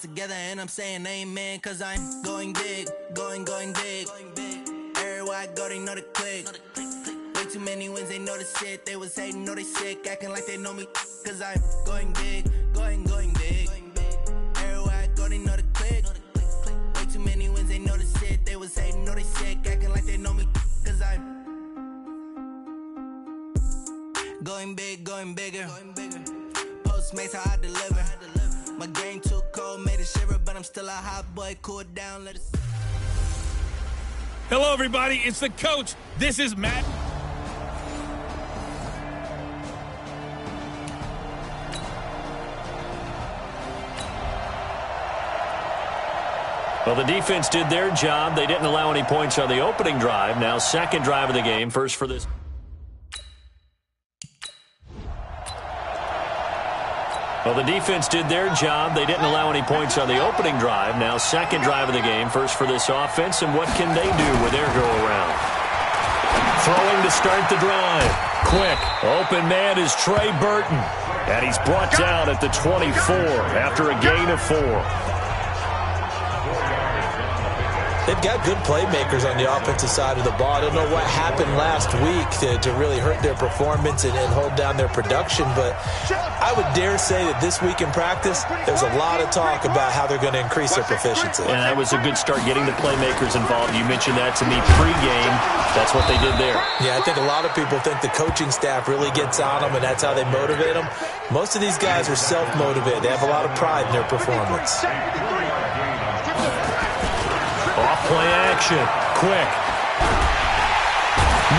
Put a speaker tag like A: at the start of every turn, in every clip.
A: Together and I'm saying amen, cause I'm going big, going big. Everywhere I go, they know the click. Way too many wins, they know the shit. They was hating, know they sick, acting like they know me, cause I'm going big, going big. Everywhere I go, they know the click. Way too many wins, they know the shit. They was hating, know they sick, acting like they know me, cause I'm going big, going bigger. Postmates, how I deliver. My game too cold, made it shiver, but I'm still a hot boy. Cool it down, let it.
B: Hello, everybody. It's the coach. This is Matt.
C: Well, the defense did their job. They didn't allow any points on the opening drive. Now, second drive of the game. First for this. Well, the defense did their job. They didn't allow any points on the opening drive. Now, second drive of the game. First for this offense, and what can they do with their go-around? Throwing to start the drive. Quick. Open man is Trey Burton. And he's brought down at the 24 after a gain of 4.
D: They've got good playmakers on the offensive side of the ball. I don't know what happened last week to really hurt their performance and hold down their production, but I would dare say that this week in practice, there's a lot of talk about how they're going to increase their proficiency.
C: And that was a good start getting the playmakers involved. You mentioned that to me pregame. That's what they did there.
D: Yeah, I think a lot of people think the coaching staff really gets on them, and that's how they motivate them. Most of these guys are self-motivated. They have a lot of pride in their performance.
C: Off-play action. Quick.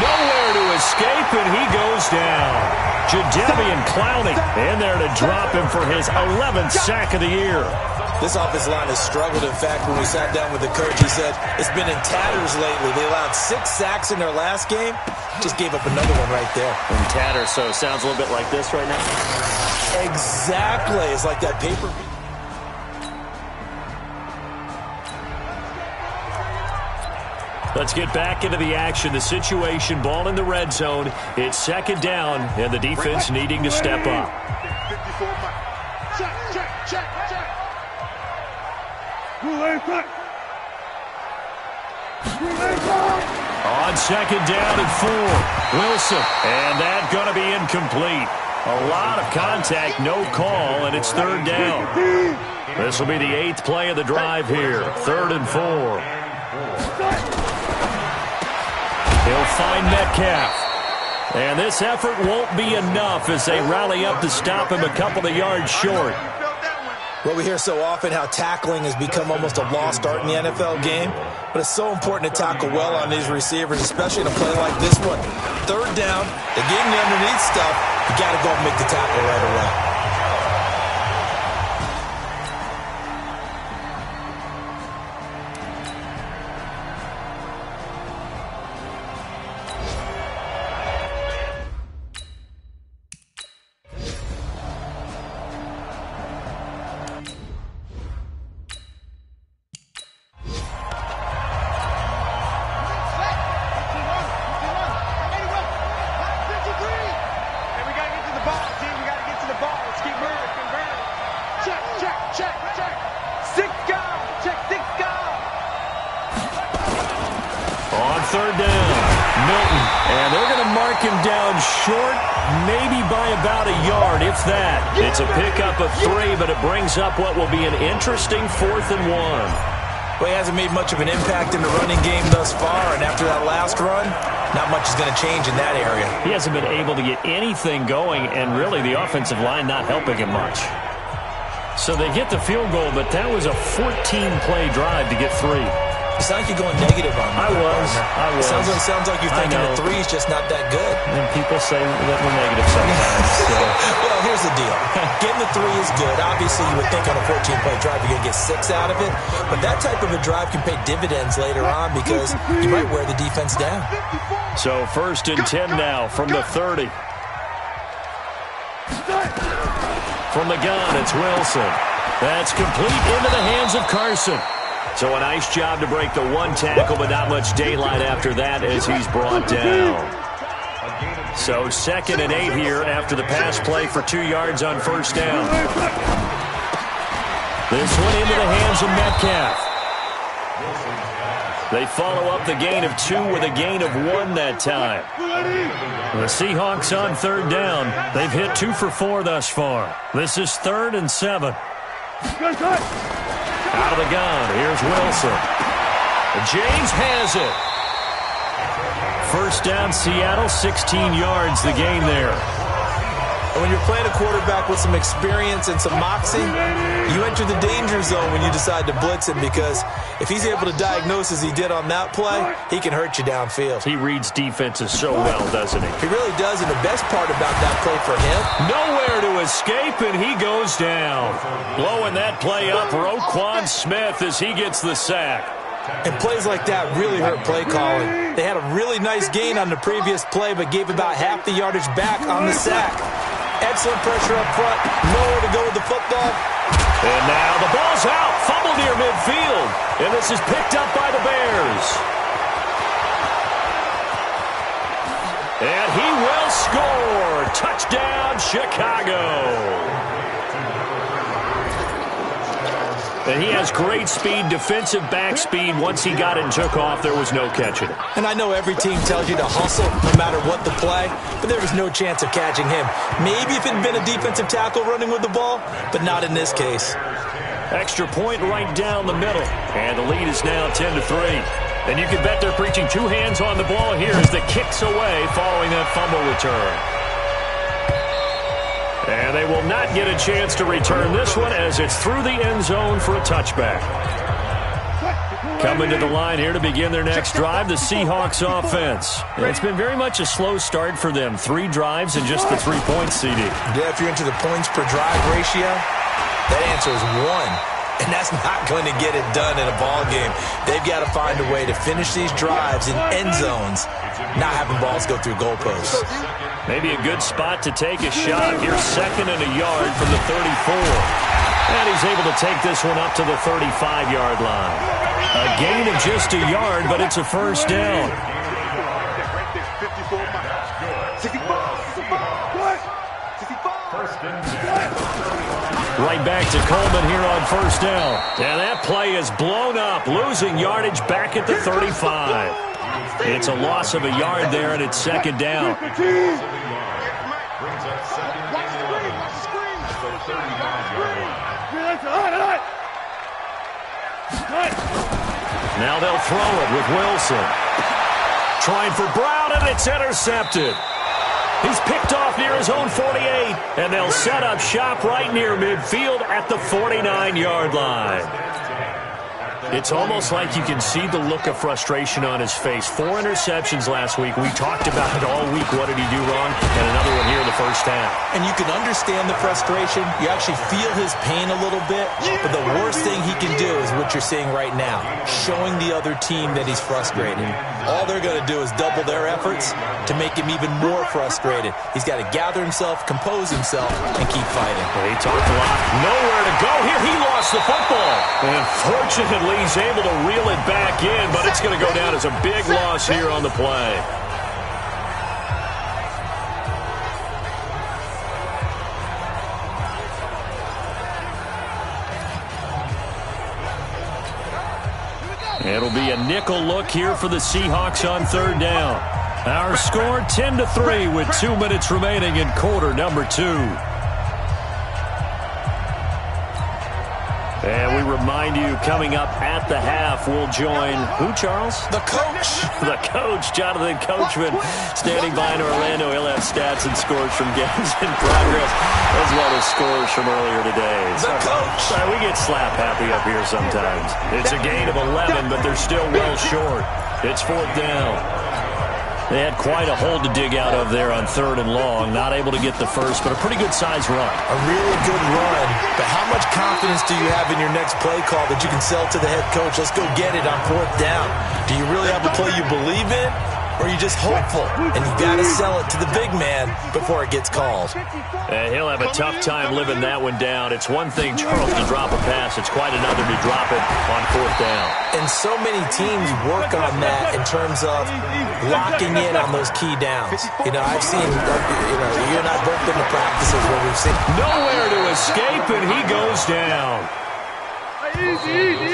C: Nowhere to escape, and he goes down. Jadeveon Clowney in there to drop him for his 11th sack of the year.
D: This offensive line has struggled. In fact, when we sat down with the coach, he said it's been in tatters lately. They allowed 6 sacks in their last game. Just gave up another one right there.
C: In tatters, so it sounds a little bit like this right now.
D: Exactly. It's like that paper.
C: Let's get back into the action. The situation, ball in the red zone. It's second down, and the defense needing to step up. On second down and 4, Wilson. And that's going to be incomplete. A lot of contact, no call, and it's third down. This will be the 8th play of the drive here. 3rd and 4. He'll find Metcalf. And this effort won't be enough as they rally up to stop him a couple of yards short.
D: Well, we hear so often how tackling has become almost a lost art in the NFL game. But it's so important to tackle well on these receivers, especially in a play like this one. 3rd down, they're getting underneath stuff. You got to go and make the tackle right away.
C: On 3rd down, Milton. And they're going to mark him down short, maybe by about a yard, if that. It's a pickup of 3, but it brings up what will be an interesting 4th and 1.
D: Well, he hasn't made much of an impact in the running game thus far, and after that last run, not much is going to change in that area.
C: He hasn't been able to get anything going, and really the offensive line not helping him much. So they get the field goal, but that was a 14-play drive to get 3.
D: It sounds like you're going negative on me.
C: I was.
D: It sounds like you're thinking the 3 is just not that good.
C: And people say that we're negative sometimes. So.
D: Well, here's the deal. Getting the 3 is good. Obviously, you would think on a 14-play drive you're going to get 6 out of it. But that type of a drive can pay dividends later on because you might wear the defense down.
C: So 1st and 10 now from the 30. From the gun, it's Wilson. That's complete into the hands of Carson. So a nice job to break the 1 tackle, but not much daylight after that as he's brought down. So 2nd and 8 here after the pass play for 2 yards on 1st down. This one into the hands of Metcalf. They follow up the gain of 2 with a gain of 1 that time. The Seahawks on third down. They've hit 2 for 4 thus far. This is 3rd and 7. Out of the gun, here's Wilson. James has it. First down, Seattle, 16 yards, the gain there.
D: When you're playing a quarterback with some experience and some moxie, you enter the danger zone when you decide to blitz him, because if he's able to diagnose as he did on that play, he can hurt you downfield.
C: He reads defenses so well, doesn't he?
D: He really does, and the best part about that play for him,
C: nowhere to escape, and he goes down. Blowing that play up, Roquan Smith, as he gets the sack.
D: And plays like that really hurt play calling. They had a really nice gain on the previous play, but gave about half the yardage back on the sack. Excellent pressure up front. Nowhere to go with the football.
C: And now the ball's out. Fumble near midfield. And this is picked up by the Bears. And he will score. Touchdown, Chicago. And he has great speed, defensive back speed. Once he got it and took off, there was no catching it.
D: And I know every team tells you to hustle no matter what the play, but there was no chance of catching him. Maybe if it had been a defensive tackle running with the ball, but not in this case.
C: Extra point right down the middle. And the lead is now 10-3. And you can bet they're preaching 2 hands on the ball here as the kick's away following that fumble return. And they will not get a chance to return this one as it's through the end zone for a touchback. Coming to the line here to begin their next drive, the Seahawks offense. It's been very much a slow start for them. 3 drives and just the 3 points, CD.
D: Yeah, if you're into the points per drive ratio, that answer is 1. And that's not going to get it done in a ball game. They've got to find a way to finish these drives in end zones, not having balls go through goalposts.
C: Maybe a good spot to take a shot. Here's 2nd and a yard from the 34. And he's able to take this one up to the 35-yard line. A gain of just a yard, but it's a first down. Right back to Coleman here on first down. And that play is blown up, losing yardage back at the 35. It's a loss of a yard there, and it's 2nd down. Now they'll throw it with Wilson. Trying for Brown, and it's intercepted. He's picked off near his own 48, and they'll set up shop right near midfield at the 49-yard line. It's almost like you can see the look of frustration on his face. 4 interceptions last week. We talked about it all week. What did he do wrong? And another one here in the first half. And you can understand the frustration. You actually feel his pain a little bit. But the worst thing he can do is what you're seeing right now, showing the other team that he's frustrated. All they're going to do is double their efforts to make him even more frustrated. He's got to gather himself, compose himself, and keep fighting. Well, he talked a lot. Nowhere to go here. He lost the football. And fortunately, he's able to reel it back in, but it's going to go down as a big loss here on the play. It'll be a nickel look here for the Seahawks on third down. Our score 10-3 with 2 minutes remaining in quarter number 2. And we remind you, coming up at the half, we'll join who, Charles?
D: The coach.
C: The coach, Jonathan Coachman, standing by in Orlando. He'll have stats and scores from games in progress, as well as scores from earlier today.
D: The coach.
C: We get slap happy up here sometimes. It's a gain of 11, but they're still well short. It's 4th down. They had quite a hole to dig out of there on 3rd and long. Not able to get the first, but a pretty good-sized run.
D: A really good run. But how much confidence do you have in your next play call that you can sell to the head coach? Let's go get it on 4th down. Do you really have a play you believe in? Or are you just hopeful? And you got to sell it to the big man before it gets called.
C: He'll have a tough time living that one down. It's one thing, Charles, to drop a pass. It's quite another to drop it on 4th down.
D: And so many teams work on that in terms of locking in on those key downs. You know, I've seen, you and I both been to practices where we've seen
C: nowhere to escape, and he goes down.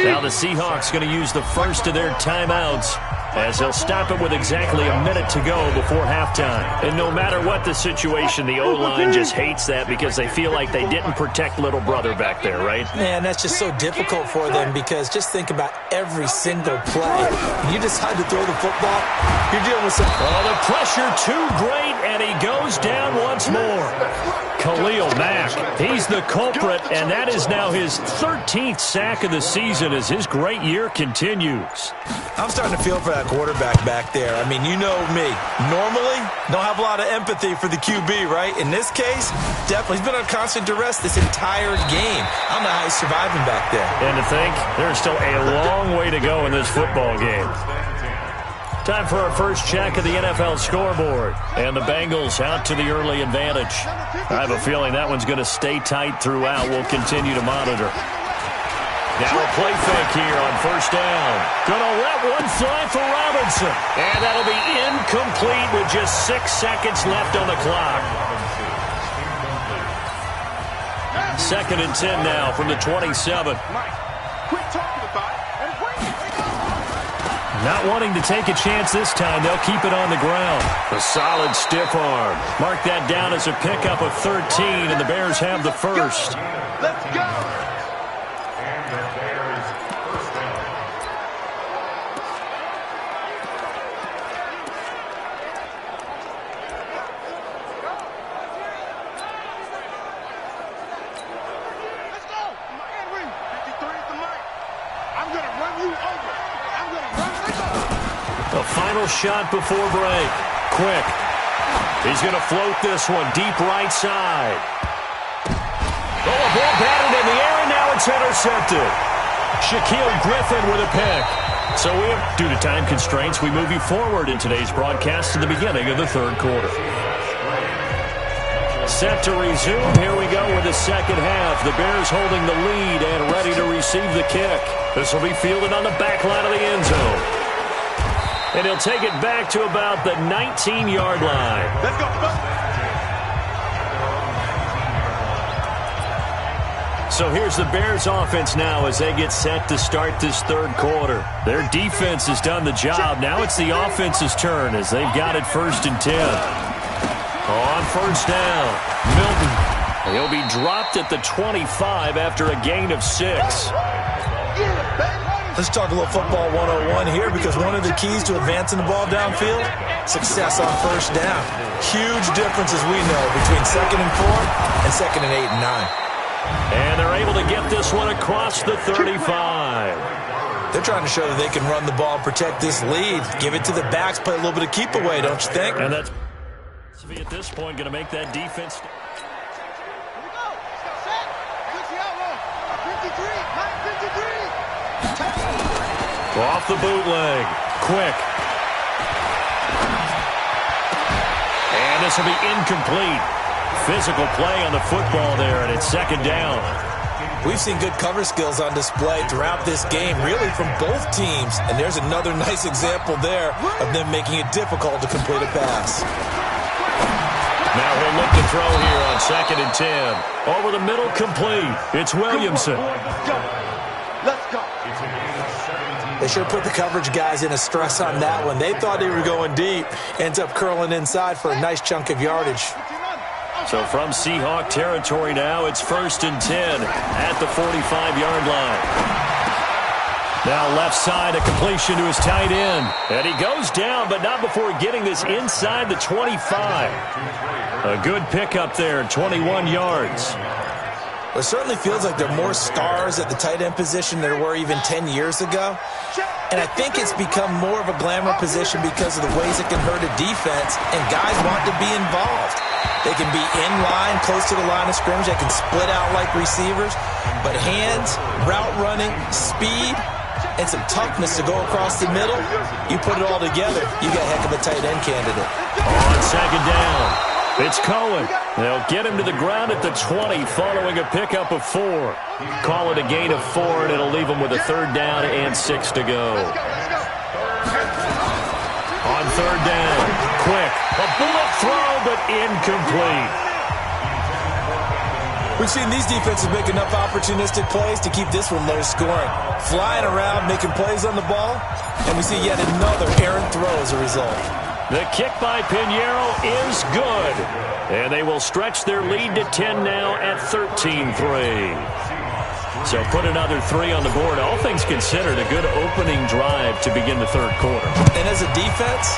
C: Now the Seahawks going to use the first of their timeouts as they'll stop it with exactly a minute to go before halftime. And no matter what the situation, the O-line just hates that because they feel like they didn't protect little brother back there, right?
D: Man, that's just so difficult for them because just think about every single play. When you decide to throw the football, you're dealing with some...
C: Oh, the pressure too great, and he goes down once more. Khalil Mack, he's the culprit, and that is now his 13th sack of the season as his great year continues.
D: I'm starting to feel for that quarterback back there. I mean, you know me. Normally, don't have a lot of empathy for the QB, right? In this case, definitely. He's been on constant duress this entire game. I don't know how he's surviving back there.
C: And to think, there's still a long way to go in this football game. Time for our first check of the NFL scoreboard. And the Bengals out to the early advantage. I have a feeling that one's going to stay tight throughout. We'll continue to monitor. Now a play fake here on first down. Gonna let one fly for Robinson. And that'll be incomplete with just 6 seconds left on the clock. 2nd and 10 now from the 27. Not wanting to take a chance this time, they'll keep it on the ground. A solid stiff arm. Mark that down as a pickup of 13, and the Bears have the first.
E: Let's go!
C: The final shot before break. Quick. He's going to float this one deep right side. Oh, a ball batted in the air, and now it's intercepted. Shaquille Griffin with a pick. So due to time constraints, we move you forward in today's broadcast to the beginning of the third quarter. Set to resume. Here we go with the second half. The Bears holding the lead and ready to receive the kick. This will be fielded on the back line of the end zone. And he'll take it back to about the 19-yard line.
E: Let's go.
C: So here's the Bears offense now as they get set to start this third quarter. Their defense has done the job. Now it's the offense's turn as they've got it 1st and 10. On first down, Milton. He'll be dropped at the 25 after a gain of 6.
D: Let's talk a little football 101 here because one of the keys to advancing the ball downfield, success on first down. Huge difference, as we know, between 2nd and 4 and 2nd and 8 and 9.
C: And they're able to get this one across the 35.
D: They're trying to show that they can run the ball and protect this lead. Give it to the backs, play a little bit of keep away, don't you think?
C: And that's at this point going to make that defense. Off the bootleg. Quick. And this will be incomplete. Physical play on the football there, and it's 2nd down.
D: We've seen good cover skills on display throughout this game, really from both teams. And there's another nice example there of them making it difficult to complete a pass.
C: Now he'll look to throw here on 2nd and 10. Over the middle, complete. It's Williamson.
E: Let's go.
D: They sure put the coverage guys in a stress on that one. They thought they were going deep. Ends up curling inside for a nice chunk of yardage.
C: So from Seahawk territory now, it's 1st and 10 at the 45-yard line. Now left side, a completion to his tight end. And he goes down, but not before getting this inside the 25. A good pickup there, 21 yards.
D: Well, it certainly feels like there are more stars at the tight end position than there were even 10 years ago. And I think it's become more of a glamour position because of the ways it can hurt a defense, and guys want to be involved. They can be in line, close to the line of scrimmage. They can split out like receivers. But hands, route running, speed, and some toughness to go across the middle, you put it all together, you got a heck of a tight end candidate.
C: On 2nd down. It's Cohen. They'll get him to the ground at the 20 following a pickup of 4. Call it a gain of 4, and it'll leave them with a 3rd down and 6 to go. On 3rd down, quick. A bullet throw, but incomplete.
D: We've seen these defenses make enough opportunistic plays to keep this one low scoring. Flying around, making plays on the ball, and we see yet another errant throw as a result.
C: The kick by Pinheiro is good. And they will stretch their lead to 10 now at 13-3. So put another 3 on the board. All things considered, a good opening drive to begin the third quarter.
D: And as a defense,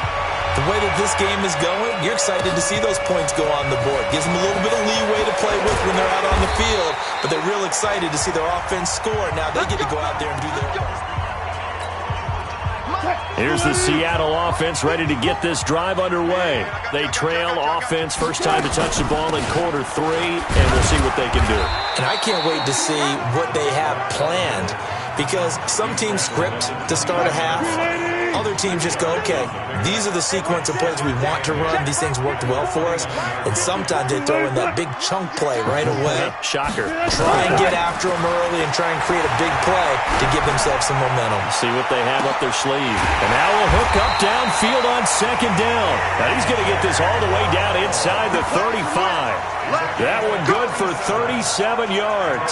D: the way that this game is going, you're excited to see those points go on the board. Gives them a little bit of leeway to play with when they're out on the field, but they're real excited to see their offense score. Now they get to go out there and do their part.
C: Here's the Seattle offense ready to get this drive underway. They trail offense, first time to touch the ball in quarter 3, and we'll see what they can do.
D: And I can't wait to see what they have planned, because some teams script to start a half. Other teams just go, okay, these are the sequence of plays we want to run. These things worked well for us. And sometimes they throw in that big chunk play right away.
C: Shocker.
D: Try and get after them early and try and create a big play to give themselves some momentum.
C: See what they have up their sleeve. And now we'll hook up downfield on second down. Now he's going to get this all the way down inside the 35. That one good for 37 yards.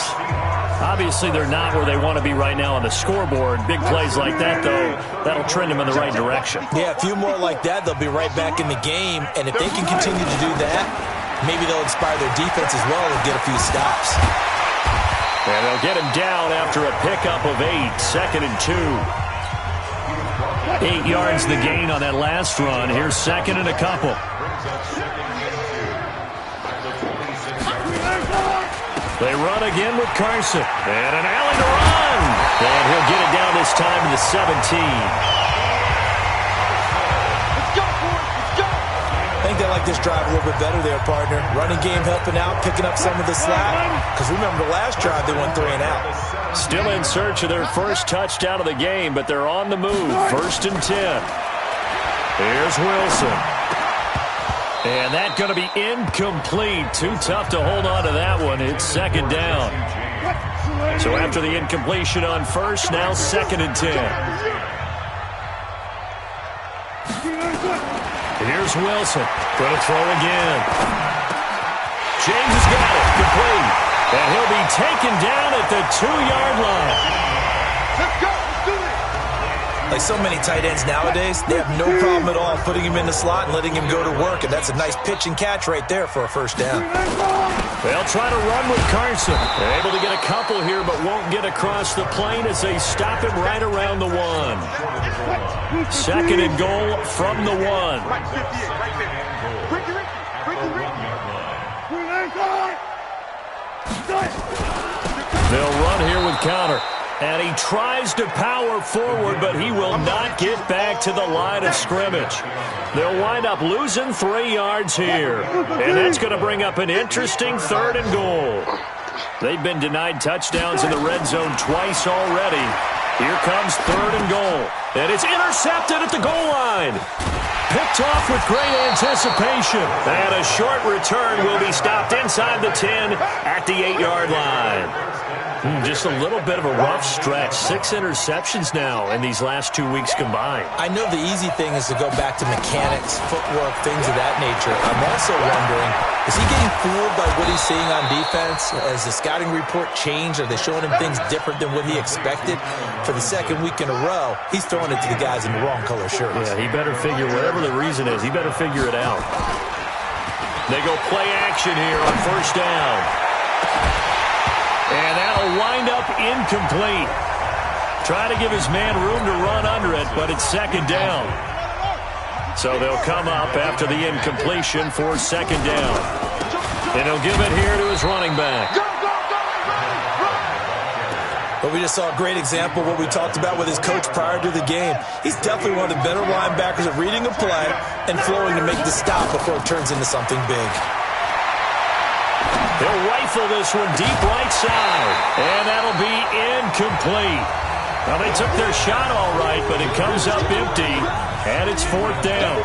C: Obviously, they're not where they want to be right now on the scoreboard. Big plays like that, though, that'll trend them in the right direction.
D: Yeah, a few more like that, they'll be right back in the game. And if they can continue to do that, maybe they'll inspire their defense as well and get a few stops.
C: And they'll get him down after a pickup of 8, 2nd and 2. 8 yards the gain on that last run. Here's 2nd and a couple. They run again with Carson. And an alley to run. And he'll get it down this time to the 17.
E: Let's go, boys. Let's go.
D: I think they like this drive a little bit better there, partner. Running game helping out, picking up some of the slack. Because remember, the last drive, they went 3 and out.
C: Still in search of their first touchdown of the game, but they're on the move. 1st and 10. Here's Wilson. And that's going to be incomplete. Too tough to hold on to that one. It's 2nd down. So after the incompletion on first, now 2nd and 10. Here's Wilson. Going to throw again. James has got it. Complete. And he'll be taken down at the 2-yard line.
E: Let's go. Let's do it.
D: Like so many tight ends nowadays, they have no problem at all putting him in the slot and letting him go to work. And that's a nice pitch and catch right there for a first down.
C: They'll try to run with Carson. They're able to get a couple here, but won't get across the plane as they stop him right around the 1. 2nd and goal from the 1.
E: Right 58. Right 50.
C: They'll run here with Counter. And he tries to power forward, but he will not get back to the line of scrimmage. They'll wind up losing 3 yards here. And that's going to bring up an interesting 3rd and goal. They've been denied touchdowns in the red zone twice already. Here comes 3rd and goal. And it's intercepted at the goal line. Picked off with great anticipation. And a short return will be stopped inside the 10 at the 8-yard line. Just a little bit of a rough stretch. 6 interceptions now in these last 2 weeks combined.
D: I know the easy thing is to go back to mechanics, footwork, things of that nature. I'm also wondering, is he getting fooled by what he's seeing on defense? Has the scouting report changed? Are they showing him things different than what he expected? For the 2nd week in a row, he's throwing it to the guys in the wrong color shirts.
C: Yeah, he better figure, whatever the reason is, he better figure it out. They go play action here on 1st down. And that'll wind up incomplete. Try to give his man room to run under it, but it's 2nd down. So they'll come up after the incompletion for 2nd down. And he'll give it here to his running back.
D: But we just saw a great example of what we talked about with his coach prior to the game. He's definitely one of the better linebackers at reading a play and flowing to make the stop before it turns into something big.
C: He'll rifle this one deep right side. And that'll be incomplete. Well, they took their shot all right, but it comes up empty. And it's 4th down.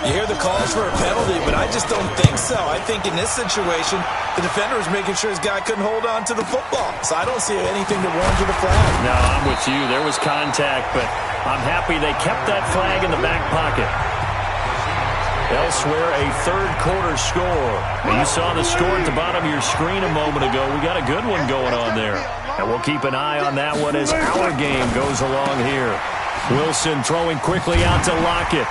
D: You hear the calls for a penalty, but I just don't think so. I think in this situation, the defender was making sure his guy couldn't hold on to the football. So I don't see anything to warrant the flag.
C: No, I'm with you. There was contact, but I'm happy they kept that flag in the back pocket. Elsewhere, a third-quarter score. And you saw the score at the bottom of your screen a moment ago. We got a good one going on there. And we'll keep an eye on that one as our game goes along here. Wilson throwing quickly out to Lockett.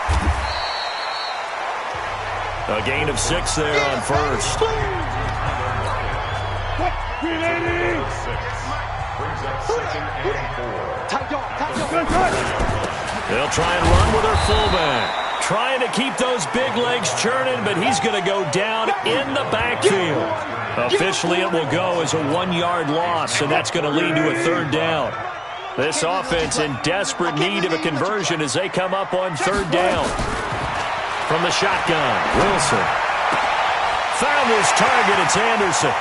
C: A gain of 6 there on first. They'll try and run with their fullback. Trying to keep those big legs churning, but he's going to go down in the backfield. Officially, it will go as a 1-yard loss, and that's going to lead to a third down. This offense in desperate need of a conversion as they come up on third down. From the shotgun, Wilson. Found his target, it's Anderson.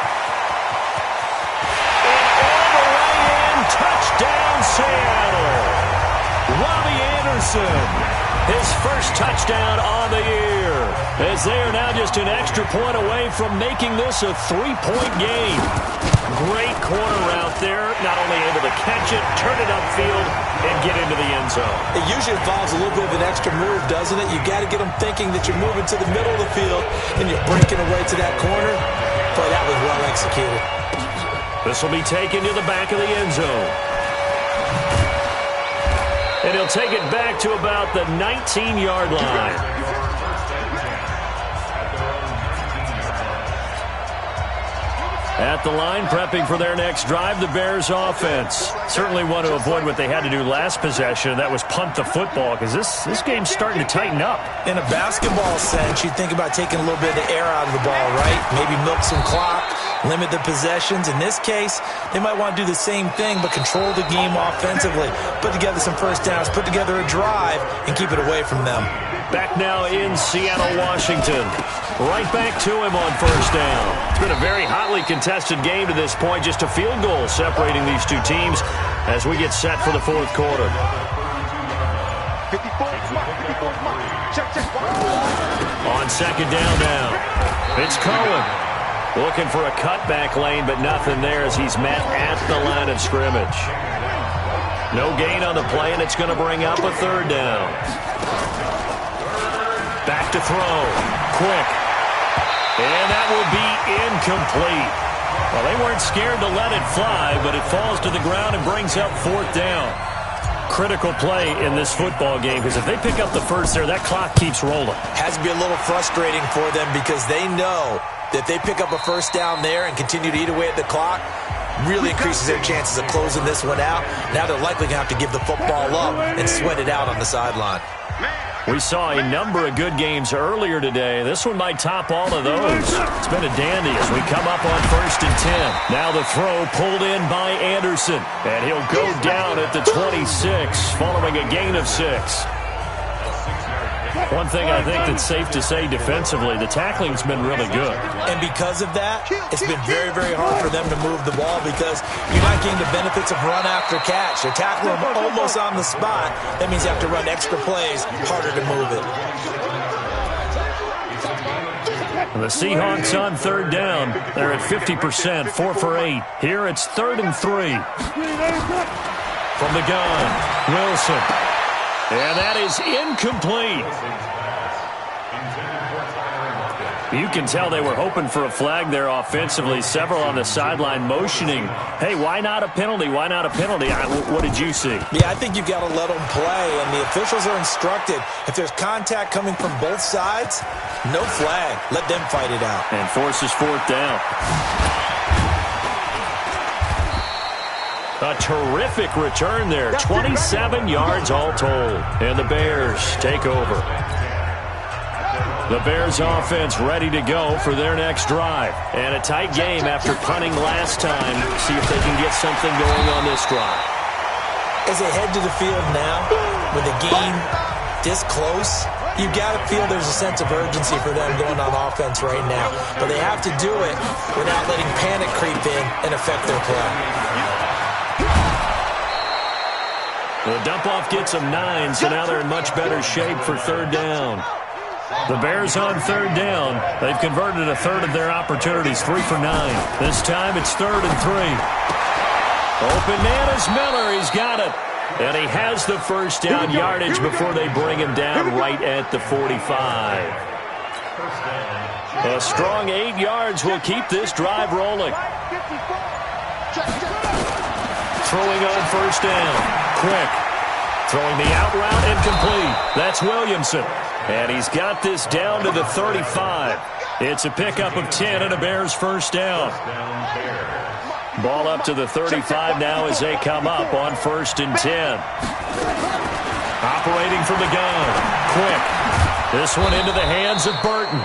C: And all the way in, touchdown Seattle. Robbie Anderson. His first touchdown on the year, as they are now just an extra point away from making this a 3-point game. Great corner route there, not only able to catch it, turn it upfield, and get into the end zone.
D: It usually involves a little bit of an extra move, doesn't it? You got to get them thinking that you're moving to the middle of the field, and you're breaking away to that corner. Boy, that was well executed.
C: This will be taken to the back of the end zone. And he'll take it back to about the 19-yard line. At the line, prepping for their next drive, the Bears offense. Certainly want to avoid what they had to do last possession. That was punt the football, because this game's starting to tighten up.
D: In a basketball sense, you think about taking a little bit of the air out of the ball, right? Maybe milk some clock, limit the possessions. In this case, they might want to do the same thing, but control the game offensively. Put together some first downs, put together a drive, and keep it away from them.
C: Back now in Seattle, Washington. Right back to him on first down. It's been a very hotly contested game to this point. Just a field goal separating these two teams as we get set for the fourth quarter.
E: 54, check.
C: On second down now, it's Cohen. Looking for a cutback lane, but nothing there as he's met at the line of scrimmage. No gain on the play, and it's going to bring up a third down. Back to throw. Quick. And that will be incomplete. Well, they weren't scared to let it fly, but it falls to the ground and brings up fourth down. Critical play in this football game, because if they pick up the first there, that clock keeps rolling.
D: Has to be a little frustrating for them because they know that they pick up a first down there and continue to eat away at the clock, really increases their chances of closing this one out. Now they're likely going to have to give the football up and sweat it out on the sideline.
C: We saw a number of good games earlier today. This one might top all of those. It's been a dandy as we come up on 1st and 10. Now the throw pulled in by Anderson, and he'll go down at the 26 following a gain of 6. One thing I think that's safe to say defensively, the tackling's been really good.
D: And because of that, it's been very, very hard for them to move the ball because you're not getting the benefits of run after catch. They tackle them almost on the spot. That means you have to run extra plays, harder to move it.
C: The Seahawks on third down. They're at 50%, 4 for 8. Here it's 3rd and 3. From the gun, Wilson. And that is incomplete. You can tell they were hoping for a flag there offensively. Several on the sideline motioning, hey, why not a penalty? Why not a penalty? What did you see?
D: Yeah, I think you've got to let them play, and the officials are instructed. If there's contact coming from both sides, no flag. Let them fight it out.
C: And forces fourth down. A terrific return there. 27 yards all told. And the Bears take over. The Bears offense ready to go for their next drive. And a tight game after punting last time. See if they can get something going on this drive.
D: As they head to the field now, with the game this close, you've got to feel there's a sense of urgency for them going on offense right now. But they have to do it without letting panic creep in and affect their play.
C: The dump-off gets them 9, so now they're in much better shape for third down. The Bears on third down. They've converted a third of their opportunities, 3 for 9. This time it's 3rd and 3. Open man is Miller. He's got it. And he has the first down yardage before they bring him down right at the 45. A strong 8 yards will keep this drive rolling. Throwing on first down. Quick. Throwing the out route incomplete. That's Williamson. And he's got this down to the 35. It's a pickup of 10 and a Bears first down. Ball up to the 35 now as they come up on 1st and 10. Operating from the gun. Quick. This one into the hands of Burton.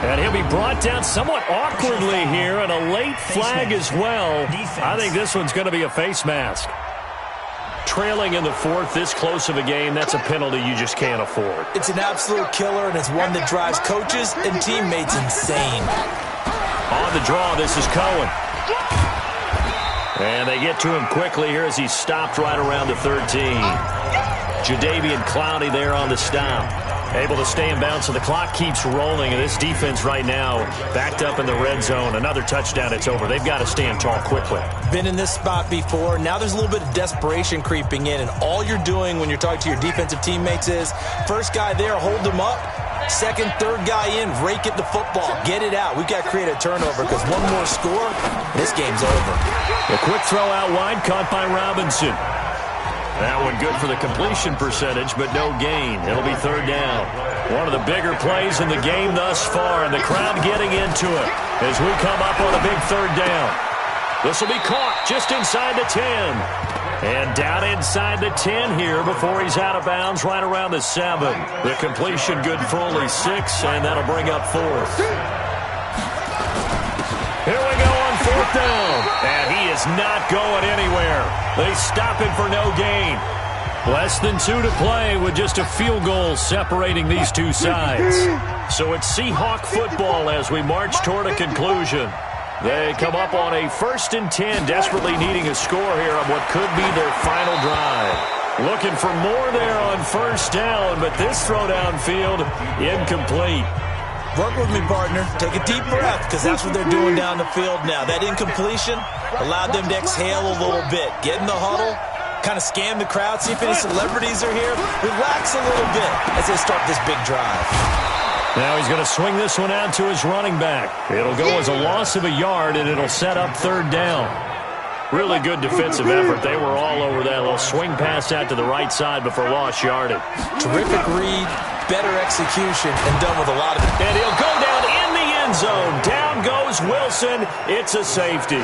C: And he'll be brought down somewhat awkwardly here, and a late flag as well. I think this one's going to be a face mask. Trailing in the 4th, this close of a game, that's a penalty you just can't afford.
D: It's an absolute killer, and it's one that drives coaches and teammates insane.
C: On the draw, this is Cohen. And they get to him quickly here as he's stopped right around the 13. Jadeveon Clowney there on the stop. Able to stay in bounds, so the clock keeps rolling. And this defense right now backed up in the red zone. Another touchdown, it's over. They've got to stand tall quickly.
D: Been in this spot before. Now there's a little bit of desperation creeping in. And all you're doing when you're talking to your defensive teammates is, first guy there, hold him up. Second, third guy in, rake at the football. Get it out. We've got to create a turnover because one more score, this game's over.
C: A quick throw out wide, caught by Robinson. That one good for the completion percentage, but no gain. It'll be 3rd down. One of the bigger plays in the game thus far, and the crowd getting into it as we come up on a big 3rd down. This will be caught just inside the 10. And down inside the 10 here before he's out of bounds right around the 7. The completion good for only 6, and that'll bring up 4th. Here we go on 4th down. And he is not going anywhere. They stop him for no gain. Less than 2 to play with just a field goal separating these two sides. So it's Seahawk football as we march toward a conclusion. They come up on a 1st and 10, desperately needing a score here on what could be their final drive. Looking for more there on 1st down, but this throw downfield incomplete.
D: Work with me, partner. Take a deep breath, because that's what they're doing down the field now. That incompletion allowed them to exhale a little bit. Get in the huddle, kind of scan the crowd, see if any celebrities are here. Relax a little bit as they start this big drive.
C: Now he's going to swing this one out to his running back. It'll go as a loss of a yard, and it'll set up 3rd down. Really good defensive effort. They were all over that little swing pass out to the right side before lost yardage.
D: Terrific read, better execution, and done with a lot of it.
C: And he'll go down in the end zone. Down goes Wilson. It's a safety.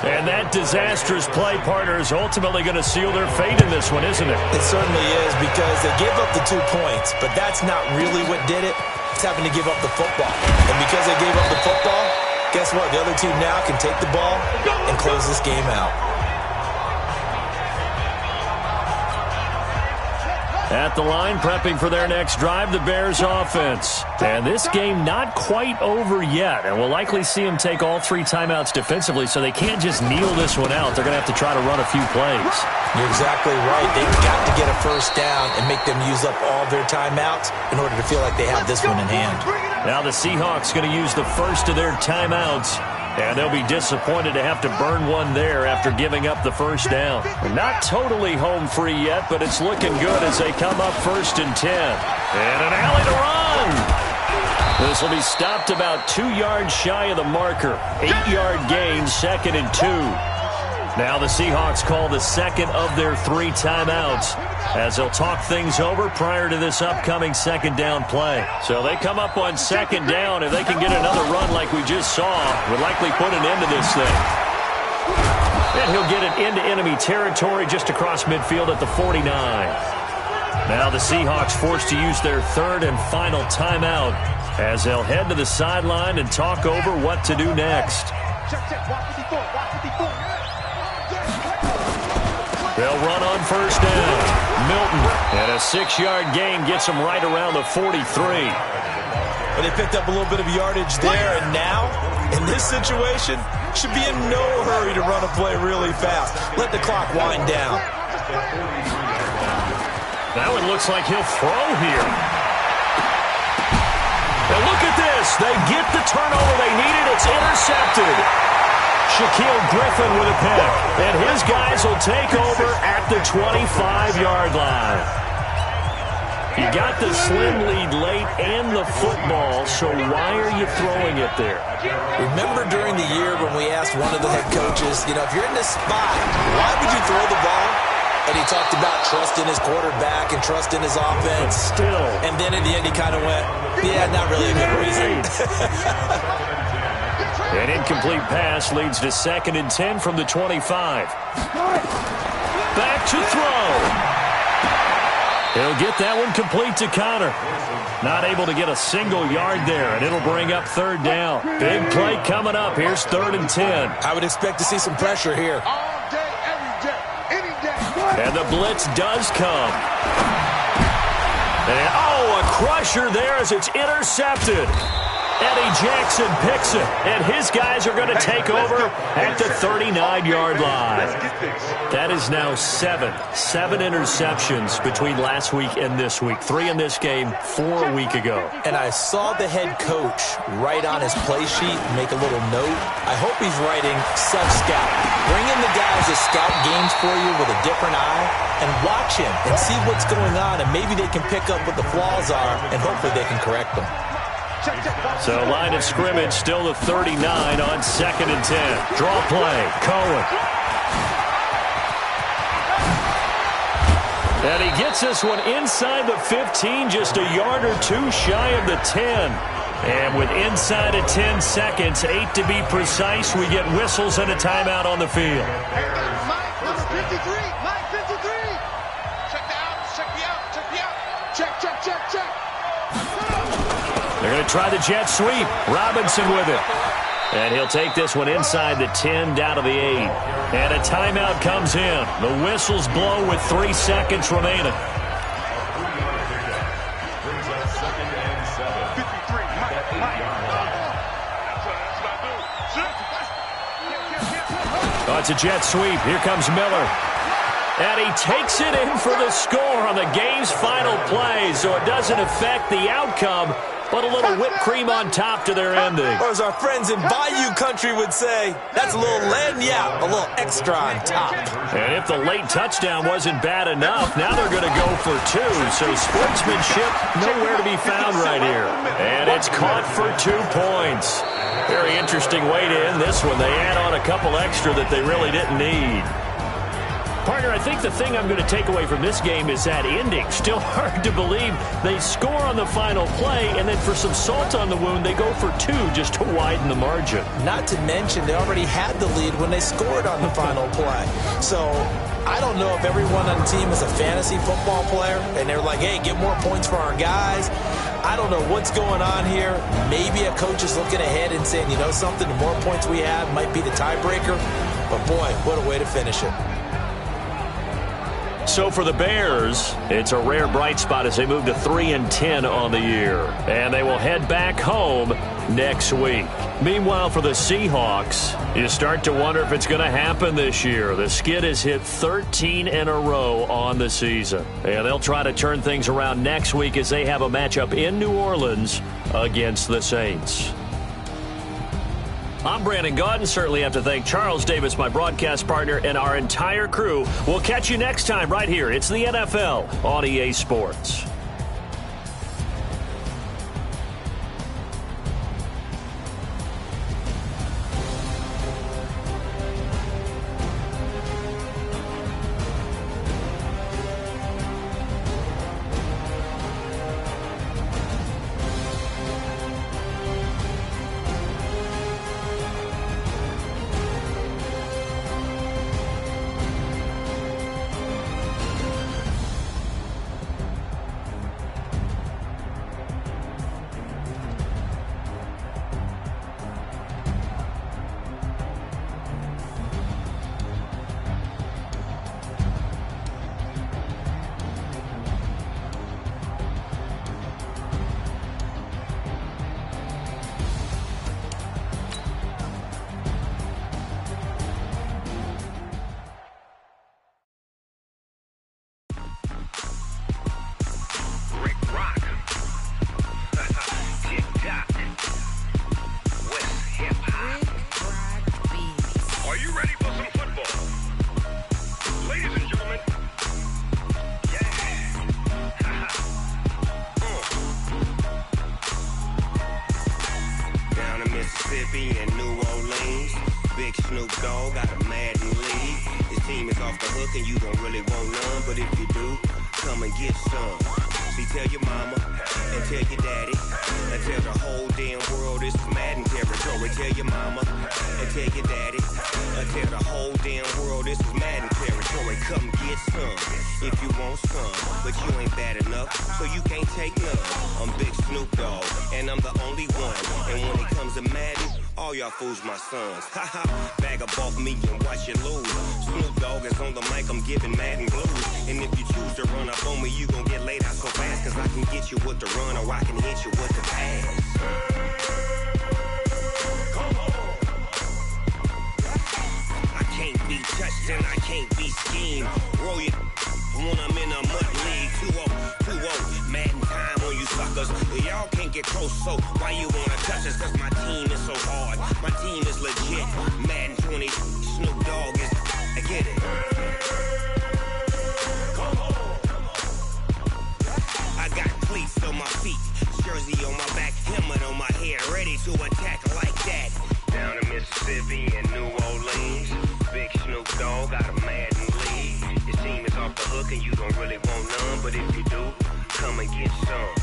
C: And that disastrous play, partner, is ultimately going to seal their fate in this one, isn't it?
D: It certainly is, because they gave up the 2 points, but that's not really what did it. It's having to give up the football. And because they gave up the football, guess what? The other team now can take the ball and close this game out.
C: At the line, prepping for their next drive, the Bears offense. And this game not quite over yet, and we'll likely see them take all 3 timeouts defensively, so they can't just kneel this one out. They're going to have to try to run a few plays.
D: You're exactly right. They've got to get a 1st down and make them use up all their timeouts in order to feel like they have this one in hand.
C: Now the Seahawks going to use the first of their timeouts. And they'll be disappointed to have to burn one there after giving up the 1st down. Not totally home free yet, but it's looking good as they come up 1st and 10. And an alley to run. This will be stopped about 2 yards shy of the marker. 8-yard gain, 2nd and 2. Now the Seahawks call the 2nd of their 3 timeouts as they'll talk things over prior to this upcoming 2nd down play. So they come up on 2nd down. If they can get another run like we just saw, would likely put an end to this thing. And he'll get it into enemy territory just across midfield at the 49. Now the Seahawks forced to use their 3rd and final timeout as they'll head to the sideline and talk over what to do next. They'll run on 1st down. Milton, and a 6-yard gain gets them right around the 43.
D: But they picked up a little bit of yardage there, and now, in this situation, should be in no hurry to run a play really fast. Let the clock wind down.
C: That one looks like he'll throw here. Now look at this. They get the turnover they needed. It's intercepted. Shaquille Griffin with a pick. And his guys will take over at the 25-yard line. You got the slim lead late and the football, so why are you throwing it there?
D: Remember during the year when we asked one of the head coaches, if you're in this spot, why would you throw the ball? And he talked about trust in his quarterback and trust in his offense.
C: But still.
D: And then in the end he kind of went, yeah, not really a good reason.
C: An incomplete pass leads to 2nd and 10 from the 25. Back to throw. He'll get that one complete to Connor. Not able to get a single yard there, and it'll bring up 3rd down. Big play coming up. Here's 3rd and 10.
D: I would expect to see some pressure here.
E: All day, every day, any day.
C: And the blitz does come. And, a crusher there as it's intercepted. Eddie Jackson picks it, and his guys are going to take over at the 39-yard line. That is now 7 interceptions between last week and this week. 3 in this game, 4 a week ago.
D: And I saw the head coach write on his play sheet, make a little note. I hope he's writing self-scout. Bring in the guys that scout games for you with a different eye and watch him and see what's going on, and maybe they can pick up what the flaws are, and hopefully they can correct them.
C: So line of scrimmage still the 39 on 2nd and 10. Draw play. Cohen. And he gets this one inside the 15, just a yard or 2 shy of the 10. And with inside of 10 seconds, 8 to be precise, we get whistles and a timeout on the field.
E: Mike, number 53. Mike, 53. Check the out. Check me out. Check me out. Check, check, check, check.
C: They're going to try the jet sweep. Robinson with it. And he'll take this one inside the 10, down to the 8. And a timeout comes in. The whistles blow with 3 seconds remaining. Oh, it's a jet sweep. Here comes Miller. And he takes it in for the score on the game's final play, so it doesn't affect the outcome, but a little whipped cream on top to their ending.
D: Or as our friends in Bayou Country would say, that's a little lagniappe, a little extra on top.
C: And if the late touchdown wasn't bad enough, now they're going to go for 2. So sportsmanship nowhere to be found right here. And it's caught for 2 points. Very interesting way to end this one. They add on a couple extra that they really didn't need. Partner, I think the thing I'm going to take away from this game is that ending. Still hard to believe they score on the final play, and then for some salt on the wound, they go for 2 just to widen the margin.
D: Not to mention, they already had the lead when they scored on the final play. So I don't know if everyone on the team is a fantasy football player, and they're like, hey, get more points for our guys. I don't know what's going on here. Maybe a coach is looking ahead and saying, you know something, the more points we have might be the tiebreaker. But, boy, what a way to finish it.
C: So for the Bears, it's a rare bright spot as they move to 3-10 on the year. And they will head back home next week. Meanwhile, for the Seahawks, you start to wonder if it's going to happen this year. The skid has hit 13 in a row on the season. And they'll try to turn things around next week as they have a matchup in New Orleans against the Saints. I'm Brandon Gaudin. Certainly have to thank Charles Davis, my broadcast partner, and our entire crew. We'll catch you next time right here. It's the NFL on EA Sports.
F: hook and you don't really want none. But if you do, come and get some. See, tell your mama and tell your daddy and tell the whole damn world this is Madden territory. Tell your mama and tell your daddy and tell the whole damn world this is Madden territory. Come get some if you want some, but you ain't bad enough, so you can't take none. I'm Big Snoop Dogg, and I'm the only one. And when it comes to Madden, all y'all fools my sons. Haha, bag up off me and watch you lose. Snoop Dogg is on the mic, I'm giving Madden blues. And if you choose to run up on me, you gon' get laid out so fast, cause I can get you with the run or I can hit you with the pass. Come on. I can't be touched and I can't be schemed. Roll you when I'm in a mud league. 2-0, Madden time on you suckers. Y'all can't get close, so why you wanna touch us? Cause my team is so hard, my team is legit. Madden 20, Snoop Dogg is, I get it. Come on. I got cleats on my feet, jersey on my back, helmet on my head, ready to attack like that. Down in Mississippi and New Orleans, Big Snoop Dogg got a Madden league. Your team is off the hook and you don't really want none, but if you do, come and get some.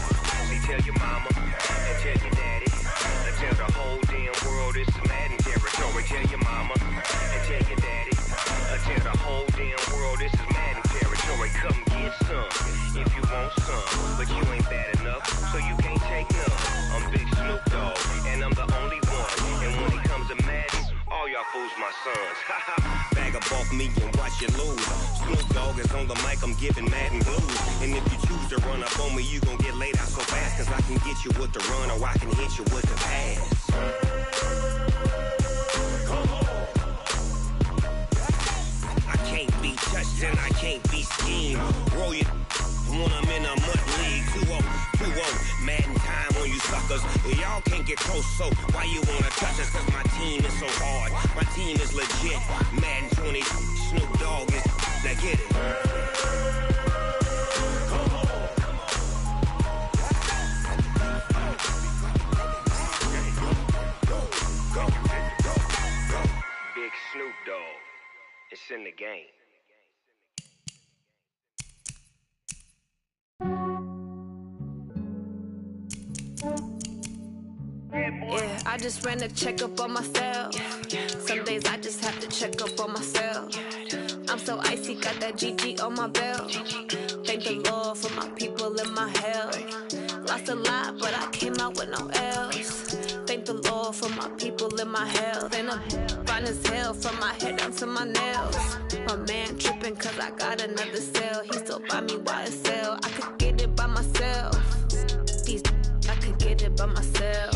F: See, tell your mama and tell your daddy and tell the whole damn world this is Madden territory. Tell your mama and tell your daddy and tell the whole damn world this is Madden territory. Come get some if you want some, but you ain't bad enough, so you can't take none. I'm Big Snoop Dogg, and I'm the only one. And when it comes to Madden, all y'all fools my sons. Haha, bag up off me and watch you lose. Snoop Dogg is on the mic, I'm giving Madden blues. And if you choose to run up on me, you gon' get laid out so fast, cause I can get you with the run or I can hit you with the pass. Come on. I can't be touched and I can't be schemed. Roll you when I'm in a mud league. 2-0, Madden time on you suckers. Y'all can't get close, so why you wanna touch us? Cause my team is so hard, my team is legit. Madden 20, Snoop Dogg is, now get it. Come on. Go. Big Snoop Dogg, it's in the game.
G: Yeah, I just ran a checkup on myself. Some days I just have to check up on myself. I'm so icy, got that GG on my belt. Thank the Lord for my people and my health. Lost a lot, but I came out with no L's. Thank the Lord for my people and my health. And I'm fine as hell from my head down to my nails. My man tripping cause I got another cell. He still buy me YSL. I could get it by myself. I could get it by myself.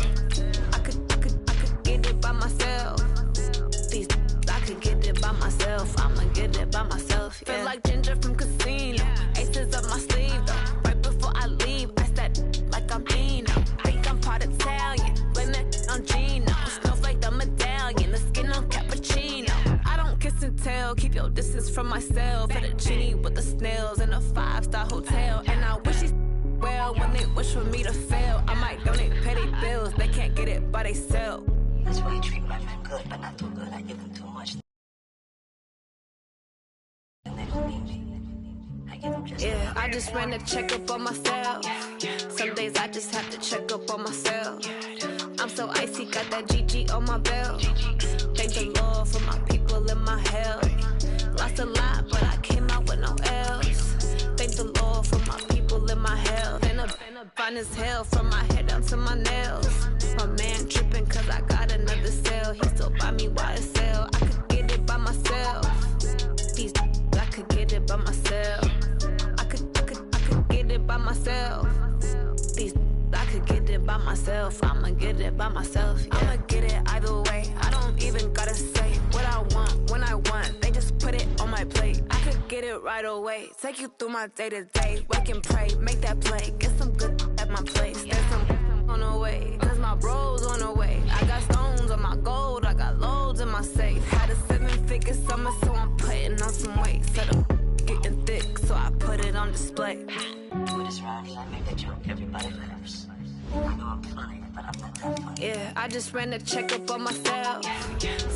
G: I could get it by myself. I could get it by myself. I'ma get it by myself. Yeah. Feel like Ginger from Casino. Aces up my sleeve though. Right before I leave, I said like I'm Dino. Think I'm part Italian. Blame that on Gino. Snowflake the medallion. The skin on cappuccino. I don't kiss and tell. Keep your distance from myself. At a genie with the snails in a 5-star hotel. And I wish he's well when they wish for me to fail. I might donate, pay their bills. They can't get it by they sell.
H: That's why you treat my men good, but not too good. I give them too much. And they don't need me. I give them just
G: yeah, I just ran a checkup on myself. Some days I just have to check up on myself. I'm so icy, got that GG on my belt. Thank the Lord for my people and my health. Lost a lot, but I came out with no L's. Thank the Lord for my people and my health. And I'm fine as hell from my head down to my nails. My man tripping cause I got another cell. He still buy me YSL. I could get it by myself. I could get it by myself. I could get it by myself. I could get it by myself. I'ma get it by myself. Yeah. I'ma get it either way. I don't even gotta say what I want when I want. They just put it on my plate. I could get it right away. Take you through my day to day. Wake and pray, make that play. Get some good at my place. There's some on the way, cause my bro's on the way. I got stones on my gold. I got loads in my safe. Had a 7-figure summer, so I'm putting on some weight. Said I'm getting thick, so I put it on display.
H: with this round here, I make a joke. Everybody laughs. I know I'm funny, but I'm not that funny.
G: Yeah, I just ran a checkup on myself.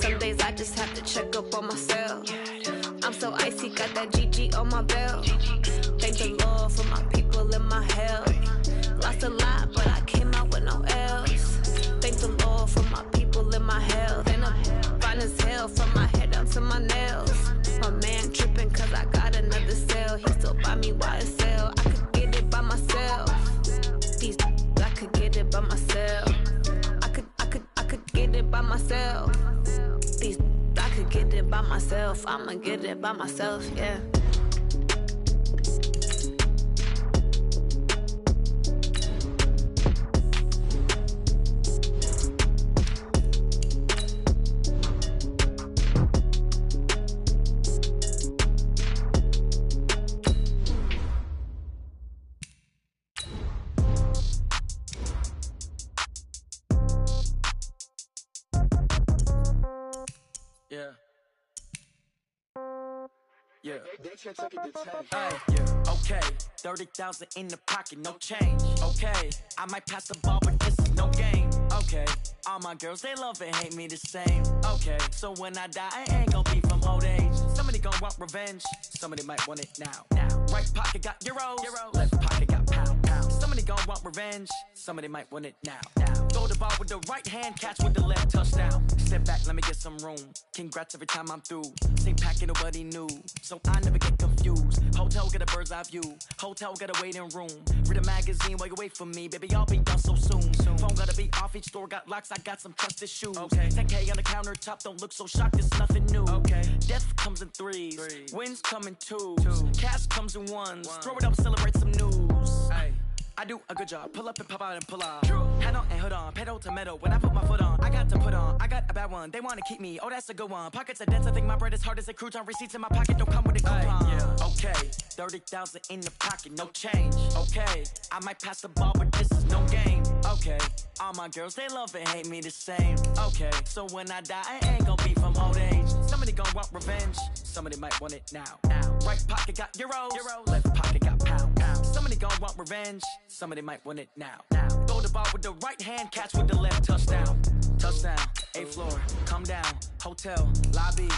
G: Some days I just have to check up on myself. I'm so icy, got that GG on my belt. Thank the Lord for my people in my hell. Lost a lot, but I came out with no L's. Thank the Lord for my people in my hell. Then I'm fine as hell from my head down to my nails. My man tripping cause I got another cell. He still buy me YSL. I could get it by myself. These I could get it by myself. I could get it by myself. These I could get it by myself. I'ma get it by myself, yeah.
I: Okay, 30,000 in the pocket, no change. Okay, I might pass the ball, but this is no game. Okay, all my girls, they love and hate me the same. Okay, so when I die, I ain't gon' be from old age. Somebody gon' want revenge, somebody might want it now. Right pocket got euros, left pocket got pound. Somebody gon' want revenge, somebody might want it now. Throw the ball with the right hand, catch with the left, touchdown. Step back, let me get some room. Congrats every time I'm through. Same packet, nobody knew, so I never get confused. Hotel get a bird's eye view. Hotel get a waiting room. Read a magazine while you wait for me, baby. I'll be done so soon. Phone gotta be off. Each store got locks. I got some trusted shoes. 10K on the countertop. Don't look so shocked. It's nothing new. Death comes in threes. Wins come in twos. Cash comes in ones. Throw it up, celebrate some news. I do a good job. Pull up and pop out and pull out. Head on and hood on. Pedal to metal. When I put my foot on, I got to put on. I got a bad one. They want to keep me. Oh, that's a good one. Pockets are dense. I think my bread is hard as a crouton. Receipts in my pocket don't come with a coupon. Okay, 30,000 in the pocket, no change. Okay, I might pass the ball, but this is no game. Okay, all my girls, they love and hate me the same. Okay, so when I die, I ain't gon' be from old age. Somebody gon' want revenge. Somebody might want it now. Right pocket got euros. Left pocket got pound. Somebody gon' want revenge. Somebody might want it now. Throw the ball with the right hand, catch with the left, touchdown. Touchdown, 8th floor, come down, hotel, lobby.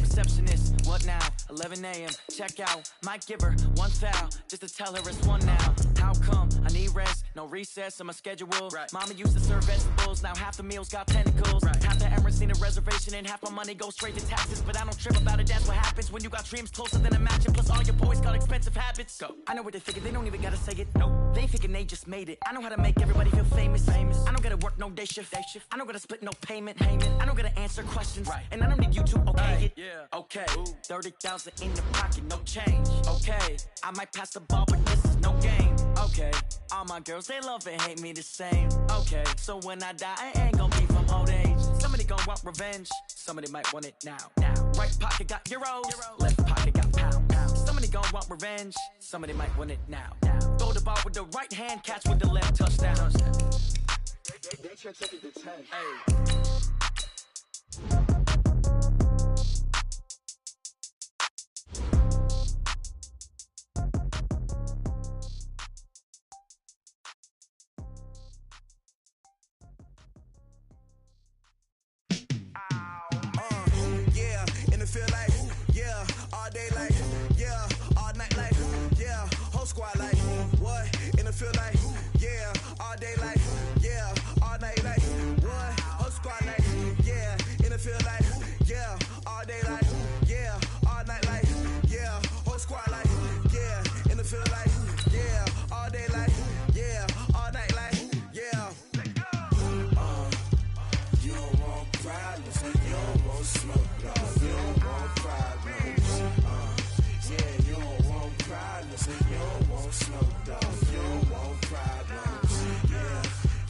I: Receptionist, what now? 11 a.m., check out. Might give her one foul, just to tell her it's one now. How come? I need rest, no recess in my schedule. Mama used to serve vegetables, now half the meals got tentacles. Half the Emirates need a reservation and half my money goes straight to taxes. But I don't trip about it, that's what happens when you got dreams closer than a matching. Plus all your boys got expensive habits. Go. I know what they thinking, they don't even gotta say it. No, they thinking they just made it. I know how to make everybody feel famous. I don't gotta work no day shift. I don't gotta split no payment. I don't gotta answer questions. And I don't need you to okay it. Okay, 30,000 in the pocket, no change. Okay, I might pass the ball, but this is no game. Okay, all my girls, they love and hate me the same. Okay, so when I die, I ain't gon' be from old age. Somebody gon' want revenge, somebody might want it now. Right pocket got euros, left pocket got pound. Somebody gon' want revenge, somebody might want it now. Throw the ball with the right hand, catch with the left, touchdown. They check it to 10.
A: Feel like, yeah, all day like, yeah, all night like, yeah, whole squad like, what? In the feel like, yeah, all day like, yeah, all night like, what? Whole squad like, yeah, in the feel like, yeah, all day like, yeah, all night like, yeah, whole squad like, yeah, in the feel like, yeah, all day like, yeah, all night like, yeah. You don't want problems, you don't want smoke, no. You don't want smoke, dog. You don't want problems.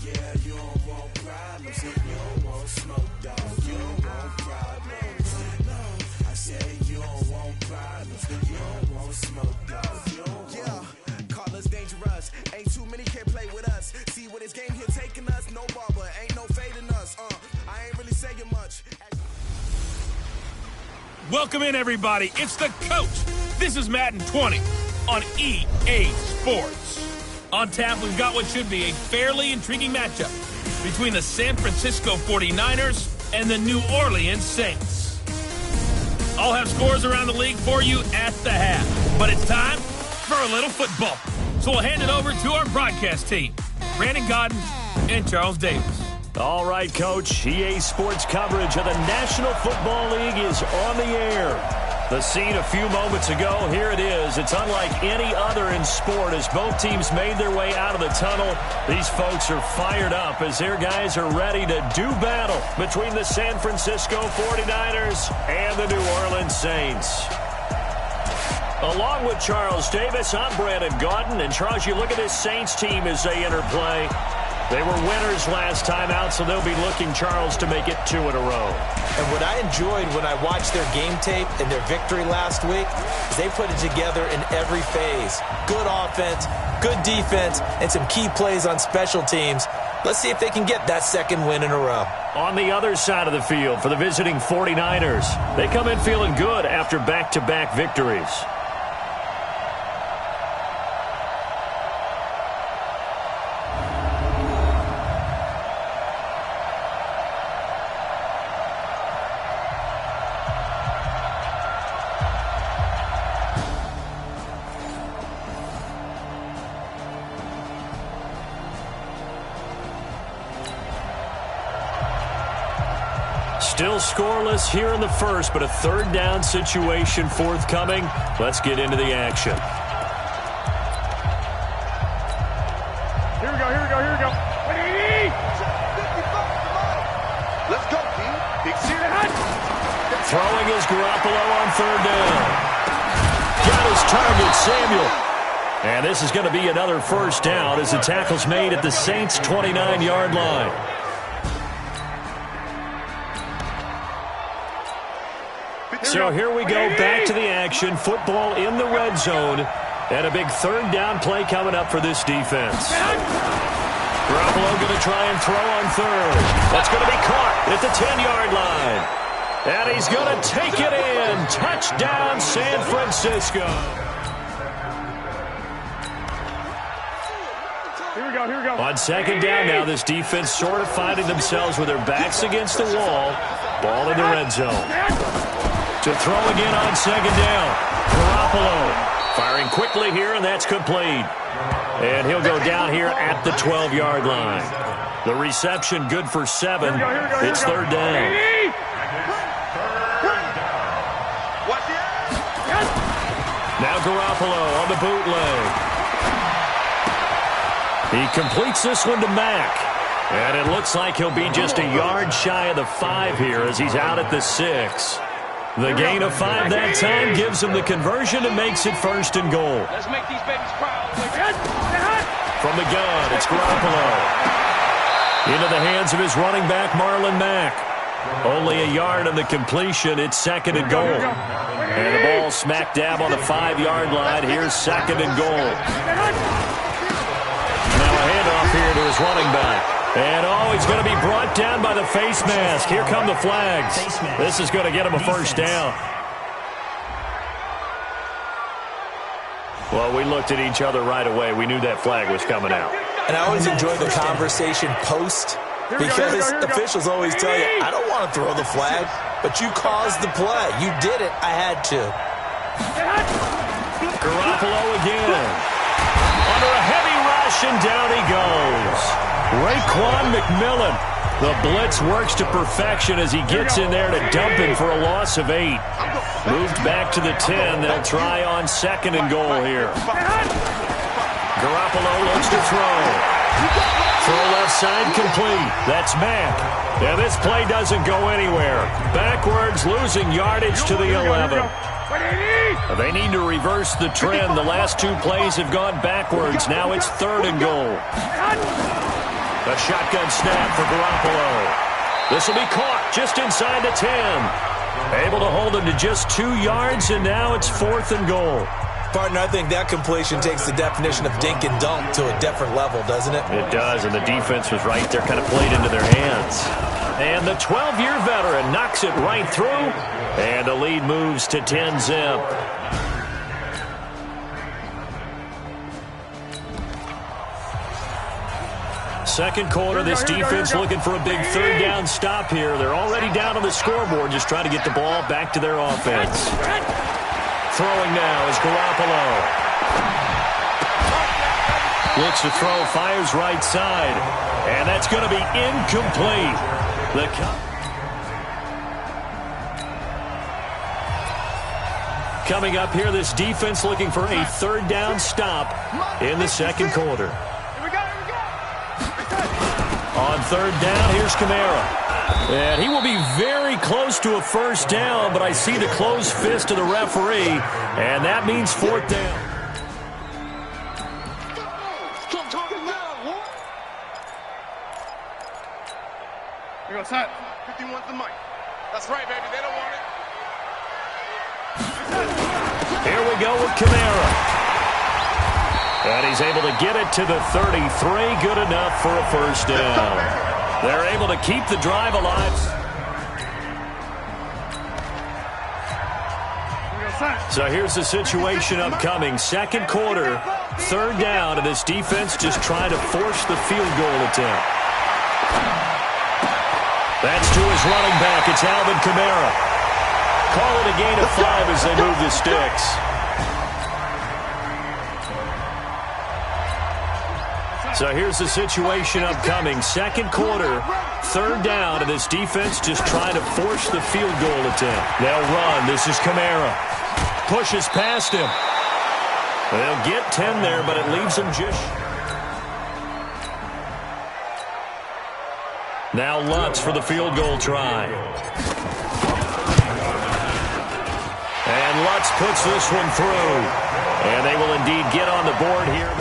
A: Yeah, you don't want problems. You don't want smoke, dog. You don't want problems. No, I said you don't want problems. You don't want smoke, dog. You don't call us dangerous. Ain't too many can play with us. See what this game here taking us. No barber, ain't no fading us. I ain't really saying much.
B: Welcome in, everybody. It's the coach. This is Madden 20 on EA Sports. On tap, we've got what should be a fairly intriguing matchup between the San Francisco 49ers and the New Orleans Saints. I'll have scores around the league for you at the half. But it's time for a little football. So we'll hand it over to our broadcast team, Brandon Godden and Charles Davis.
C: All right, Coach. EA Sports coverage of the National Football League is on the air. The scene a few moments ago, here it is. It's unlike any other in sport as both teams made their way out of the tunnel. These folks are fired up as their guys are ready to do battle between the San Francisco 49ers and the New Orleans Saints. Along with Charles Davis, I'm Brandon Godden. And Charles, you look at this Saints team as they enter play. They were winners last time out, so they'll be looking, Charles, to make it 2 in a row.
D: And what I enjoyed when I watched their game tape and their victory last week is they put it together in every phase. Good offense, good defense, and some key plays on special teams. Let's see if they can get that second win in a row.
C: On the other side of the field for the visiting 49ers, they come in feeling good after back-to-back victories. Still scoreless here in the first, but a third down situation forthcoming. Let's get into the action.
E: Here we go. Let's go, team. Big series.
C: Throwing is Garoppolo on third down. Got his target, Samuel. And this is going to be another first down as the tackle's made at the Saints' 29-yard line. So here we go, back to the action. Football in the red zone. And a big third down play coming up for this defense. Garoppolo going to try and throw on third. That's going to be caught at the 10-yard line. And he's going to take it in. Touchdown, San Francisco.
E: Here we go.
C: On second down now, this defense sort of finding themselves with their backs against the wall. Ball in the red zone. To throw again on second down. Garoppolo firing quickly here, and that's complete. And he'll go down here at the 12-yard line. The reception good for 7. It's third down. Now Garoppolo on the bootleg. He completes this one to Mack. And it looks like he'll be just a yard shy of the 5 here as he's out at the 6. The gain of 5 that time gives him the conversion and makes it first and goal.
E: Let's make these babies proud.
C: From the gun, it's Garoppolo. Into the hands of his running back, Marlon Mack. Only a yard on the completion. It's second and goal. And the ball smack dab on the 5-yard line. Here's second and goal. Now a handoff here to his running back. And, he's going to be brought down by the face mask. Here come the flags. This is going to get him a first down. Well, we looked at each other right away. We knew that flag was coming out.
D: And I always enjoy the conversation post because officials always tell you, I don't want to throw the flag, but you caused the play. You did it. I had to.
C: Garoppolo again. Under a heavy rush, and down he goes. Raekwon McMillan. The blitz works to perfection as he gets in there to dump him for a loss of 8. Moved back to the 10. They'll try on second and goal here. Garoppolo looks to throw. Throw left side complete. That's Mack. Yeah, this play doesn't go anywhere. Backwards, losing yardage to the 11. They need to reverse the trend. The last 2 plays have gone backwards. Now it's third and goal. A shotgun snap for Garoppolo. This will be caught just inside the 10. Able to hold him to just 2 yards, and now it's fourth and goal.
D: Partner, I think that completion takes the definition of dink and dunk to a different level, doesn't it?
C: It does, and the defense was right there, kind of played into their hands. And the 12-year veteran knocks it right through, and the lead moves to 10-zip. Second quarter, this defense looking for a big third down stop here. They're already down on the scoreboard, just trying to get the ball back to their offense. Throwing now is Garoppolo. Looks to throw, fires right side. And that's going to be incomplete. Coming up here, this defense looking for a third down stop in the second quarter. On third down, here's Kamara. And he will be very close to a first down, but I see the closed fist of the referee, and that means fourth down.
E: Here goes Hut. 51's the mic. That's right, baby. They don't want it.
C: Here we go with Kamara. And he's able to get it to the 33. Good enough for a first down. They're able to keep the drive alive. So here's the situation upcoming. Second quarter, third down, and this defense just trying to force the field goal attempt. That's to his running back. It's Alvin Kamara. Call it a gain of 5 as they move the sticks. So here's the situation upcoming. Second quarter, third down, and this defense just trying to force the field goal attempt. They'll run. This is Kamara. Pushes past him. They'll get 10 there, but it leaves him just... Now Lutz for the field goal try. And Lutz puts this one through. And they will indeed get on the board here.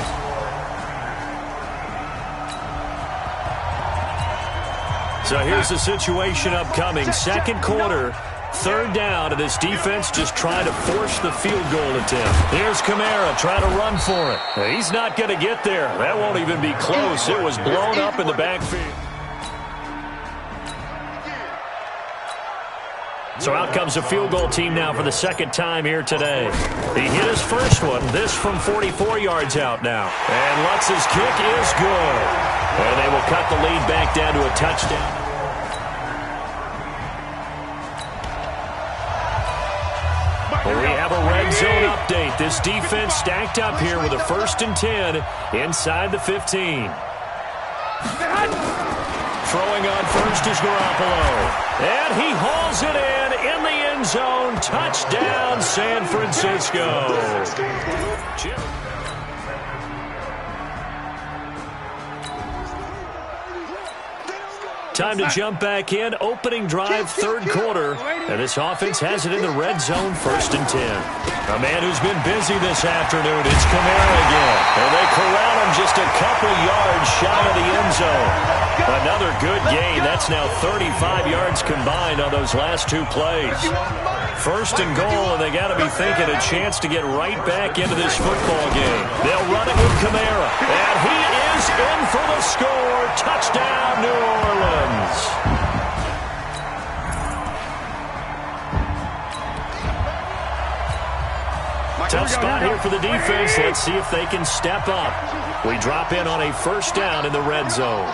C: So here's the situation upcoming. Second quarter, third down, and this defense just trying to force the field goal attempt. Here's Kamara trying to run for it. He's not going to get there. That won't even be close. It was blown up in the backfield. So out comes the field goal team now for the second time here today. He hit his first one. This from 44 yards out now. And Lutz's kick is good. And they will cut the lead back down to a touchdown. We have a red zone update. This defense stacked up here with a 1st and 10 inside the 15. Throwing on first is Garoppolo. And he hauls it in the end zone. Touchdown, San Francisco. Time to jump back in. Opening drive, third quarter. And this offense has it in the red zone, 1st and 10. A man who's been busy this afternoon, it's Kamara again. And they corral him just a couple yards shy of the end zone. Another good gain. That's now 35 yards combined on those last 2 plays. 1st and goal, and they got to be thinking a chance to get right back into this football game. They'll run it with Kamara. And he is in for the score. Touchdown, New Orleans. Tough spot here for the defense. Let's see if they can step up. We drop in on a 1st down in the red zone.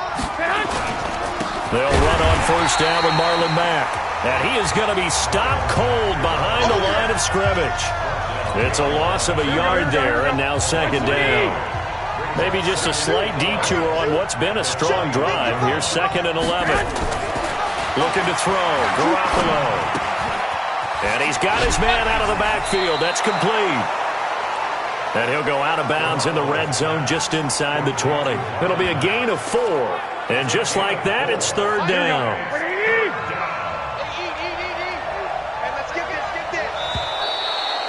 C: They'll run on 1st down with Marlon Mack. And he is going to be stopped cold behind the line of scrimmage. It's a loss of a yard there, and now 2nd down. Maybe just a slight detour on what's been a strong drive. Here's 2nd and 11. Looking to throw. Garoppolo. And he's got his man out of the backfield. That's complete. And he'll go out of bounds in the red zone just inside the 20. It'll be a gain of 4. And just like that, it's 3rd down.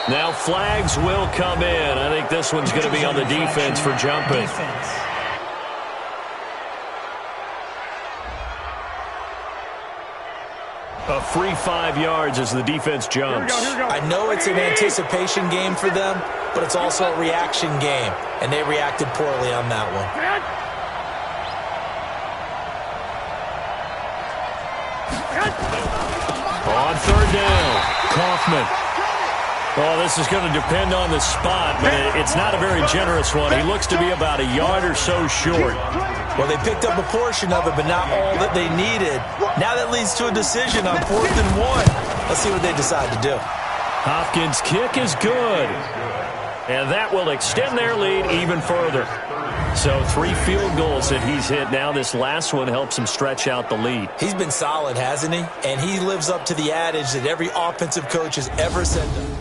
C: Now flags will come in. I think this one's going to be on the defense for jumping. A free 5 yards as the defense jumps.
D: I know it's an anticipation game for them, but it's also a reaction game, and they reacted poorly on that one.
C: On 3rd down, Kaufman. Well, this is going to depend on the spot, but it's not a very generous one. He looks to be about a yard or so short.
D: Well, they picked up a portion of it, but not all that they needed. Now that leads to a decision on 4th and 1. Let's see what they decide to do.
C: Hopkins' kick is good. And that will extend their lead even further. So 3 field goals that he's hit now. This last one helps him stretch out the lead.
D: He's been solid, hasn't he? And he lives up to the adage that every offensive coach has ever said to him.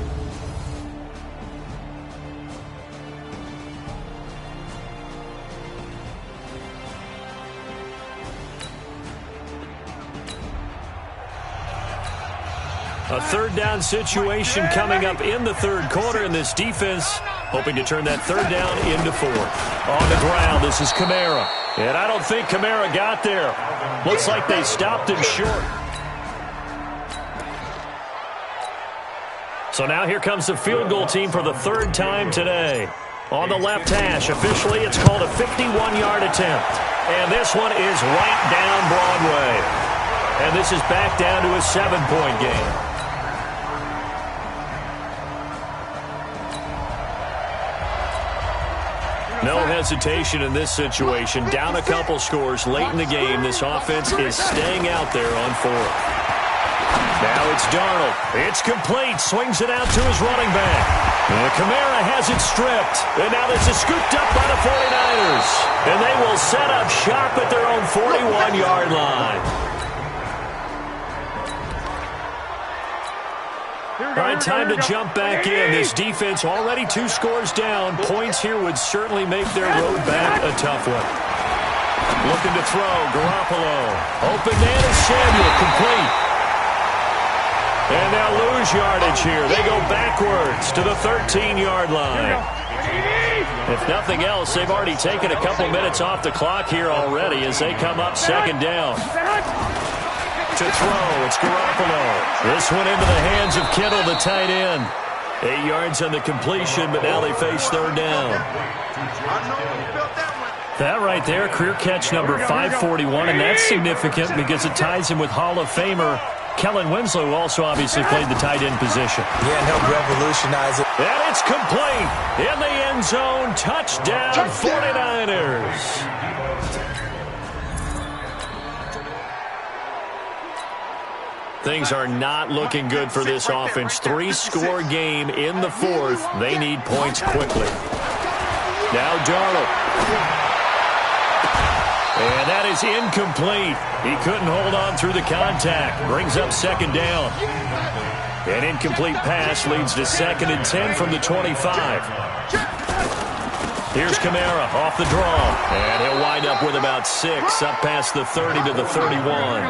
C: A 3rd down situation coming up in the 3rd quarter, and this defense hoping to turn that 3rd down into 4th. On the ground, this is Kamara. And I don't think Kamara got there. Looks like they stopped him short. So now here comes the field goal team for the 3rd time today. On the left hash, officially it's called a 51-yard attempt. And this one is right down Broadway. And this is back down to a 7-point game. No hesitation in this situation. Down a couple scores late in the game. This offense is staying out there on 4th. Now it's Darnold. It's complete. Swings it out to his running back. And Kamara has it stripped. And now this is scooped up by the 49ers. And they will set up shop at their own 41-yard line. All right, time to jump back in. This defense already 2 scores down. Points here would certainly make their road back a tough one. Looking to throw, Garoppolo. Open man is Samuel, complete. And they'll lose yardage here. They go backwards to the 13-yard line. If nothing else, they've already taken a couple minutes off the clock here already as they come up 2nd down. To throw, it's Garoppolo. This one into the hands of Kittle, the tight end. 8 yards on the completion, but now they face 3rd down. That right there, career catch number 541, and that's significant because it ties him with Hall of Famer Kellen Winslow, who also obviously played the tight end position.
D: Yeah, and helped revolutionize it.
C: And it's complete in the end zone. Touchdown, 49ers. Things are not looking good for this offense. 3-score game in the 4th. They need points quickly. Now Darnold. And that is incomplete. He couldn't hold on through the contact. Brings up 2nd down. An incomplete pass leads to 2nd and 10 from the 25. Here's Kamara off the draw. And he'll wind up with about 6 up past the 30 to the 31.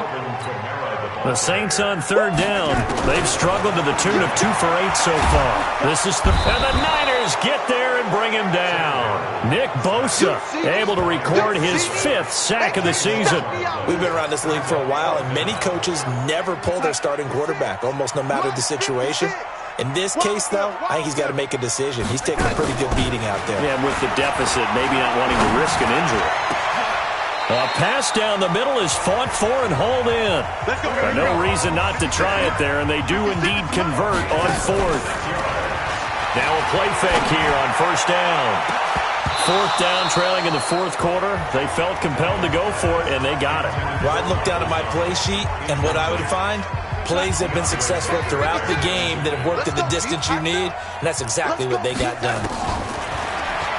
C: The Saints on 3rd down. They've struggled to the tune of 2 for 8 so far. And the Niners get there and bring him down. Nick Bosa able to record his 5th sack of the season.
D: We've been around this league for a while, and many coaches never pull their starting quarterback, almost no matter the situation. In this case, though, I think he's got to make a decision. He's taking a pretty good beating out there.
C: Yeah, with the deficit, maybe not wanting to risk an injury. A pass down the middle is fought for and hauled in. No reason not to try it there, and they do indeed convert on 4th. Now a play fake here on 1st down. 4th down, trailing in the 4th quarter. They felt compelled to go for it, and they got it.
D: Well, I'd look down at my play sheet, and what I would find, plays that have been successful throughout the game that have worked at the distance you need, and that's exactly what they got done.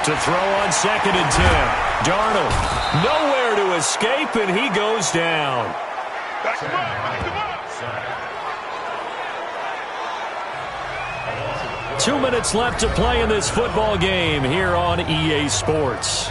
C: To throw on 2nd and 10. Darnold, nowhere to escape, and he goes down.
E: Back him up.
C: 2 minutes left to play in this football game here on EA Sports.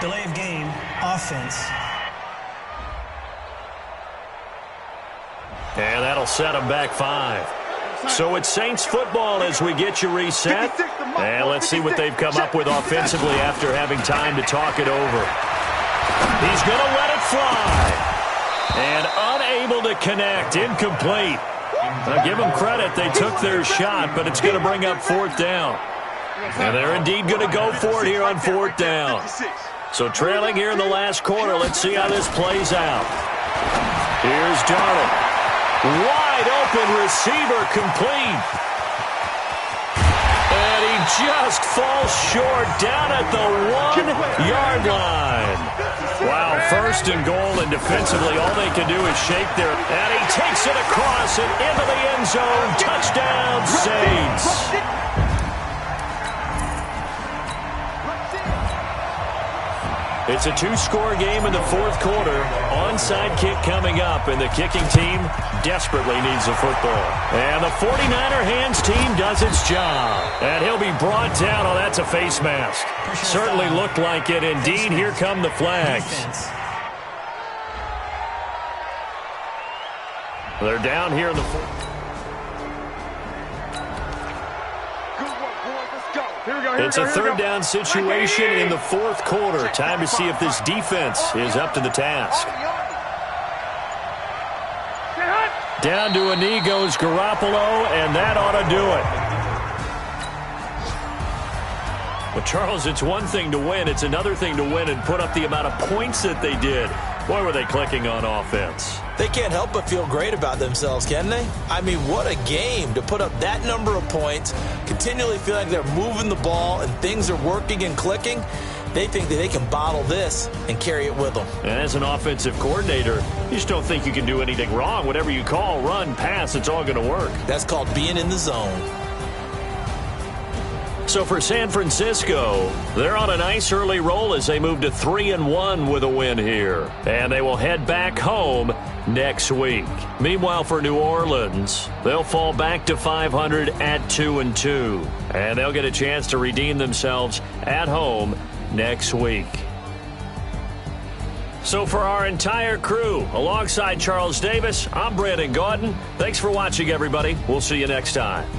J: delay of game, offense.
C: And that'll set them back 5. So it's Saints football as we get you reset. And let's see what they've come up with offensively after having time to talk it over. He's going to let it fly. And unable to connect. Incomplete. Now give them credit. They took their shot, but it's going to bring up 4th down. And they're indeed going to go for it here on 4th down. So trailing here in the last quarter. Let's see how this plays out. Here's Darnold. Wide open receiver complete. And he just falls short down at the 1-yard line. Wow, 1st and goal, and defensively all they can do is shake their... And he takes it across and into the end zone. Touchdown, Saints. It's a 2-score game in the 4th quarter. Onside kick coming up, and the kicking team desperately needs the football. And the 49er hands team does its job. And he'll be brought down. Oh, that's a face mask. Certainly looked like it. Indeed, here come the flags. They're down here in the 4th. It's a 3rd down situation in the 4th quarter. Time to see if this defense is up to the task. Down to a knee goes Garoppolo, and that ought to do it. Well, Charles, it's one thing to win. It's another thing to win and put up the amount of points that they did. Boy, were they clicking on offense.
D: They can't help but feel great about themselves, can they? I mean, what a game to put up that number of points, continually feel like they're moving the ball and things are working and clicking. They think that they can bottle this and carry it with them.
C: And as an offensive coordinator, you just don't think you can do anything wrong. Whatever you call, run, pass, it's all going to work.
D: That's called being in the zone.
C: So for San Francisco, they're on a nice early roll as they move to 3-1 with a win here. And they will head back home next week. Meanwhile, for New Orleans, they'll fall back to 500 at 2-2. And they'll get a chance to redeem themselves at home next week. So for our entire crew, alongside Charles Davis, I'm Brandon Gaudin. Thanks for watching, everybody. We'll see you next time.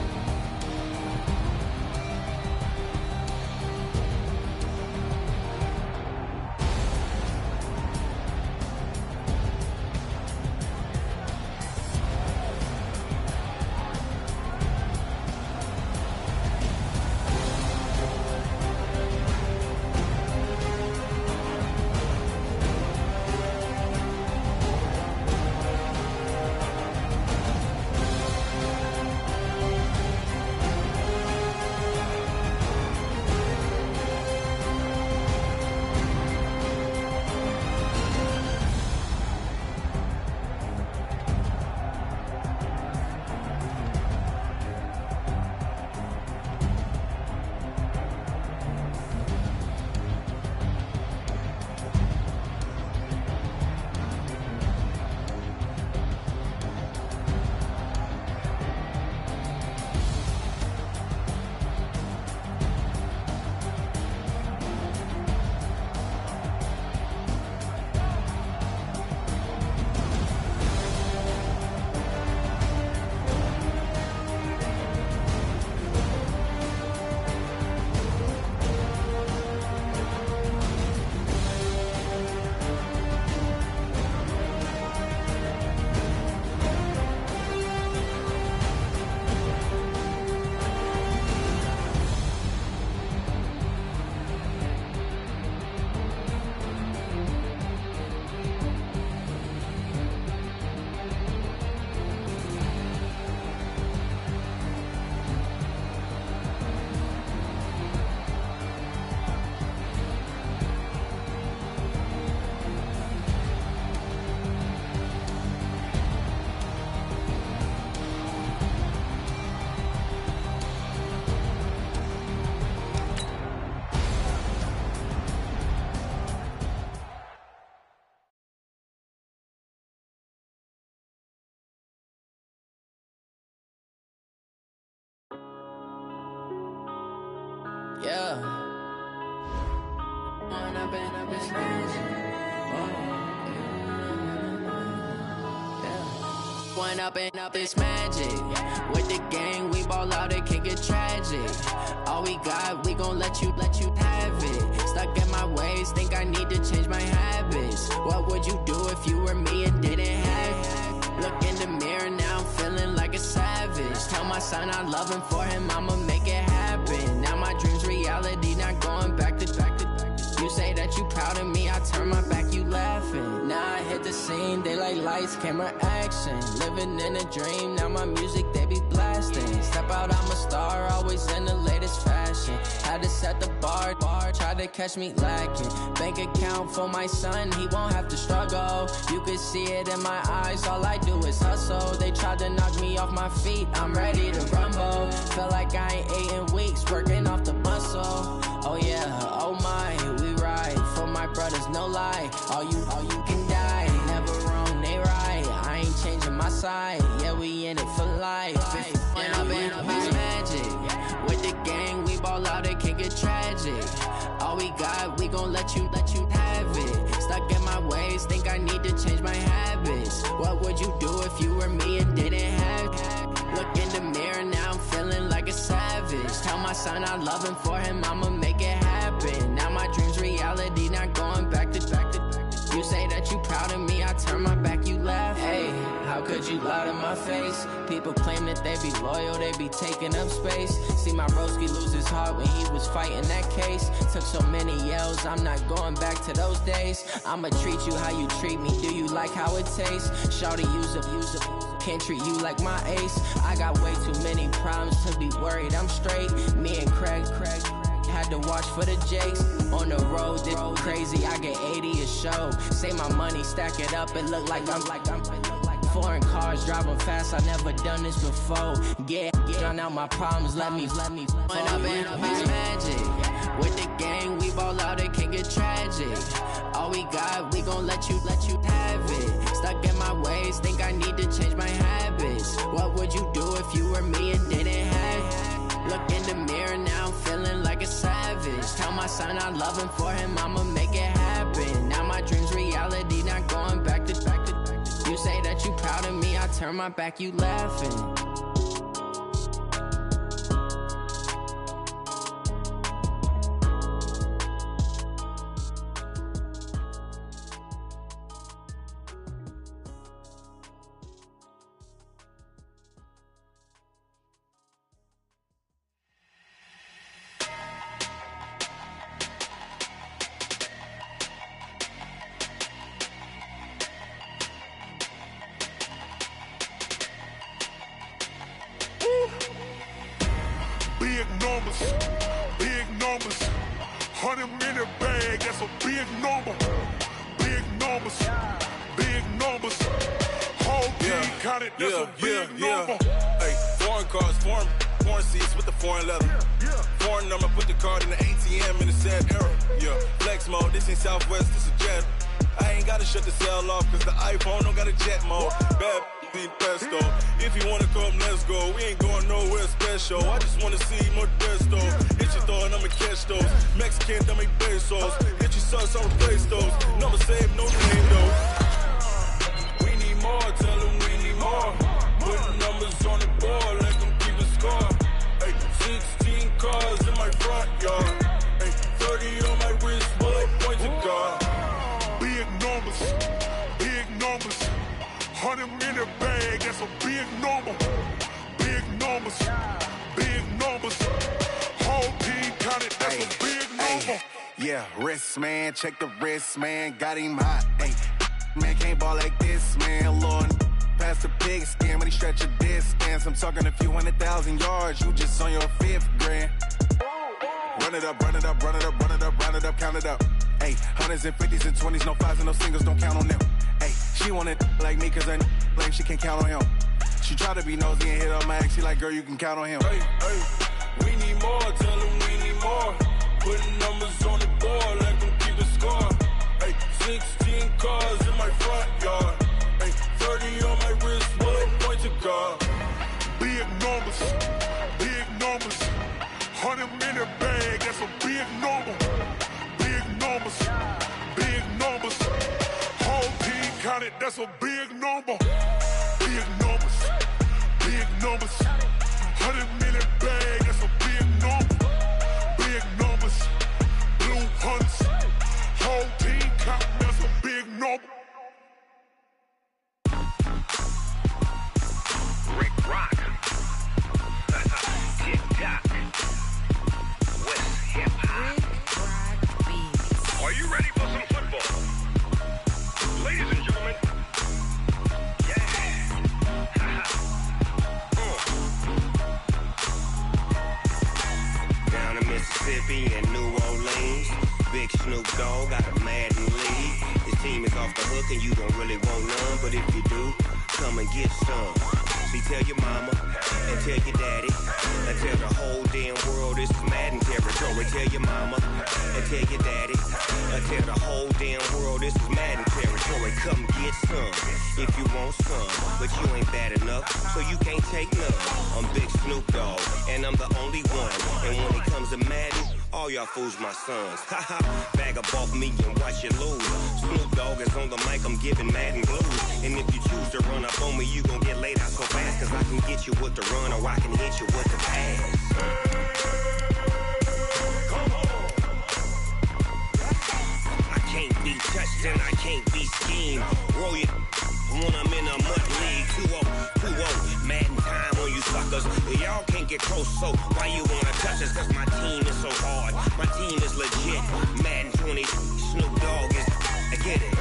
K: Yeah. One up and up, it's magic. With the gang, we ball out, it can get tragic. All we got, we gon' let you have it. Stuck in my ways, think I need to change my habits. What would you do if you were me and didn't have it? Look in the mirror, now I'm feeling like a savage. Tell my son I love him, for him I'ma make it happen. Now my dream's reality, not going back to. You say that you proud of me, I turn my back, you laughing. Now I hit the scene, they like lights, camera, action. Living in a dream, now my music, they be blasting. Step out, I'm a star, always in the latest fashion. Had to set the bar, try to catch me lacking. Bank account for my son, he won't have to struggle. You could see it in my eyes, all I do is hustle. They tried to knock me off my feet, I'm ready to rumble. Feel like I ain't ate in weeks, working off the muscle. Oh yeah, oh my, we ride for my brothers, no lie. All you can die, never wrong, they right. I ain't changing my side, yeah, we in it for life. And I've been magic. With the gang, we ball out, it can get tragic. All we got, we gon' let you have it. Stuck in my ways, think I need to change my habits. What would you do if you were me and didn't have it? Look in the mirror, now I'm feeling like a savage. Tell my son I love him, for him I'ma make it happen. Now my dream's reality, not going back to. You say that you proud of me, I turn my back, you laugh. Hey, how could you lie to my face? People claim that they be loyal, they be taking up space. See my broski lose his heart when he was fighting that case. Took so many yells, I'm not going back to those days. I'ma treat you how you treat me, do you like how it tastes? Shawty, use up, can't treat you like my ace. I got way too many problems to be worried, I'm straight. Me and Craig had to watch for the Jakes. On the road, this crazy, I get 80 a show. Say my money, stack it up, it look like I'm foreign cars, driving fast, I never done this before. Get drown out my problems, let me When up and up is magic. With the gang, we ball out, it can get tragic. All we got, we gon' let you have it. Stuck in my ways, think I need to change my habits. What would you do if you were me and didn't have it? Look in the mirror, now I'm feeling like a savage. Tell my son I love him, for him I'ma make it happen. Now my dream's reality, not going back to. You say that you proud of me, I turn my back, you laughing.
L: Big numbers, 100 minute bag, that's a big number. Big numbers, whole team counted, that's a big number.
M: Hey, foreign cars, foreign seats with the foreign leather. Foreign number, put the card in the ATM in the sad era. Yeah, flex mode, this ain't Southwest, this a jet. I ain't gotta shut the cell off, cause the iPhone don't got a jet mode. Bad in pesto. If you wanna come, let's go. We ain't going nowhere special. I just wanna see more pesto. Hit your thought, I'ma catch those. Mexican, dummy pesos. Hit your sauce, I'll replace those. Number save, no name though. We need more, tell them we need more. Put numbers on the board, let them keep a score. Hey, 16 cars in my front yard. Hey, 30 on my wrist, while I point to God.
L: Big numbers, 100 minute bag, that's a big number. Big numbers, whole team counted, that's a big number.
N: Yeah, wrist man, check the wrist man, got him hot. Ay, man can't ball like this, man. Lord, past the pig skin, but he stretch a distance. I'm talking a few 100,000 yards, you just on your 5th grand. Run it up, count it up. Ay, hundreds and 50s and 20s, no 5s and no singles, don't count on them. Ay, she want it like me, cause her like she can't count on him. She try to be nosy and hit on my ex, she like, girl, you can count on him.
M: Hey, we need more, tell them we need more. Putting numbers on the board, let them keep a score. Hey, 16 cars in my front yard. Hey, 30 on my wrist, while I point to God.
L: Big numbers, 100 minute bag, that's a big number. Big numbers. Big numbers. Whole team counted, that's a big number. Big numbers. Big numbers. 100 million bag, that's a big number. Big numbers. Blue hunts. Whole team counting, that's a big number.
F: Rick Rock. TikTok. West Hip Hop. Are you ready for some football? Ladies and gentlemen. Down in Mississippi and New Orleans, Big Snoop Dogg got a Madden league. His team is off the hook and you don't really want none, but if you do, come and get some. See, tell your mama and tell your daddy and tell the whole damn world this is Madden territory. Tell your mama and tell your daddy and tell the whole damn world this is Madden territory. Come get some if you want some, but you ain't bad enough, so you can't take none. I'm Big Snoop Dogg and I'm the only one, and when it comes to Madden, all y'all fools my sons. Haha, bag up off me and watch you lose. Snoop Dogg is on the mic, I'm giving Madden blues. And if you choose to run up on me, you gon' get laid out so fast, cause I can get you with the run or I can hit you with the pass. I can't be touched and I can't be schemed. Roll you when I'm in a mud league. 2-0, Madden time on you suckers. Y'all can't get close, so why you wanna touch us? Cause my team is so hard, my team is legit. Madden 20, Snoop Dogg is, I get it.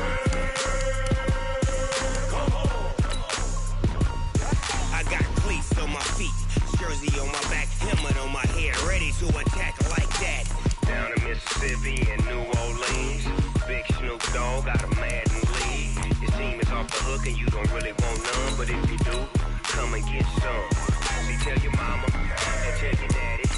F: I got cleats on my feet, jersey on my back, helmet on my head, ready to attack like that. Down in Mississippi and New Orleans, Big Snoop Dogg got a Madden league. His team is off the hook and you don't really want none, but if you do, come and get some. See, tell your mama and tell your daddy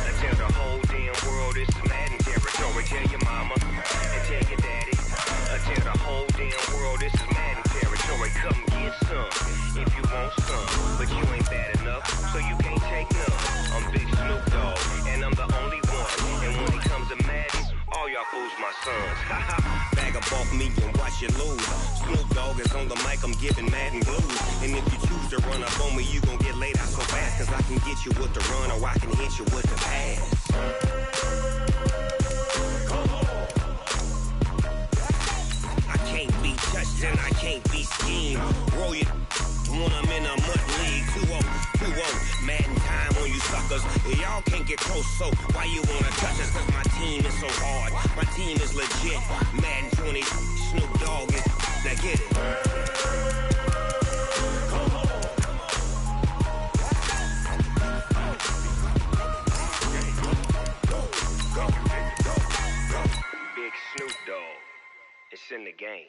F: and tell the whole damn world this is Madden territory. Tell your mama and tell your daddy and tell the whole damn world this is Madden territory. Come get some if you want some, but you ain't bad enough, so you can't take none. I'm Big Snoop Dogg and I'm the only one, and when it comes to Madden, all y'all fools my sons. Haha, bag up off me and watch you lose. Snoop Dogg is on the mic, I'm giving Madden blues. And if you choose to run up on me, you gon' get laid out so fast, cause I can get you with the run or I can hit you with the pass. I can't be touched and I can't be schemed. Roll you when I'm in a mud league. 2-0, Madden time on you suckers. Y'all can't get close, so why you wanna touch us? Cause my team is so hard, my team is legit. Madden 20, Snoop Dogg is, now get it. Big Snoop Dogg, it's in the game.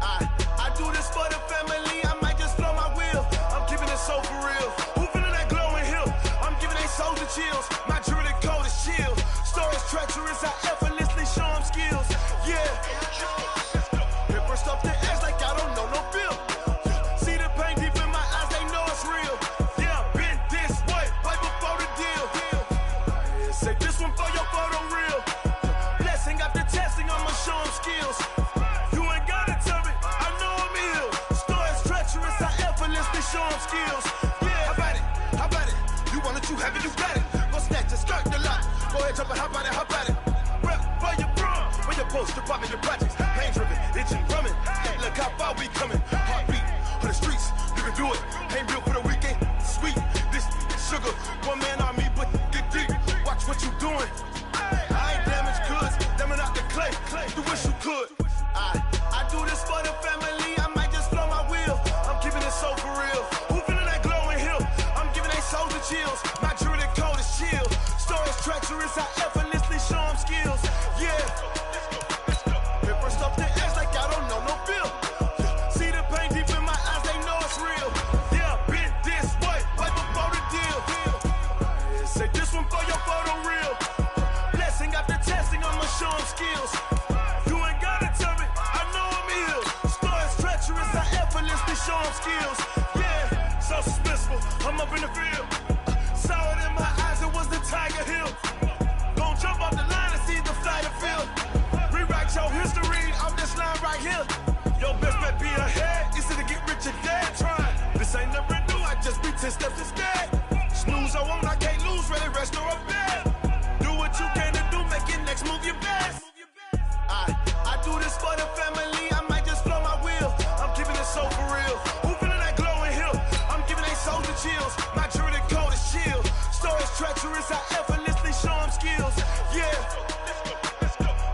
O: I do this for the family, I might just blow my wheel. I'm keeping it so for real. Who feeling that glowing hill? I'm giving they soldier chills. My jewelry coat is chill. Stories treacherous, I effortlessly show them skills. Yeah. It burst off the edge like I don't know no feel. See the pain deep in my eyes, they know it's real. Yeah, been this way, right before the deal. Say this one for your photo reel. Blessing after testing, I'ma show them skills. Show them skills. Yeah, how about it? You want it, you have it, you got it. Go snatch it, skirt the lot. Go ahead, jump it, how about it? Rep for your bro, when you're supposed to pop in your projects. Pain driven, itching, drumming. Hey, look how far we coming. Heartbeat for the streets, you can do it. Ain't built for the weekend. Sweet, this sugar, one man army, but get deep. Watch what you doing. I ain't damaged goods, damn it out the clay. You wish you could. I do this for the family. I might just blow my wheel. I'm keeping it so for real. Who feeling that glowing hill? I'm giving they soldier chills. My jewelry coat is chill. Stories treacherous, I effortlessly show them skills. Yeah. It burst off the edge like I don't know no feel. See the pain deep in my eyes, they know it's real. Yeah, been this way, right before the deal. Say this one for your photo reel. Blessing after testing, I'ma show them skills. You ain't gotta tell me, I know I'm ill. Stories treacherous, I effortlessly show them skills. Yeah, so suspenseful, I'm up in the field. Saw it in my eyes, it was the Tiger Hill. Gon' jump off the line and see the flight of field. Rewrite your history off this line right here. Your best bet be ahead. Easy to get rich or dead trying. This ain't never new, I just be 10 steps instead. Snooze, I won't, I can't lose, ready, rest or a bed. Do what you can to do, make your next move your best. I do this for the family, I might just flow my wheel. I'm keeping it so for real. Who feeling that glowing hill? I'm giving they soldier chills. My jewelry code is chill. Stories treacherous, I effortlessly show them skills. Yeah.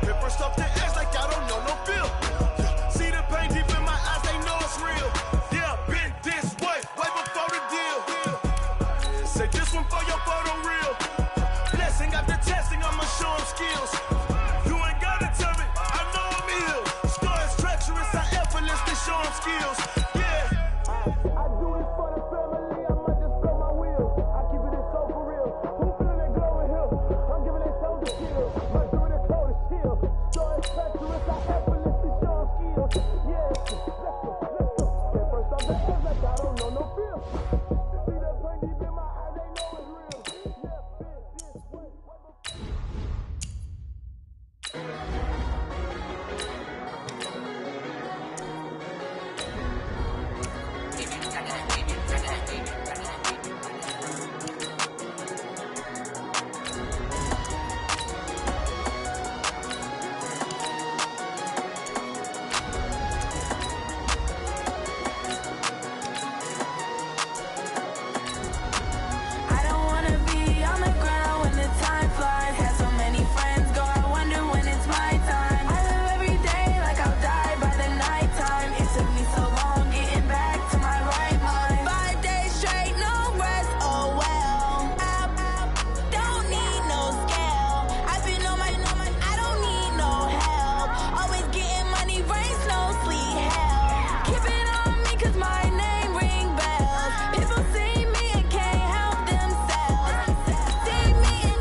O: Paper stuff the edge like I don't know no feel. See the pain deep in my eyes, they know it's real. Yeah, been this way before the deal. Say this one for your photo reel. Blessing after testing, I'ma show them skills. You ain't gotta tell me, I know I'm ill. Stories treacherous, I effortlessly show them skills. Yeah. I do this for the family, I might just blow my wheel. I keep it so for real. Who feeling that glowing hill? I'm giving it soldier skills. My jewelry code is chill. Stories treacherous, I effortlessly show them skills. Yeah. Let's go. Get first off the edge like I don't know no feel. See that pain deep in my eyes, they know it's real. Yeah, been this way before.
K: I don't wanna be on the ground when the time flies. Had so many friends go, I wonder when it's my time. I live every day like I'll die by the nighttime. It took me so long getting back to my right mind. 5 days straight, no rest, oh well. I don't need no scale. I've been on my, I don't need no help. Always getting money, rain, snow, sleet, hell. Keep it on me 'cause my name ring bells. People see me and can't help themselves. See me and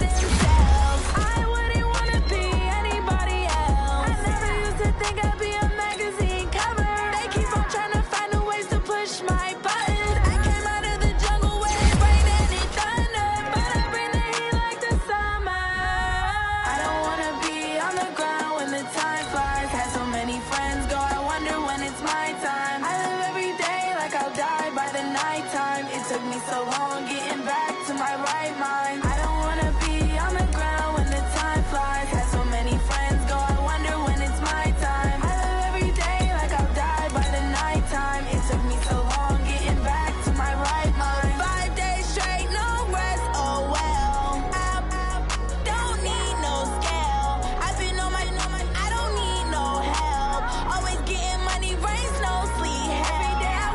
K: themselves. I wouldn't wanna be anybody else. I never used to think I'd be a magazine cover. They keep on trying to find new ways to push my buttons. I came out of the jungle where it rained and it thunder, but I bring the heat like the summer. I don't wanna be on the ground when the time flies. Had so many friends go, I wonder when it's my time. I live every day like I'll die by the nighttime. It took me so long getting back to my right mind. I don't wanna be on the ground when the time flies. Had so many friends go, I wonder when it's my time. I live every day like I'll die by the nighttime. It took me so long getting back to my right mind. 5 days straight, no rest, oh well. I don't need no scale. I've been on my, I don't need no help. Always getting money, rain, snow, sleet, hell. Every day I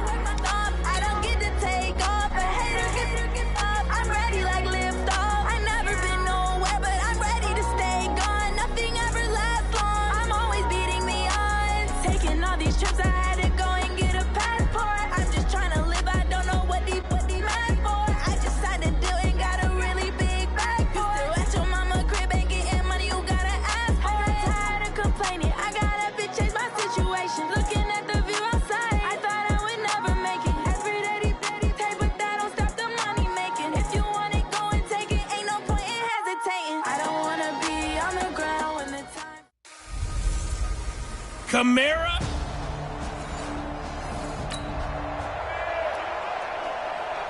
K: work my thumb, I don't get to take off. A hater get up, I'm ready like lift off. I never been nowhere, but I'm ready to stay gone. Nothing ever lasts long, I'm always beating the odds. Taking all these trips, I had to go and get a passport. I'm just trying to live, I don't know what these mad for. I just signed a deal and got a really big bag for it. Still at your mama crib, ain't getting money, you gotta ask for it. Tired of complaining, I gotta change my situation. Looking at the view outside, I thought I would never make it. Every day, take, but that don't stop the money making. If you want it, go and take it, ain't no point in hesitating. I don't wanna be on the ground when the time.
B: Kamara.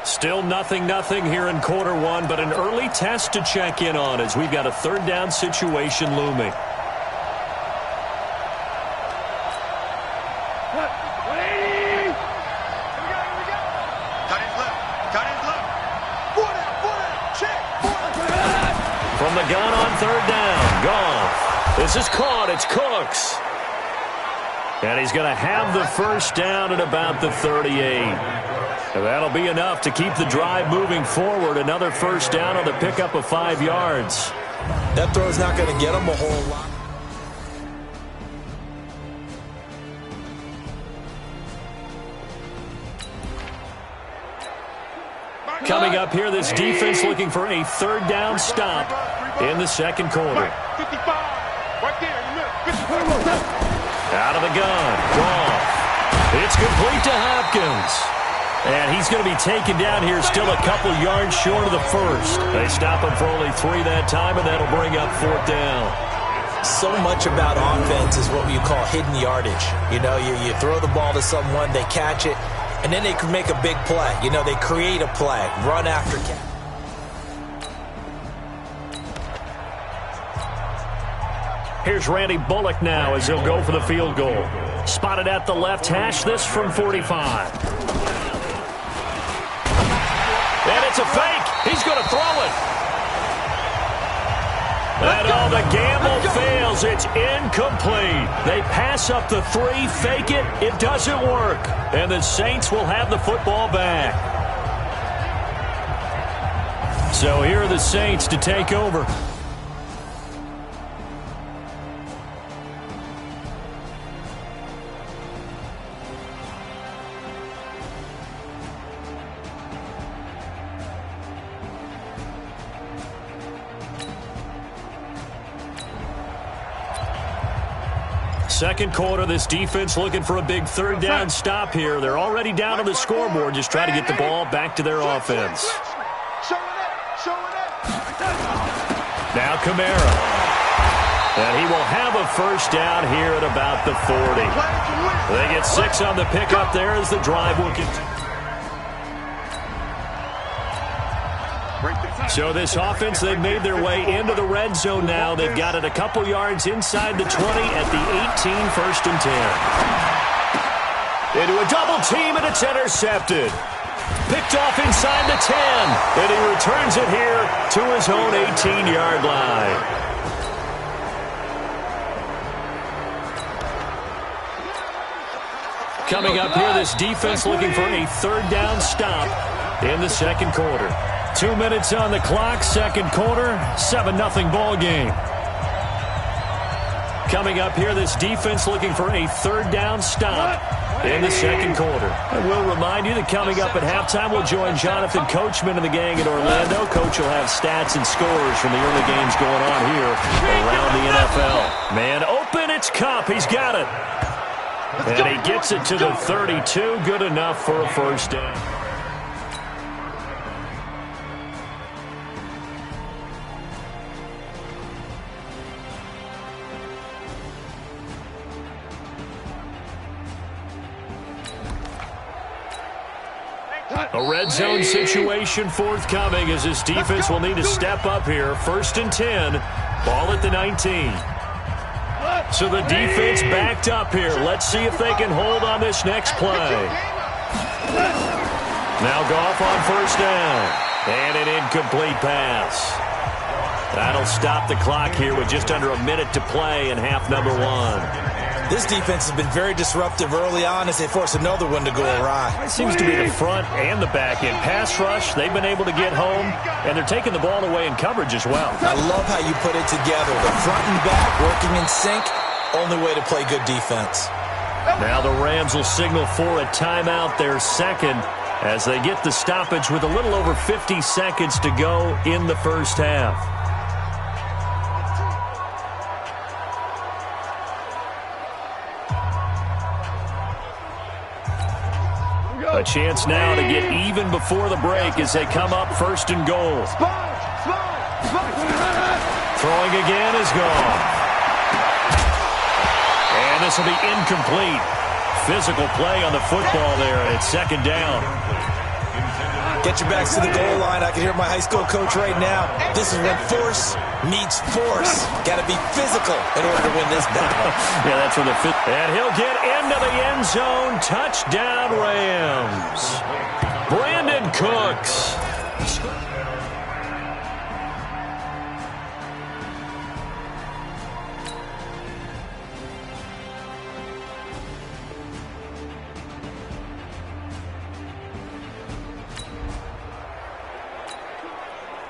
C: Still 0-0 here in quarter one, but an early test to check in on as we've got a third down situation looming. From the gun on third down, Goff. This is caught, it's Cooks. And he's going to have the first down at about the 38. And that'll be enough to keep the drive moving forward. Another first down on the pickup of 5 yards.
D: That throw's not going to get him a whole lot.
C: Coming up here, this defense looking for a third down stop in the second quarter.
E: 55, right there in the middle.
C: Out of the gun, Goff. It's complete to Hopkins. And he's going to be taken down here still a couple yards short of the first. They stop him for only 3 that time, and that'll bring up 4th down.
D: So much about offense is what you call hidden yardage. You know, you throw the ball to someone, they catch it, and then they can make a big play. You know, they create a play, run after catch.
C: Here's Randy Bullock now as he'll go for the field goal. Spotted at the left hash, this from 45. And it's a fake. He's going to throw it. And the gamble fails. It's incomplete. They pass up the 3, fake it. It doesn't work. And the Saints will have the football back. So here are the Saints to take over. Second quarter, this defense looking for a big 3rd down stop here. They're already down on the scoreboard, just trying to get the ball back to their offense. Now Kamara. And he will have a 1st down here at about the 40. They get 6 on the pickup there as the drive will continue. So this offense, they've made their way into the red zone now. They've got it a couple yards inside the 20 at the 18, 1st and 10. Into a double team, and it's intercepted. Picked off inside the 10, and he returns it here to his own 18-yard line. Coming up here, this defense looking for a 3rd down stop in the second quarter. 2 minutes on the clock, second quarter, 7-0 ball game. Coming up here, this defense looking for a 3rd down stop in the second quarter. I will remind you that coming up at halftime, we'll join Jonathan Coachman and the gang in Orlando. Coach will have stats and scores from the early games going on here around the NFL. Man open, it's Kupp. He's got it. And he gets it to the 32. Good enough for a 1st down. A red zone situation forthcoming as his defense will need to step up here. 1st and 10, ball at the 19. So the defense backed up here. Let's see if they can hold on this next play. Now Goff on 1st down. And an incomplete pass. That'll stop the clock here with just under a minute to play in half number 1.
D: This defense has been very disruptive early on as they force another one to go awry.
C: It seems to be the front and the back end. Pass rush, they've been able to get home, and they're taking the ball away in coverage as well.
D: I love how you put it together. The front and back working in sync, only way to play good defense.
C: Now the Rams will signal for a timeout, their second, as they get the stoppage with a little over 50 seconds to go in the first half. A chance now to get even before the break as they come up 1st and goal. Throwing again is gone. And this will be incomplete. Physical play on the football there, and it's 2nd down.
D: Get your backs to the goal line. I can hear my high school coach right now. This is when force meets force. Got to be physical in order to win this battle.
C: Yeah, that's where the fit. And he'll get into the end zone. Touchdown, Rams. Brandon Cooks.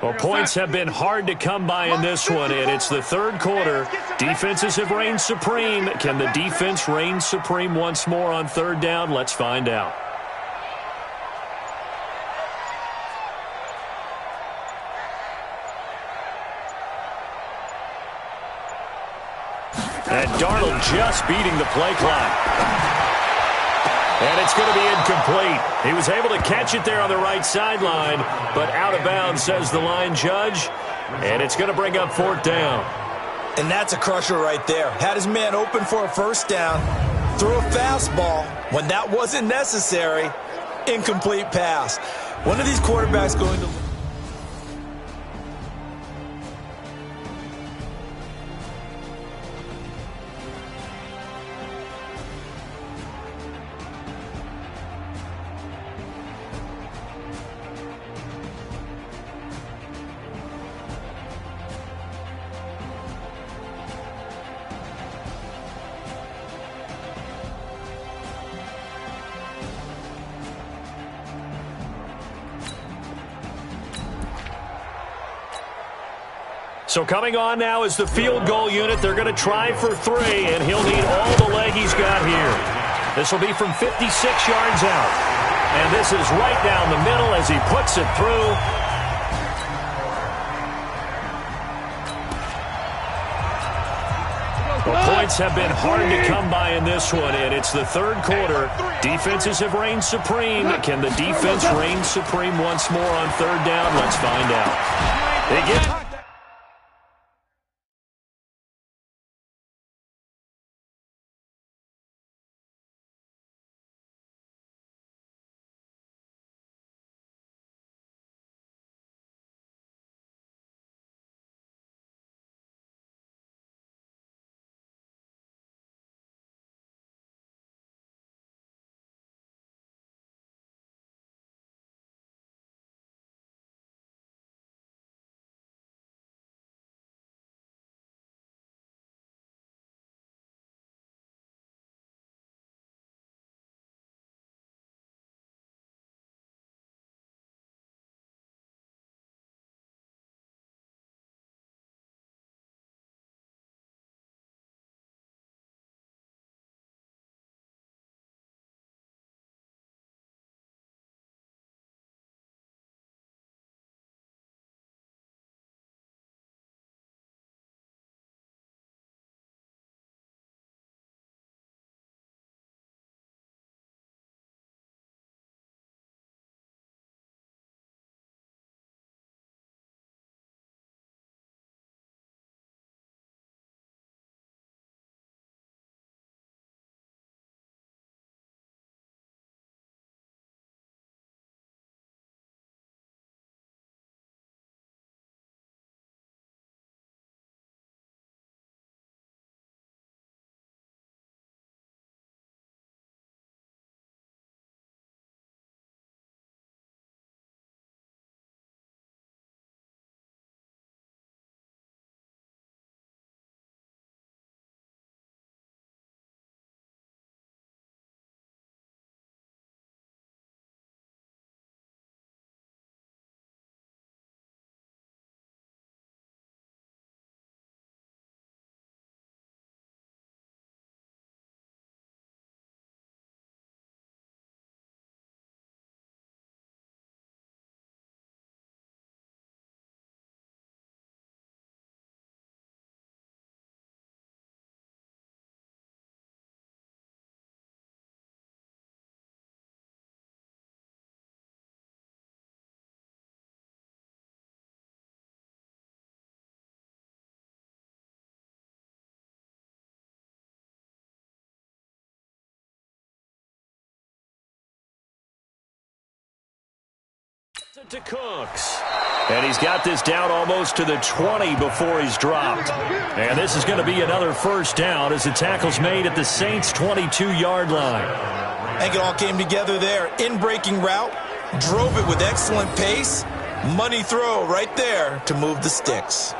C: Well, points have been hard to come by in this one, and it's the 3rd quarter. Defenses have reigned supreme. Can the defense reign supreme once more on 3rd down? Let's find out. And Darnold just beating the play clock. And it's going to be incomplete. He was able to catch it there on the right sideline, but out of bounds, says the line judge. And it's going to bring up 4th down.
D: And that's a crusher right there. Had his man open for a first down, threw a fastball when that wasn't necessary, incomplete pass. One of these quarterbacks going to...
C: So coming on now is the field goal unit. They're going to try for 3, and he'll need all the leg he's got here. This will be from 56 yards out. And this is right down the middle as he puts it through. The points have been hard to come by in this one, and it's the 3rd quarter. Defenses have reigned supreme. Can the defense reign supreme once more on 3rd down? Let's find out. They get... To Cooks. And he's got this down almost to the 20 before he's dropped. And this is going to be another 1st down as the tackle's made at the Saints' 22-yard line.
D: I think it all came together there. In-breaking route, drove it with excellent pace. Money throw right there to move the sticks.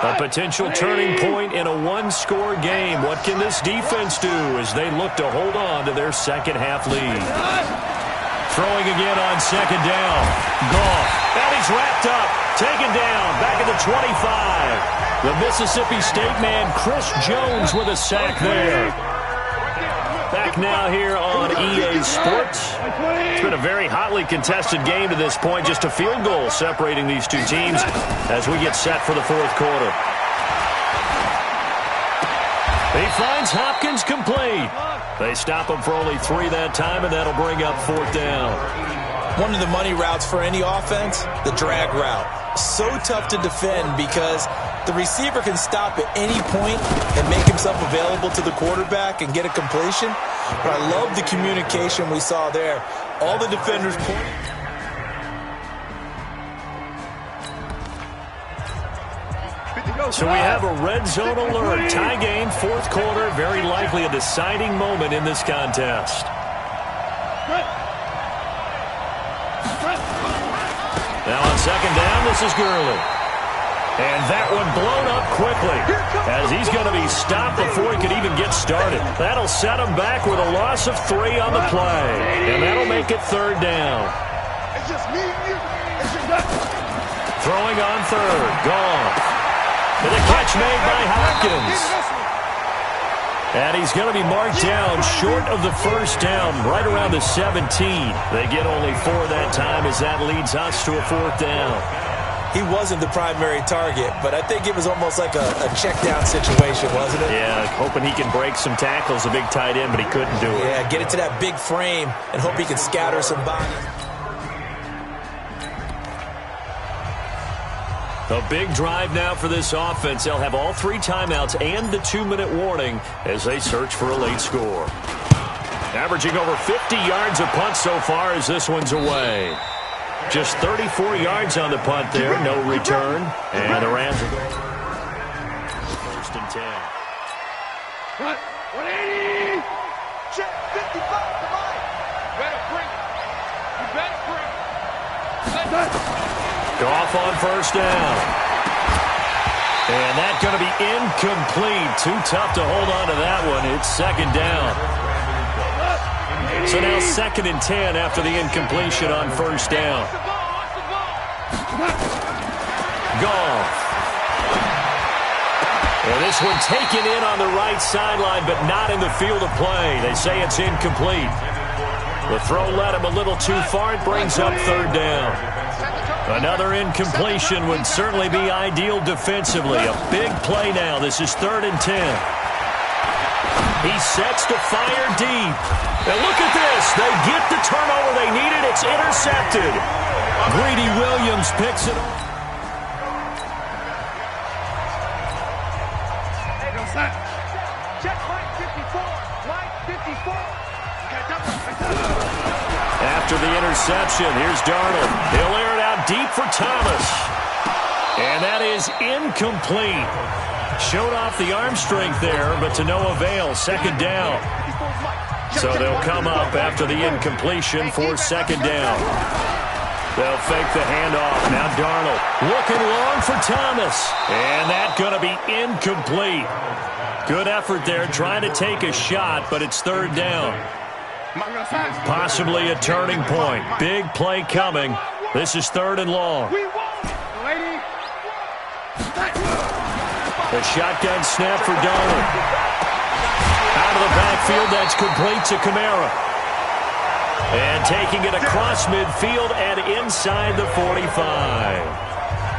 C: A potential turning point in a one-score game. What can this defense do as they look to hold on to their second-half lead? Throwing again on second down. Goff. And he's wrapped up. Taken down. Back at the 25. The Mississippi State man, Chris Jones, with a sack there. Back now here on EA Sports. It's been a very hotly contested game to this point. Just a field goal separating these two teams as we get set for the fourth quarter. He finds Hopkins complete. They stop him for only 3 that time, and that'll bring up fourth down.
D: One of the money routes for any offense, the drag route. So tough to defend because the receiver can stop at any point and make himself available to the quarterback and get a completion. But I love the communication we saw there. All the defenders pointing.
C: So we have a red zone alert. Tie game, fourth quarter. Very likely a deciding moment in this contest. Now on second down, this is Gurley. And that one blown up quickly as he's going to be stopped before he can even get started. That'll set him back with a loss of 3 on the play. And that'll make it third down.
E: It's just me and you.
C: Throwing on third. Gone. And a catch made by Hopkins. And he's going to be marked down short of the first down, right around the 17. They get only 4 that time as that leads us to a fourth down.
D: He wasn't the primary target, but I think it was almost like a check down situation, wasn't it?
C: Yeah, hoping he can break some tackles, a big tight end, but he couldn't do it.
D: Yeah, get it to that big frame and hope he can scatter some bodies.
C: A big drive now for this offense. They'll have all 3 timeouts and the 2-minute warning as they search for a late score. Averaging over 50 yards a punt so far as this one's away. Just 34 yards on the punt there, no return. And the Rams are going first and 10.
E: 180! Check 55 to line. You better bring it. You better bring it.
C: Goff on first down. And that's going to be incomplete. Too tough to hold on to that one. It's second down. So now second and 10 after the incompletion on first down. Goff. And this one taken in on the right sideline, but not in the field of play. They say it's incomplete. The throw led him a little too far. It brings up third down. Another incompletion would certainly be ideal defensively. A big play now. This is third and 10. He sets to fire deep. And look at this. They get the turnover they needed. It's intercepted. Greedy Williams picks it up.
E: Check line 54. Line 54.
C: After the interception, here's Darnold. He'll air it out deep for Thomas. And that is incomplete. Showed off the arm strength there, but to no avail. Second down. So they'll come up after the incompletion for second down. They'll fake the handoff. Now Darnold looking long for Thomas. And that's going to be incomplete. Good effort there trying to take a shot, but it's third down. Possibly a turning point. Big play coming. This is third and long. A shotgun snap for Darnold. Out of the backfield, that's complete to Kamara. And taking it across midfield and inside the 45.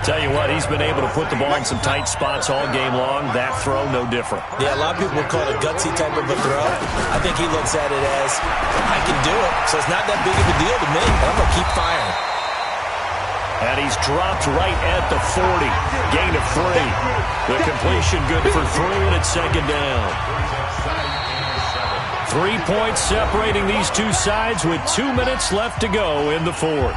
C: Tell you what, he's been able to put the ball in some tight spots all game long. That throw, no different.
D: Yeah, a lot of people would call it a gutsy type of a throw. I think he looks at it as, I can do it, so it's not that big of a deal to me, but I'm going to keep firing.
C: And he's dropped right at the 40. Gain of 3. The completion good for 3, and it's second down. 3 points separating these two sides with 2 minutes left to go in the fourth.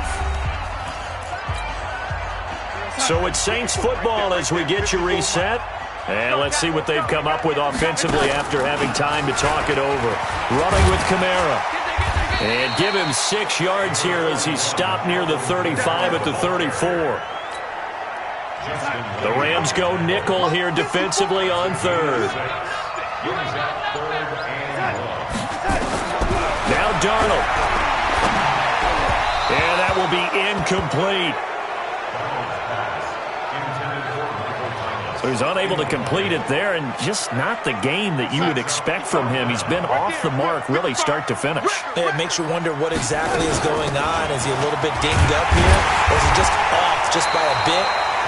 C: So it's Saints football as we get you reset. And let's see what they've come up with offensively after having time to talk it over. Running with Kamara. And give him 6 yards here as he stopped near the 35 at the 34. The Rams go nickel here defensively on third. Now Darnold. And that will be incomplete. So he's unable to complete it there, and just not the game that you would expect from him. He's been off the mark really start to finish.
D: Yeah, it makes you wonder what exactly is going on. Is he a little bit dinged up here? Or is he just off just by a bit?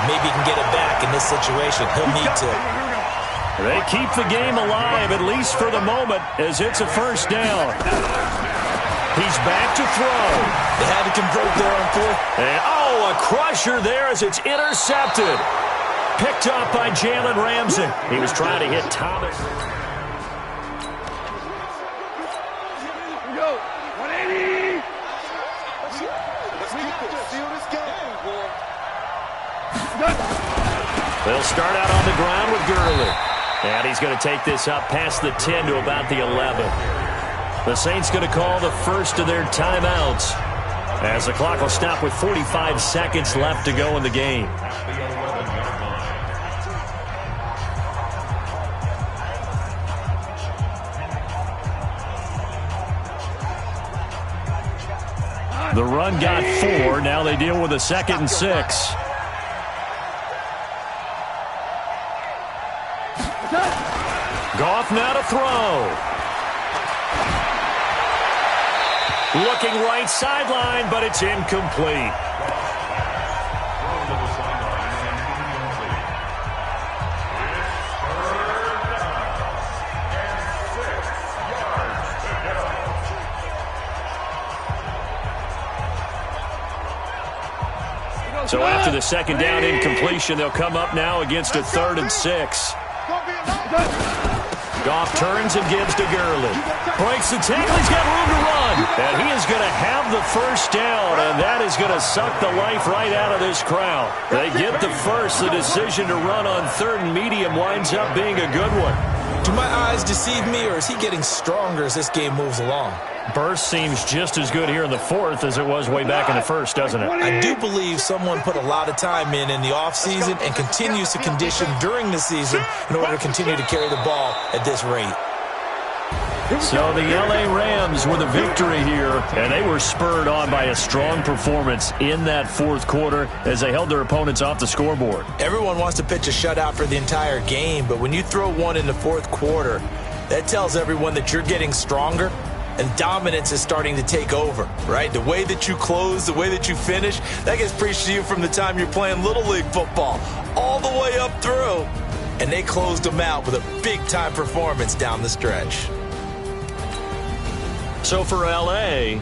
D: Maybe he can get it back in this situation. He'll need to.
C: They keep the game alive, at least for the moment, as it's a first down. He's back to throw.
D: They had to convert there on fourth.
C: And, a crusher there as it's intercepted. Picked up by Jalen Ramsey. He was trying to hit Thomas.
E: Here we go. 180. Let's seal this game, boy.
C: They'll start out on the ground with Gurley. And he's going to take this up past the 10 to about the 11. The Saints going to call the first of their timeouts as the clock will stop with 45 seconds left to go in the game. The run got 4. Now they deal with a 2nd and 6. Goff now to throw. Looking right sideline, but it's incomplete. So after the second down incompletion, they'll come up now against a 3rd and 6. Goff turns and gives to Gurley. Breaks the tackle. He's got room to run. And he is going to have the first down, and that is going to suck the life right out of this crowd. They get the first. The decision to run on 3rd and medium winds up being a good one.
D: Do my eyes deceive me, or is he getting stronger as this game moves along?
C: Burst seems just as good here in the 4th as it was way back in the 1st, doesn't it?
D: I do believe someone put a lot of time in the offseason and continues to condition during the season in order to continue to carry the ball at this rate.
C: So the L.A. Rams with a victory here, and they were spurred on by a strong performance in that 4th quarter as they held their opponents off the scoreboard.
D: Everyone wants to pitch a shutout for the entire game, but when you throw one in the 4th quarter, that tells everyone that you're getting stronger and dominance is starting to take over, right? The way that you close, the way that you finish, that gets preached to you from the time you're playing Little League football all the way up through. And they closed them out with a big-time performance down the stretch.
C: So for L.A.,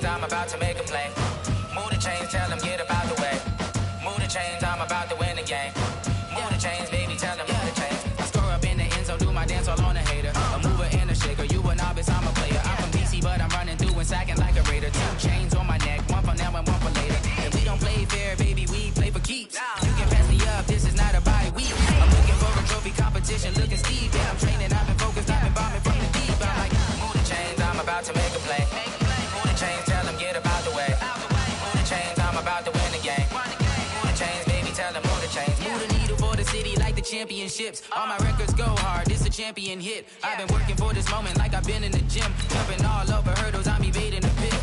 P: I'm about to make a play. Move the chains, tell them get about the way. Move the chains, I'm about to win the game. Move the chains, baby, tell them move the chains. I score up in the end zone, do my dance all on a hater. A mover and a shaker, you a novice, I'm a player. I'm from DC, but I'm running through and sacking like a raider. 2 chains on my neck, one for now and one for later. And we don't play fair, baby, we play for keeps. You can pass me up, this is not a bye week. I'm looking for a trophy competition, looking steep. Yeah, I'm training, I've been focused, I've been bombing from the deep. I'm like, move the chains, I'm about to make a play. Move the chains, tell them get about the way. Move the chains, I'm about to win the game. Move the chains, baby, tell them move the chains. Move the needle for the city like the championships. All my records go hard, this a champion hit. I've been working for this moment like I've been in the gym. Jumping all over hurdles, I'm evading the pit.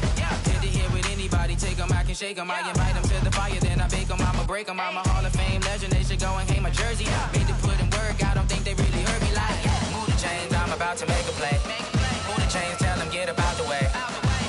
P: Good to hear with anybody, take them, I can shake them. I invite them to the fire, then I bake them, I'ma break them. I'm a Hall of Fame legend, they should go and hang my jersey. Made to put in work, I don't think they really heard me like. Move the chains, I'm about to make a play. Move the chains, tell them get about the way.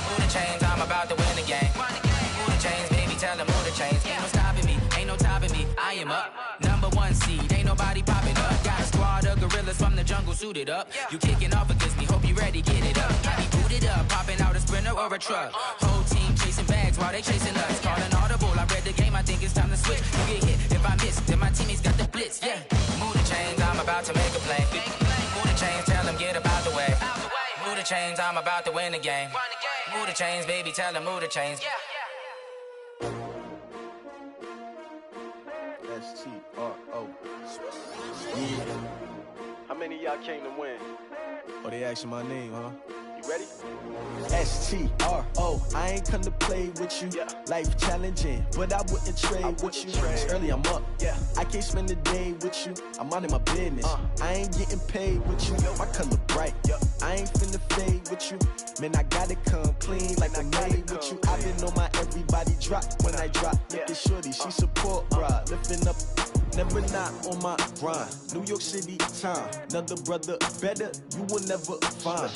P: Move the chains, I'm about to win the game. Move the chains, baby, tell them move the chains. Ain't no stopping me, ain't no topping me. I am up, #1 seed, ain't nobody popping up. Got a squad of gorillas from the jungle suited up. You kicking off against me, hope you ready, get it up. I be booted up, popping out a Sprinter or a truck. Whole team chasing bags while they chasing us. Call an audible, I read the game, I think it's time to switch. You get hit, if I miss, then my teammates got the blitz, yeah. Move the chains, I'm about to make a play. Move the chains, tell them get about the way. Move the chains, I'm about to win the game. Move the chains, baby, tell them move the chains.
Q: S-T-R-O. Yeah. How many of y'all came to win? Oh, they asking my name, huh? You ready? S-T-R-O. I ain't come to play with you. Life challenging, but I wouldn't trade with you. It's early, I'm up. I can't spend the day with you. I'm out of my business. I ain't getting paid with you. My color bright. I ain't finna fade with you. Man, I gotta come clean like I made with you. I've been on my everybody drop when I drop. Look at shorty, she support, bruh. Lifting up. Never not on my grind. New York City time. Another brother better, you will never find.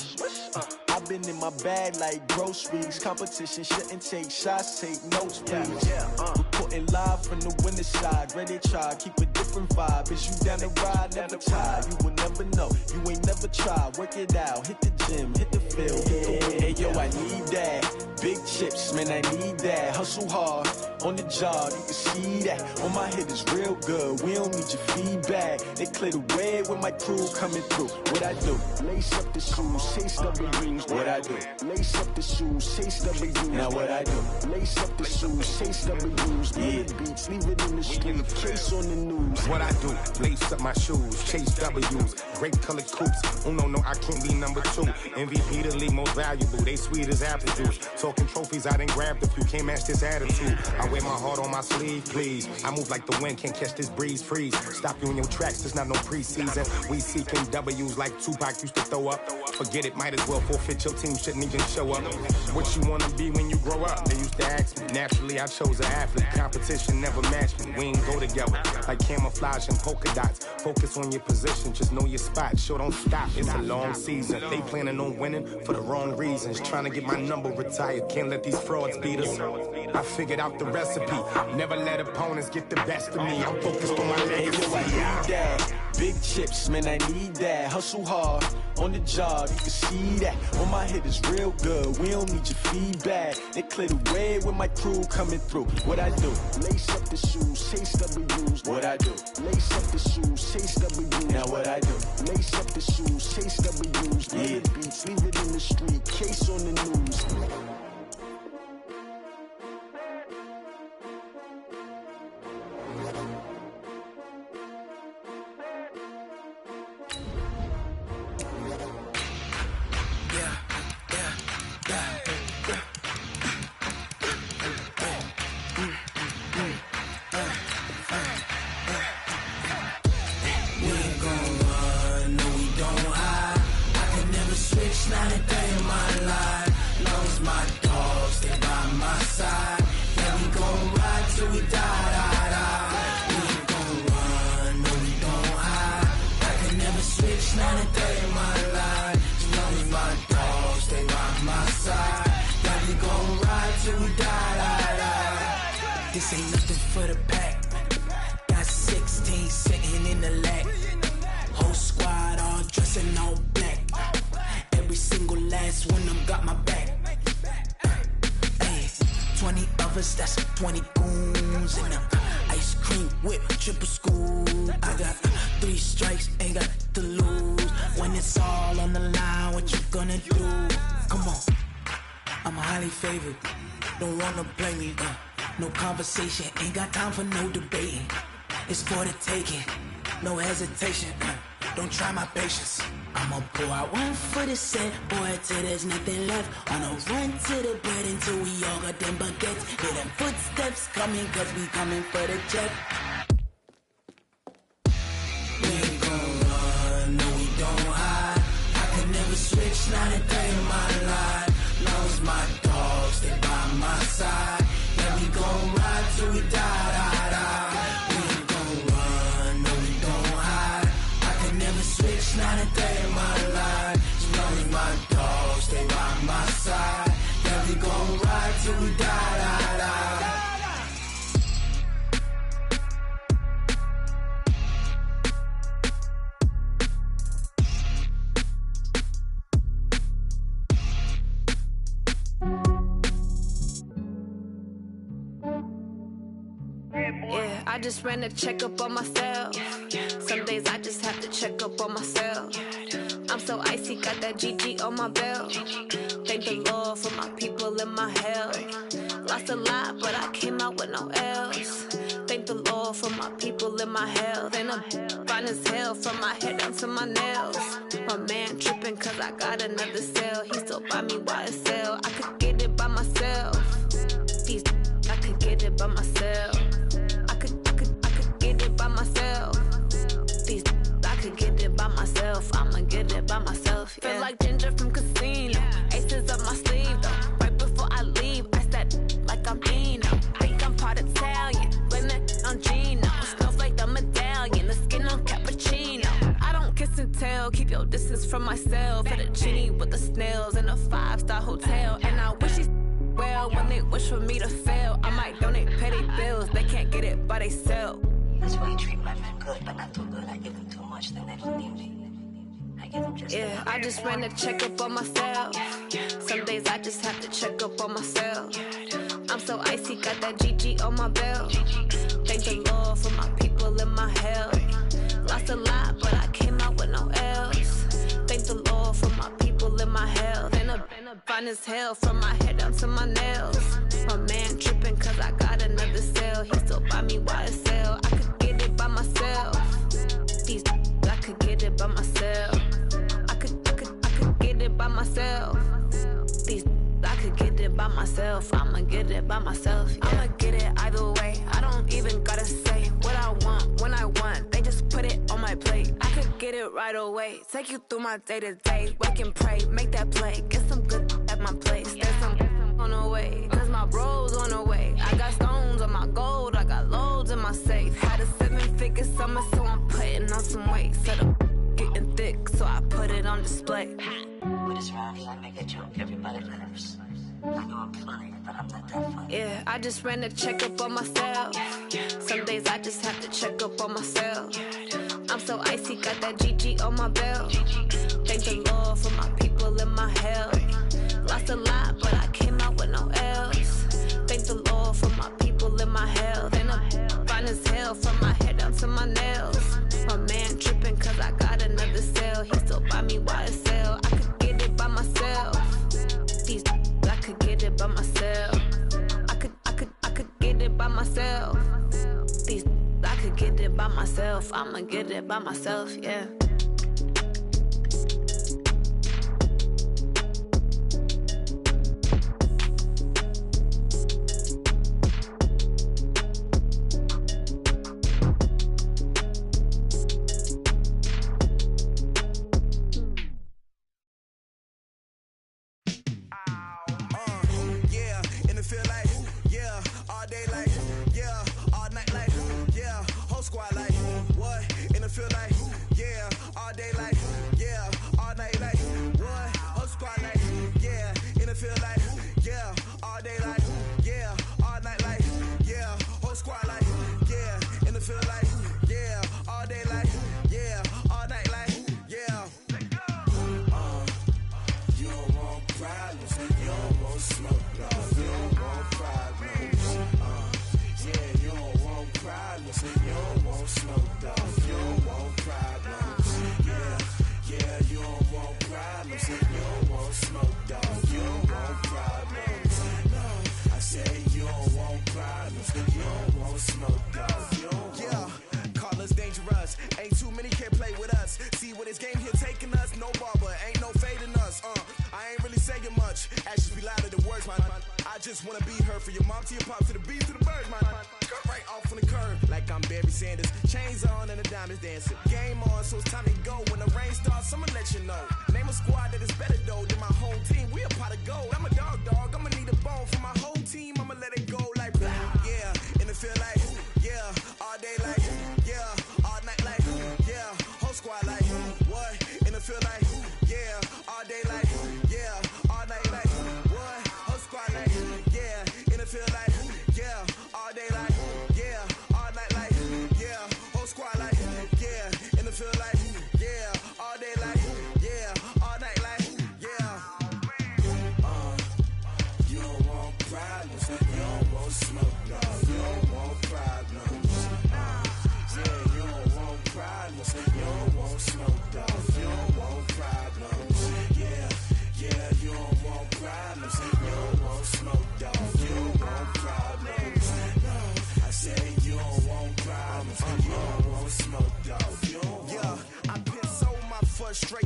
Q: I've been in my bag like groceries. Competition shouldn't take shots, take notes, please. Reporting live from the winter side. Ready to try, keep a different vibe. Is you down the ride, never tired. You will never know, you ain't never tried. Work it out, hit the gym, hit the field, hit the win. Hey yo, I need that. Big chips, man, I need that. Hustle hard, on the job, you can see that. On my head is real good, we don't need your feedback. They clear the way with my crew coming through. What I do? Lace up the shoes, chase W's. What I do? Lace up the shoes, chase W's. Now what I do? Lace up the shoes, chase W's. Yeah, beats, leave it in the street, case on the news.
R: What I do? Lace up my shoes, chase W's. Great colored coops. Oh no, I can't be number 2. MVP the league most valuable. They sweet as apple juice. Talking trophies, I done grabbed a few. Can't match this attitude. I wear my heart on my sleeve, please. I move like the wind, can't catch this breeze. Freeze. Stop you in your tracks. There's not no preseason. We seeking W's like Tupac used to throw up. Forget it, might as well forfeit. Your team shouldn't even show up. What you wanna be when you grow up? They used to ask me. Naturally, I chose an athlete. Competition never matched me. We ain't go together like camouflage and polka dots. Focus on your position, just know your spot. Sure, don't stop. It's a long season. They planning on winning for the wrong reasons. Trying to get my number retired. Can't let these frauds beat us. I figured out the recipe. Never let opponents get the best of me. I'm focused on my legacy.
Q: I need that. Big chips, man, I need that. Hustle hard, on the job, you can see that. On my head is real good, we don't need your feedback. They clear the way with my crew coming through. What I do? Lace up the shoes, chase W's. What I do? Lace up the shoes, chase W's. Now what I do? Lace up the shoes, chase W's. Yeah, beats, leave it in the street, case on the news.
A: Not a day in my life. Lost my dogs, they by my side. Yeah, we gon' ride till we die. We ain't gon' run, no, we don't hide. I can never switch, not a day in my life. As long as my dogs, they by my side. Yeah, we gon' ride till we die. This ain't nothing for the pack. Got 16 sitting in the lap. Whole squad all dressing all black. Every single last one of them got my back. Hey, 20 of us, that's 20 goons. And ice cream whip, triple scoop. I got 3 strikes, ain't got to lose. When it's all on the line, what you gonna do? Come on, I'm highly favored. Don't wanna blame me, no conversation, ain't got time for no debating. It's for the taking, no hesitation. Don't try my patience. I'ma pour out one for the set, boy, till there's nothing left. On a run to the bread until we all got them baguettes. Hear them footsteps coming, cause we coming for the check. We ain't gon' run, no, we don't hide. I can never switch, not a day in my life. Lost my dogs, they by my side. Yeah, we gon' ride till we die. We ain't gon' run, no, we don't hide. I can never switch, not a day in my life. As long as my dogs, they by my side. Yeah, we gon' ride till we die.
G: I just ran a checkup on myself. Some days I just have to check up on myself. I'm so icy, got that GG on my belt. Thank the Lord for my people and my health. Lost a lot, but I came out with no L's. Thank the Lord for my people and my health. And I'm fine as hell from my head down to my nails. My man tripping cause I got another cell. He still buy me YSL. I could get it by myself. I could get it by myself. I could get it by myself. I could get it by myself. I'ma get it by myself. Yeah. Feel like Ginger from Casino. Aces up my sleeve though. Right before I leave, I said like I'm Dino. Think I'm part Italian. Blame that on Gino. Snowflake the medallion. The skin on cappuccino. I don't kiss and tell. Keep your distance from myself. At a genie with the snails in a 5-star hotel. And I wish he's well when they wish for me to fail. I might donate, pay their bills. They can't get it by they sell.
H: That's why you treat my men good, but not too good. I give them too much, then they don't need me. I give them just
G: I just ran a checkup on myself. Some days I just have to check up on myself. I'm so icy, got that GG on my belt. Thank the Lord for my people and my health. Lost a lot, but I came out with no L's. Thank the Lord for my people and my health. And I'm fine as hell from my head down to my nails. My man tripping cause I got another cell. He still buy me YSL. I could get it by myself. I could get it by myself. I could get it by myself. I could get it by myself. I'ma get it by myself. Yeah. I'ma get it either way. I don't even gotta say what I want when I want. They just put it on my plate. I could get it right away. Take you through my day to day. Wake and pray, make that play. Get some good at my place. There's some on the way. Cause my bro's on the way. I got stones on my gold. I got loads in my safe. Had a 7-figure summer, so I'm putting on some weight. Set up getting thick, so I put it on display.
H: With this round here, I make a joke, everybody laughs. I know I'm funny, but I'm not that funny.
G: Yeah, I just ran a checkup on myself. Some days I just have to check up on myself. I'm so icy, got that GG on my belt. Thank the Lord for my people and my health. Lost a lot, but I came out with no L's. Thank the Lord for my people and my health. And I'm fine as hell from my head down to my nails. My man tripping cause I got another cell. He still buy me YSL. I could get it by myself. I could get it by myself. I could get it by myself. I could get it by myself. I'ma get it by myself, yeah.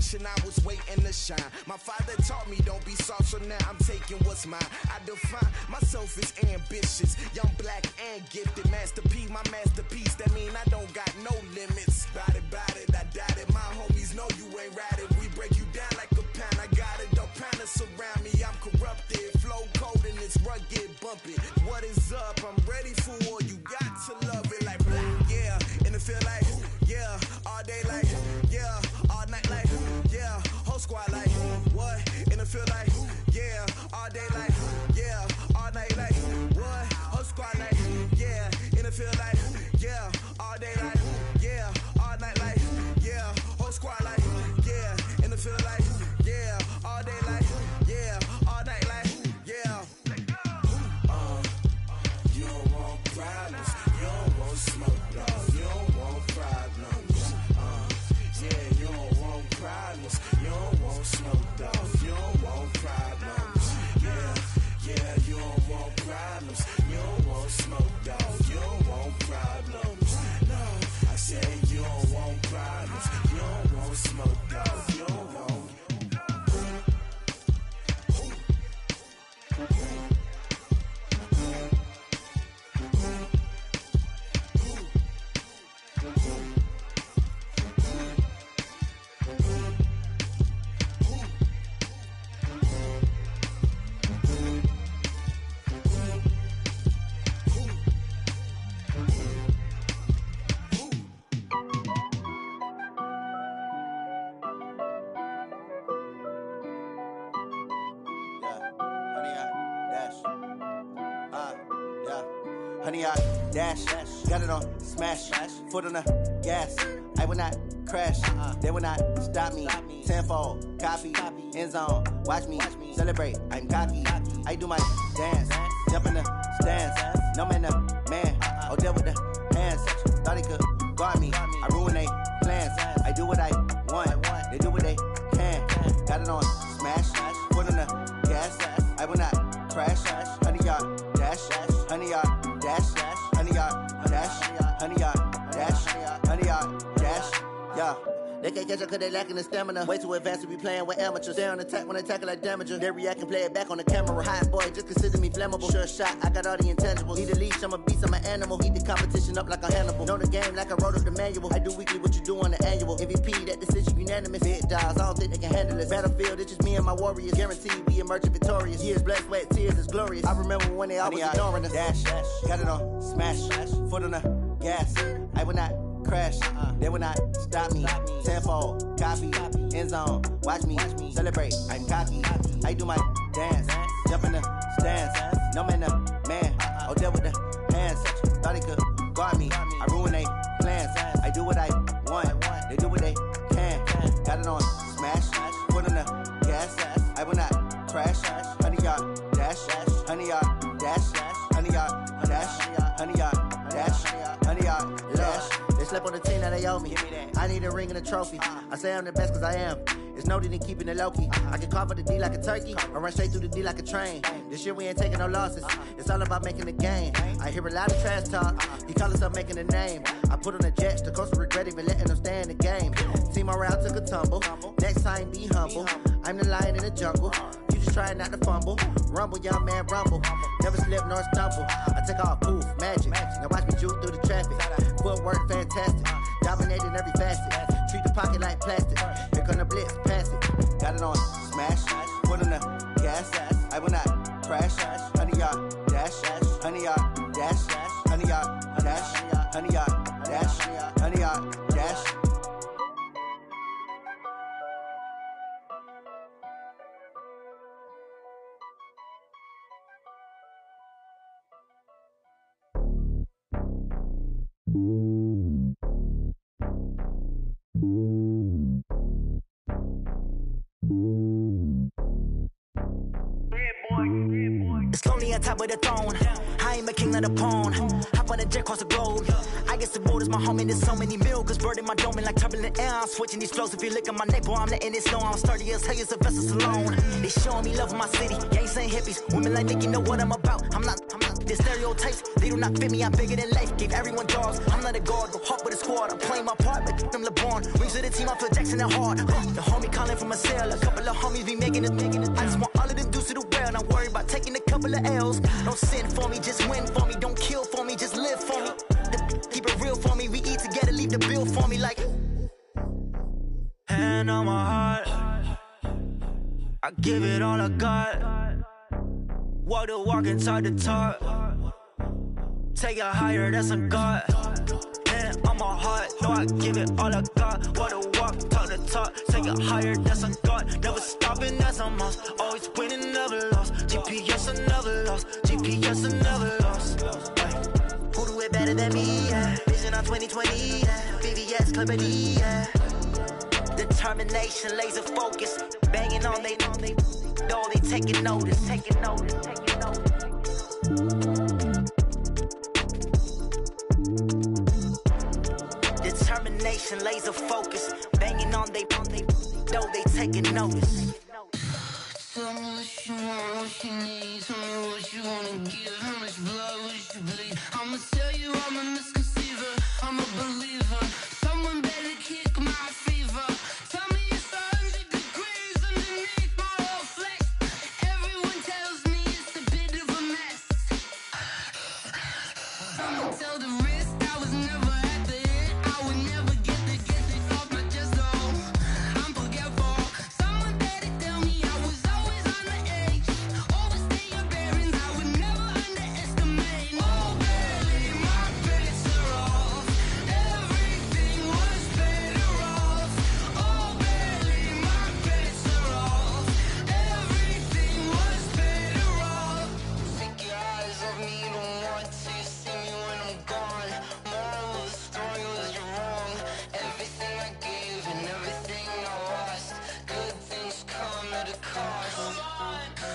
S: generation, I was waiting to shine. My father taught me don't be soft, so now I'm taking what's mine. I define myself as ambitious, young, black, and gifted. Master P, my masterpiece, that mean I don't got no limits. Bout it, I doubt it. My homies know you ain't ratted. We break you down like a pound. I got it, don't pound us around me. I'm corrupted, flow cold and it's rugged, bumpy. What is up? I'm ready for war. You got to love it like black, yeah. And it feel like, yeah. All day like, yeah. All night like, yeah. Whole squad like, what? And it feel like, yeah. All day like, yeah. All night like, what? Whole squad like, yeah. And it feel like, yeah. All day like, yeah. All night like, yeah. Whole squad like, yeah. And it feel like, yeah. All day like, yeah. All night like, yeah. You don't want problems. You don't want smoke, dog. You don't want problems. Yeah, you don't want problems. You don't want smoke, dog. You don't want problems. Yeah, you don't want problems. You don't want smoke, dog. You don't want problems. No, I said you don't want problems. You don't want smoke, dog. You don't want. Honey, I dash, got it on smash, foot on the gas. I will not crash, they will not stop me. Tenfold, copy, end zone, watch me celebrate. I'm cocky, I do my dance, jump in the stands. No man, the man, oh, deal with the hands. Thought he could guard me, I ruin they plans. I do what I want, they do what they can. Got it on smash, foot on the gas. I will not crash, honey, y'all dash, honey, y'all dash, honey, y'all dash, honey, y'all dash, honey, y'all dash, yeah. They can't catch up cause they lacking the stamina. Way too advanced to be playing with amateurs. They on attack when they tackle like damager. They react and play it back on the camera. Hot boy, just consider me flammable. Sure shot, I got all the intangibles. Need a leash, I'm a beast, I'm an animal. Heat the competition up like a Hannibal. Know the game like I wrote up the manual. I do weekly what you do on the annual. MVP, that decision unanimous. Big dials, I don't think they can handle it. Battlefield, it's just me and my warriors. Guaranteed we emerging victorious. Years, blood, sweat, tears, is glorious. I remember when they always ignoring us. Dash, got it on smash, foot on the gas. I will not crash, they will not stop me. Tenfold, copy, end zone, watch me celebrate. I'm cocky, I do my dance, jump in the stands. No man, the man, oh, deal with the hands. Thought he could guard me, I ruin they plans. I do what I want, they do what they can. Got it on smash, foot on the gas. I will not crash, honey, y'all dash, honey, y'all dash, honey, y'all dash, honey, y'all dash, honey, y'all dash. They slept on the team that they owe me. I need a ring and a trophy. I say I'm the best cause I am. It's no need in keeping it low-key. I can carve the D like a turkey or run straight through the D like a train. This year we ain't taking no losses. It's all about making the game. I hear a lot of trash talk. He call himself making a name. I put on the Jets. The coach will regret even letting them stay in the game. Team around took a tumble. Next time be humble. I'm the lion in the jungle. You just trying not to fumble. Rumble, young man, rumble. Never slip nor stumble. I take off, poof, magic. Now watch me juke through the traffic. Footwork fantastic. Dominating every facet. Treat the pocket like plastic. Here come the blitz, pass it. Got it on smash. Foot on the gas. I will not crash. Honey, y'all dash. Honey, y'all dash. Honey, y'all dash. Honey, y'all dash. Honey, y'all dash.
I: It's lonely on top of the throne. I ain't a king of the pawn. Hop on a jet across the globe. I guess the road is my home and there's so many milk. Bird in my dome and like turbulent air. I'm switching these flows. If you look at my neck, boy, I'm letting it snow. I'm sturdy as hell, it's a vessel alone. They showing me love in my city. Gangs ain't hippies. Women like Nicky know what I'm about. I'm not
T: The stereotypes, they do not fit me, I'm bigger than life. Gave everyone jobs, I'm not a guard, go hard with a squad. I'm playing my part, like them LeBron. Wings of the team, I feel Jackson and hard. The homie calling from a cell, a couple of homies be making it. I just want all of them dudes to do well, not worry about taking a couple of L's. Don't sin for me, just win for me. Don't kill for me, just live for me. Keep it real for me, we eat together, leave the bill for me like.
I: Hand on my heart, I give it all I got. Walk the walk and talk the talk. Take it higher, that's a God. Hand on my heart, no, I give it all I got. Walk the walk, talk the talk. Take it higher, that's a God. Never stopping, that's a must. Always winning, never lost. GPS, I never lost. GPS, I never lost.
T: Who do it better than me? Yeah. Vision on 2020, yeah. VVS, Clarity, yeah. Determination, laser focus. Banging on they know they taking notice. Determination, laser focus. Banging on they know they taking notice.
U: Tell me what you want, what you need. Tell me what you wanna give. How much blood would you bleed? I'ma tell you I'm a misconceiver. I'm a believer. Someone better kick my fever. Tell me it's 100 degrees underneath my whole flesh. Everyone tells me it's a bit of a mess. I'ma tell the risk I was never at the end. I would never get it off my chest though. I'm forgetful. Someone better tell me I was always on the edge. Overstay your bearings, I would never underestimate. Oh baby, my bets are off. Everything was better off. Oh baby, my bets are off. Everything was better off. Take your eyes off me, you don't want to see me when I'm gone. Moral of the story was you're wrong. Everything I gave and everything I lost. Good things come at a cost.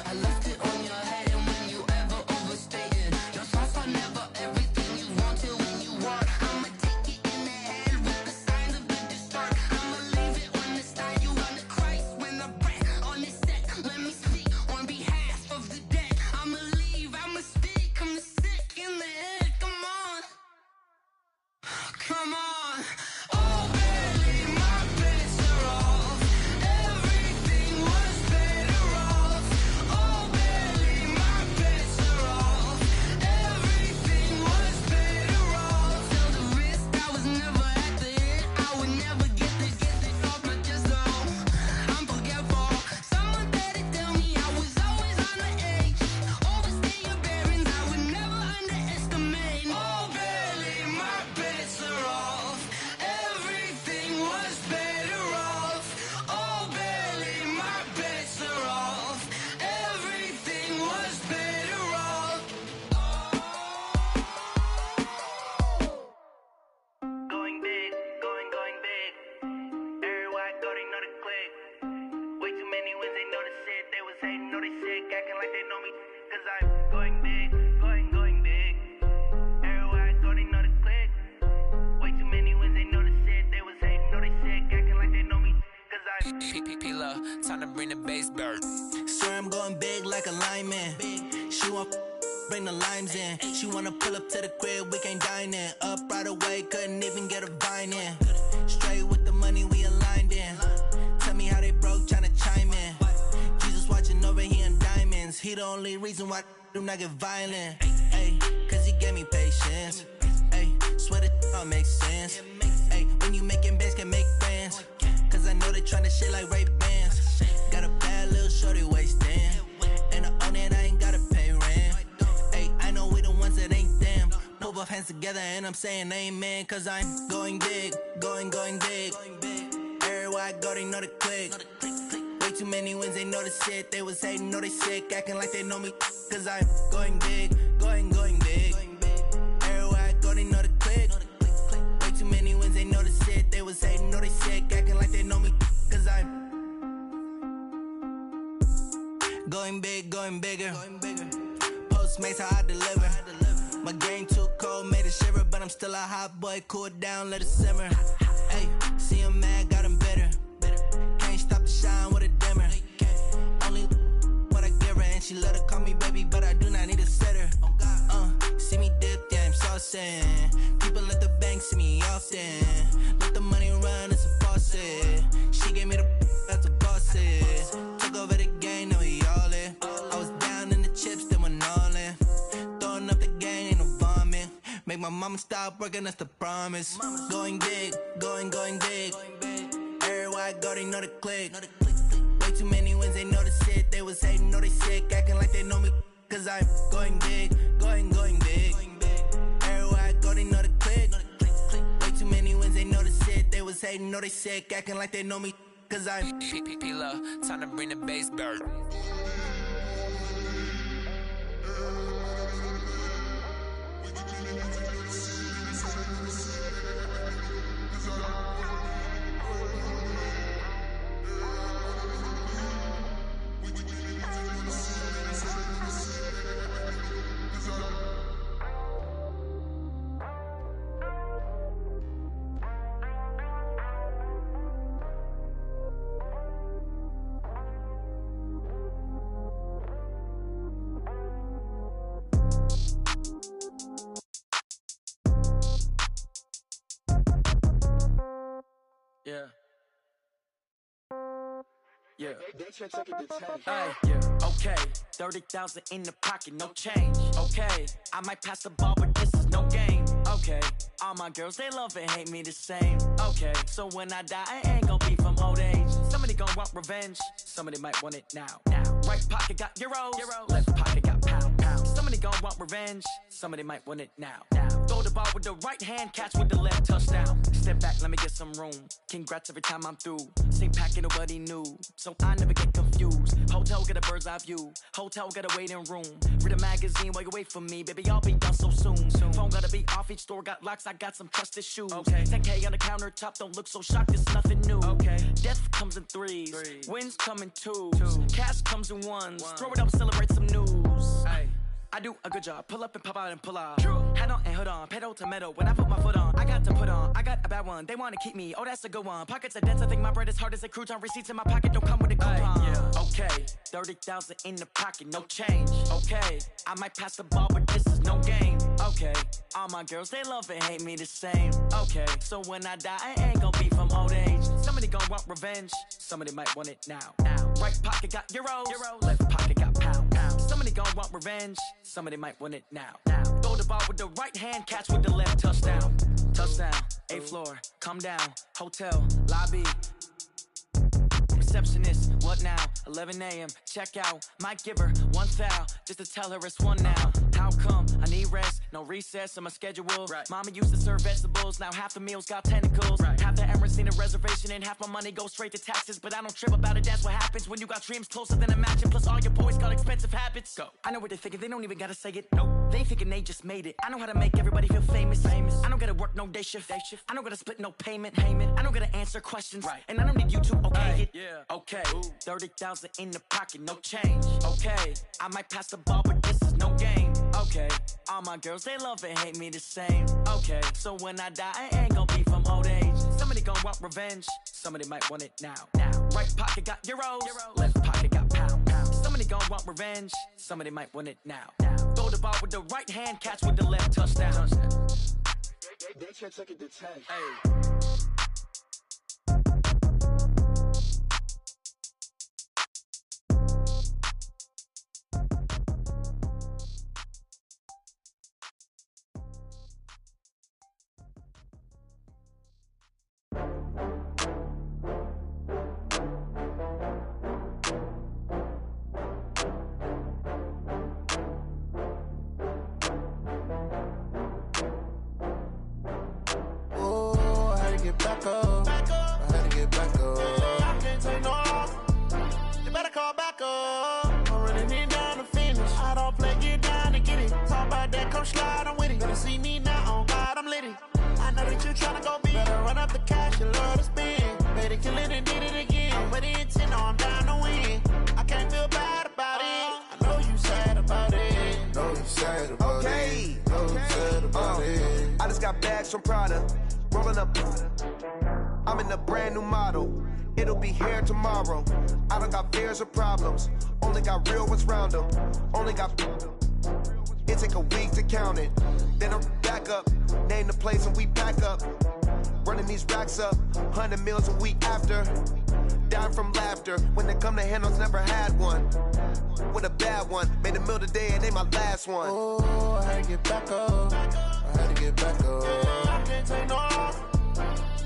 U: I left it on your head, and when you ever overstated, your thoughts are never everything you wanted when you want. I'ma take it in the head with the signs of the distort. I'ma leave it on the side. You on the Christ when I breath on this set. Let me speak on behalf of the dead. I'ma leave, I'ma speak. I'm the sick in the head. Come on, come on. Oh baby, my bets are off. Everything was better off. Oh baby, my bets are off. Everything was better off. Tell the risk I was never at the end. I would never get it off my chest though. I'm forgetful. Someone better tell me I was always on the edge. Overstay your bearings, I would never underestimate. Oh baby, my bets are off. Everything was better off. Oh baby, my bets are off. Everything was better off.
A: Going big, going big. Everywhere I go, they know the click. Way too many wins, they know the shit. They was hating, know they sick, acting like they know me. Cause I'm going big, going big. Everywhere I go, they know the click. Way too many wins, they know the shit. They was hating, know they sick, acting like they know me. Cause I'm
I: P-Love, time to bring the bass bird.
A: swear I'm going big like a lineman. She want bring the limes in. She wanna pull up to the crib, we can't dine in. Up right away, couldn't even get a vine in. Straight with the money we aligned in. Tell me how they broke, tryna chime in. Jesus watching over here in diamonds. He the only reason why I do not get violent. Ay, cause he gave me patience. Ay, swear that all makes sense. Ay, when you making bands can make friends. Cause I know they tryna shit like Ray-Bans. Got a bad little shorty wasting. And I own it, I ain't gotta pay rent. Ay, I know we the ones that ain't them. Put both hands together and I'm saying amen. Cause I'm going big, going big. Everywhere I go, they know the click. Way too many wins, they know the shit. They was hating, know they sick, acting like they know me. Cause I'm going big, going big. Everywhere I go, they know the click. Way too many wins, they know the shit. They was hating, know they sick, acting like they know me. Cause I'm going big, going bigger. Postmates, how I deliver. My game too cold, made it shiver. But I'm still a hot boy, cool down, let it simmer. Hey, see him mad, got him bitter. Can't stop the shine with a dimmer. Only what I give her, and she love to call me baby, but I do not need a sitter. Boston. People at the bank see me often. Let the money run, it's a faucet. She gave me the that's a bosses. Took over the game, now we all in. I was down in the chips, then went all in. Throwing up the gang, ain't no vomit. Make my mama stop working, that's the promise. Going big, going big. Everywhere I go, they know the click. Way too many wins, they know the shit. They was hating, know they sick, acting like they know me. Cause I'm going big, going big. Everywhere I go, they know the click. Way too many wins, they know the shit. They was hating, know they sick, acting like they know me. Cause I'm
J: P-Lo, time to bring the bass back.
I: Yeah. Yeah. Hey, yeah. Okay. 30,000 in the pocket, no change. Okay. I might pass the ball, but this is no game. Okay. All my girls, they love and hate me the same. Okay. So when I die, I ain't gon' be from old age. Somebody gon' want revenge. Somebody might want it now. Right pocket got euros. Left pocket got pounds. Somebody gon' want revenge. Somebody might want it now. Throw the ball with the right hand, catch with the left, touchdown. Step back, let me get some room. Congrats every time I'm through. Same packet, nobody knew, so I never get confused. Hotel get a bird's eye view. Hotel got a waiting room. Read a magazine while you wait for me, baby. I'll be done so soon. Phone gotta be off. Each store got locks. I got some trusted shoes. Okay. 10K on the countertop. Don't look so shocked. It's nothing new. Okay. Death comes in threes. Wins come in twos. Cash comes in ones. Throw it up, celebrate some news. Ay. I do a good job. Pull up and pop out and pull out. Head on and hood on. Pedal to metal. When I put my foot on, I got to put on. I got a bad one. They want to keep me. Oh, that's a good one. Pockets are dense. I think my bread is hard as a crouton. Receipts in my pocket don't come with a coupon. Yeah. Okay. 30,000 in the pocket. No change. Okay. I might pass the ball, but this is no game. Okay. All my girls, they love and hate me the same. Okay. So when I die, I ain't gonna be from old age. Somebody gon' want revenge. Somebody might want it now. Right pocket got euros. Left pocket got pounds. Somebody gon' want revenge. Somebody might want it now. Throw the ball with the right hand, catch with the left, touchdown. Touchdown, 8th floor, come down, hotel, lobby. Receptionist, what now? 11 a.m., check out. Might give her one foul, just to tell her it's one now. How come? I need rest, no recess in my schedule. Mama used to serve vegetables, now half the meals got tentacles. Half the Emirates need a reservation and half my money goes straight to taxes. But I don't trip about it, that's what happens when you got dreams closer than a match. And plus all your boys got expensive habits. Go. I know what they're thinking, they don't even gotta say it. Nope. They thinking they just made it. I know how to make everybody feel famous. I don't gotta work no day shift. I don't gotta split no payment. I don't gotta answer questions. And I don't need you to okay it. Okay, 30,000 in the pocket, no change. Okay, I might pass the ball, but this is no game. Okay, all my girls, they love and hate me the same. Okay, so when I die, I ain't gon' be from old age. Somebody gon' want revenge. Somebody might want it now. Right pocket got euros. Left pocket got pounds. Somebody gon' want revenge. Somebody might want it now. Throw the ball with the right hand, catch with the left, touchdown.
Q: They can't take it to 10.
I: Hey.
U: Back up. I had to get back up. I can't take no loss. You better call back up. I'm running it down to finish. I don't play, get down to get it. Talk about that, come slide, I'm with it. Better see me now, on God, I'm litty. I know that you tryna go big. Better run up the cash, you love to spend. Better kill it and did it again. I'm with the intent, no, I'm down to win. I can't feel bad about it. I know you sad about it.
V: Know you sad about it. Know you sad about it. I just got bags from Prada. Rolling up, I'm in a brand new model. It'll be here tomorrow. I don't got fears or problems. Only got real ones round them. Only got. It take a week to count it. Then I'm back up, name the place and we pack up. Running these racks up, 100 meals a week after. Down from laughter, when they come to handles, never had one. With a bad one, made a meal today and ain't my last one.
Q: Oh, I had to get back up. I had to get back up.
V: I can't take no off.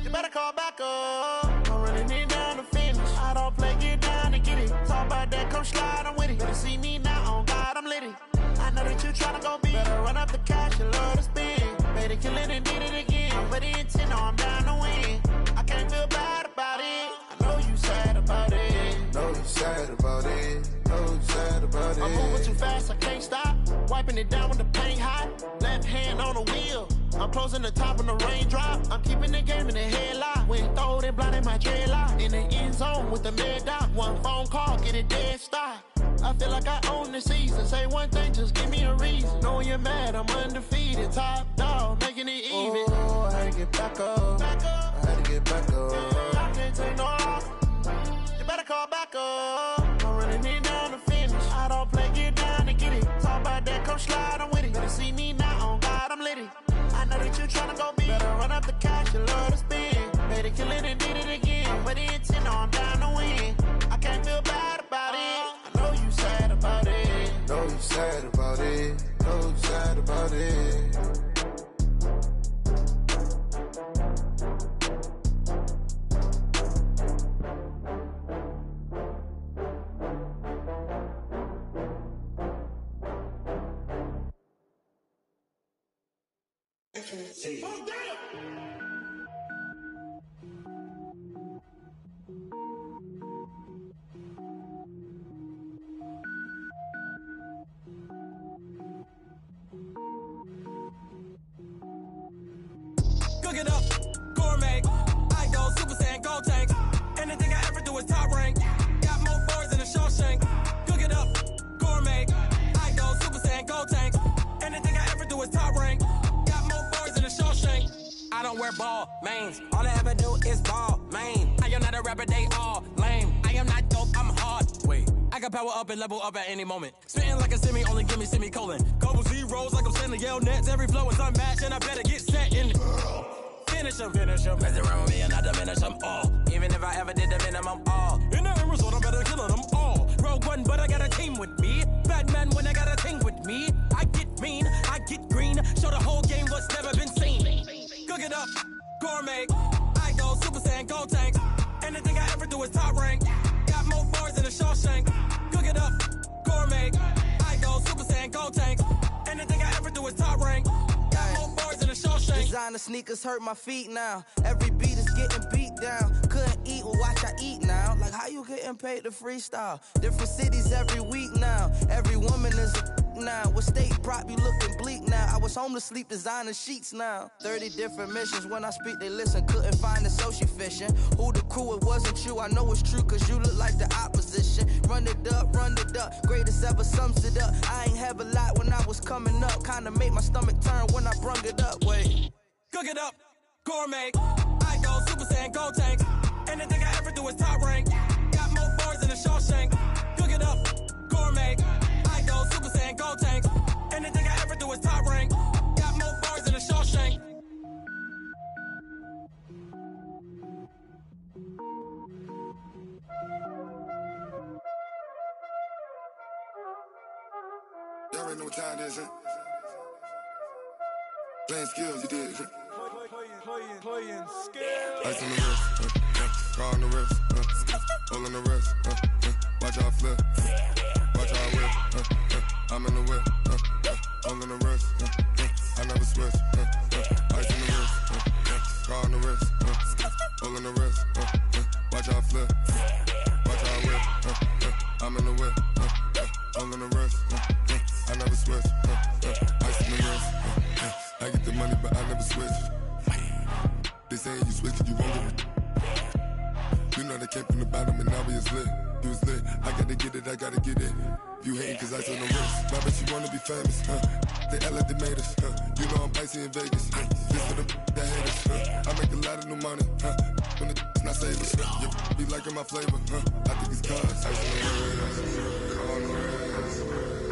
V: You better call back up.
Q: I'm really need down to finish. I don't play, get down to get it. Talk about that, come slide, I'm with it. Better see me now, on God, I'm litty. I know that you tryna go big. Better run up the cash, you love to spend. Made it, kill it, and did it again. I'm with the intent, no, I'm down to win. I can't feel bad about it. I know you sad about it.
V: Know you sad about it. Know you sad about it.
Q: I'm moving too fast, I can't stop. Wiping it down with the paint hot. Left hand on the wheel. I'm closing the top when the raindrop. I'm keeping the game in the headlock. When throwed and blinded my dreadlock. In the end zone with the mad dot. One phone call, get it dead stop. I feel like I own the season. Say one thing, just give me a reason. Knowing you're mad, I'm undefeated. Top dog, making it even.
V: Oh, I had to get back up. I had to get back up.
Q: I can't take no off. You better call back up. I'm running it down to finish. I don't play, get down to get it. Talk about that, come slide, I'm with it. Better see me now, on God, I'm litty. I know that you tryna go big. Better run up the cash, you love to spend. Made it, kill it, and did it again. But the intent, no, I'm down to win. I can't feel bad about it. I know you sad about it.
V: Know you sad about it. Know you sad about it.
I: Cook it up, gourmet. I go Super Saiyan, gold tank. Anything I ever do is top rank. Got more boards than a Shawshank. Cook it up, gourmet. I go Super Saiyan, gold tank. Anything I ever do is top rank. Got more boards than a Shawshank. I don't wear ball mains. All I ever do is ball main. I am not a rapper, they all lame. I am not dope, I'm hard. Wait, I can power up and level up at any moment. Spitting like a semi, only give me semicolon. Couple zeros like I'm sending yell nets. Every flow is unmatched and I better get set in. Finish him. Mess around with me and I diminish them all. Even if I ever did the minimum, all. In the end result, I'm better killing them all. Rogue One, but I got a team with me. Batman when I got a team with me. I get mean, I get green. Show the whole game what's never been seen. Cook it up, gourmet. I go Super Saiyan, gold tank. Anything I ever do is top rank. Got more bars than a Shawshank. Cook it up, gourmet. I go Super Saiyan, gold tank. Anything I ever do is top rank. Got more bars than a Shawshank.
M: Designer sneakers hurt my feet now. Every beat is getting beat down. Couldn't eat, well watch I eat now. Like how you getting paid to freestyle? Different cities every week now. Every woman is a now. With state prop, you looking bleak now. I was home to sleep designing sheets now. 30 different missions. When I speak, they listen. Couldn't find it, so she fishing. Who the crew? It wasn't you. I know it's true, cause you look like the opposition. Run it up, greatest ever sums it up. I ain't have a lot when I was coming up. Kinda made my stomach turn when I brung it up. Wait.
I: Cook it up, gourmet. I go Super Saiyan, gold tank. Anything I ever do is top rank. Got more bars than a Shawshank. Cook it up, gourmet. I go Super Saiyan, gold tank. Anything I ever do is top rank. Got more bars than a Shawshank.
L: Y'all already know what time it is, huh? Playing skills, you did.
N: Playing skills.
L: Ice on the wrist, car on the wrist, hole on the wrist, watch how I flip, watch how I whip, I'm in the whip, hole on the wrist, I never switch, ice on the wrist, car on the wrist, hole on the wrist, watch how I flip, watch how I whip, I'm in the whip, hole on the wrist, I never switch, ice on the wrist, I get the money but I never switch. They saying you switch, you won't get it. You know they came from the bottom and now we is lit. You was lit, I gotta get it, I gotta get it. You hating cause I on the wrist. My bitch, you wanna be famous, They act like they made us, You know I'm icy in Vegas, This for the that hate us, I make a lot of new money, When it's not savers, You be liking my flavor, I think it's cause ice on the wrist, car on the wrist,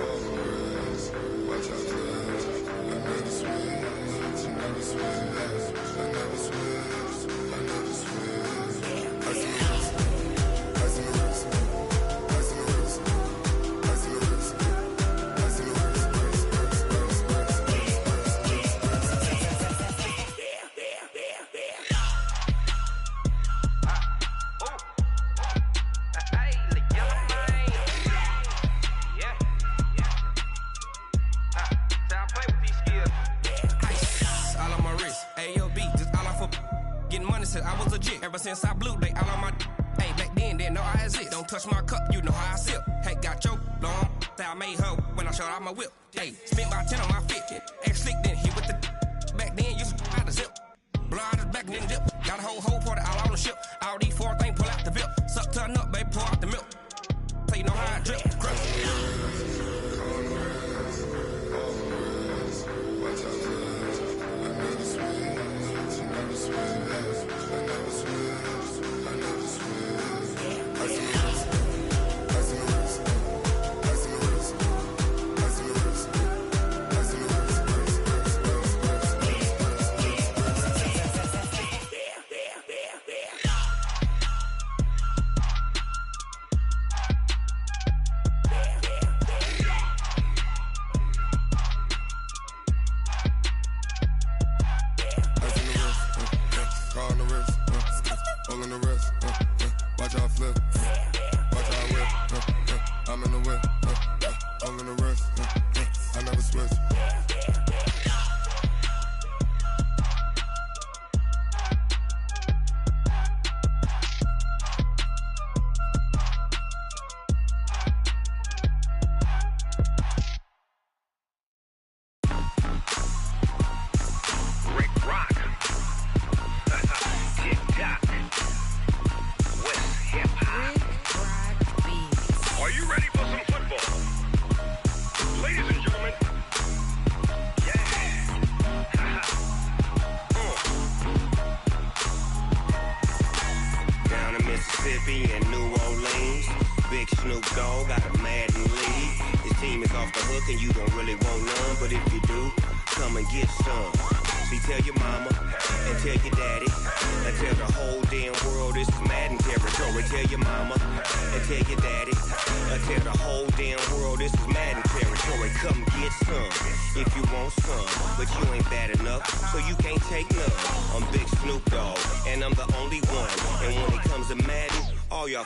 L: all on the wrist, watch out,
F: Ever since I blew, they all on my. Hey, back then, didn't know I exist. Don't touch my cup, you know how I sip. Hey, got your long. Say I made her when I showed out my whip. Hey, spent about 10 on my fit. Ex-slick, then hit with the. Back then, used to out the zip. Blow out his back, then dip. Got a whole party all on the ship. All these 4 things, pull out the VIP. Suck, turn up, baby, pour out the milk. So you know how I drip.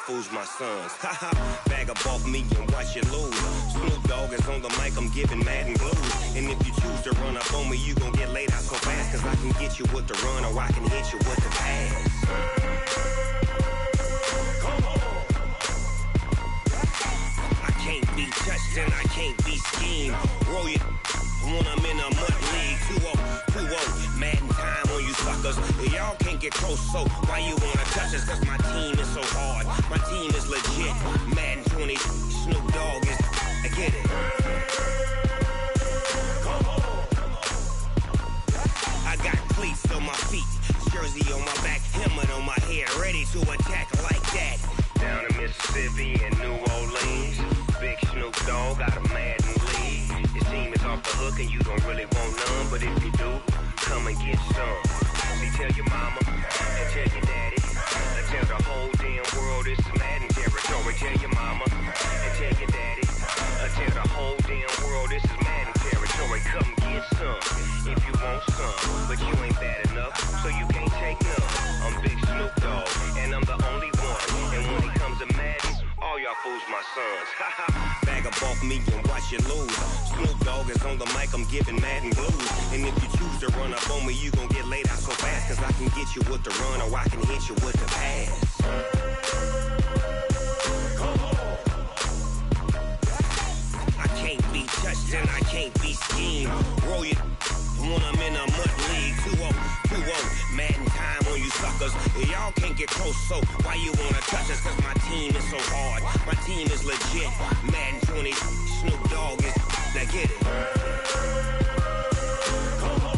O: Fools my sons. Haha, bag up off me and watch you lose. Snoop Dogg is on the mic, I'm giving Madden blues. And if you choose to run up on me, you gon' get laid out so fast. Cause I can get you with the run or I can hit you with the pass. Come on. I can't be touched and I can't be schemed. Roll you when I'm in a mud league. 2-0, 2-0, Madden time on you suckers. Y'all can't get close, so why you wanna touch us? Cause my team is so hard. My team is legit. Madden 20, Snoop Dogg is. I get it. Come on. I got cleats on my feet, jersey on my back, helmet on my head, ready to attack like that. Down in Mississippi and New Orleans, big Snoop Dogg got a Madden lead. Your team is off the hook and you don't really want none, but if you do, come and get some. See, tell your mama and tell your daddy. Tell the whole damn world this is Madden territory. Tell your mama and tell your daddy. Tell the whole damn world this is Madden territory. Come get some if you want some, but you ain't bad enough, so you can't take none. I'm Big Snoop Dogg, and I'm the only one. And when it comes to Madden, all y'all fools my sons. Bag up off me and watch you lose. Snoop Dogg is on the mic, I'm giving Madden blues. And if you choose to run up on me, you gon' get laid out so fast. Cause I can get you with the run or I can hit you with the pass. Come on. I can't be touched and I can't be schemed. Roll you when I'm in a mud league. 2-0, 2-0, Madden time on you suckers. Y'all can't get close, so why you wanna touch us? Cause my team is so hard. My team is legit. Madden 20, Snoop Dogg is. Now get it. Come on.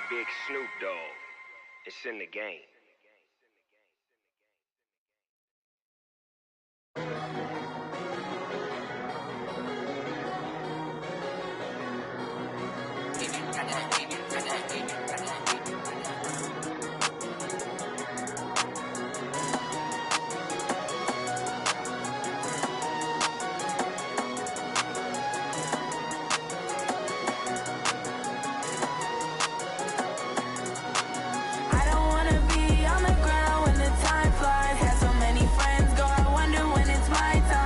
O: Big Snoop Dogg. It's in the game.
U: Time flies, had so many friends go, I wonder when it's my time.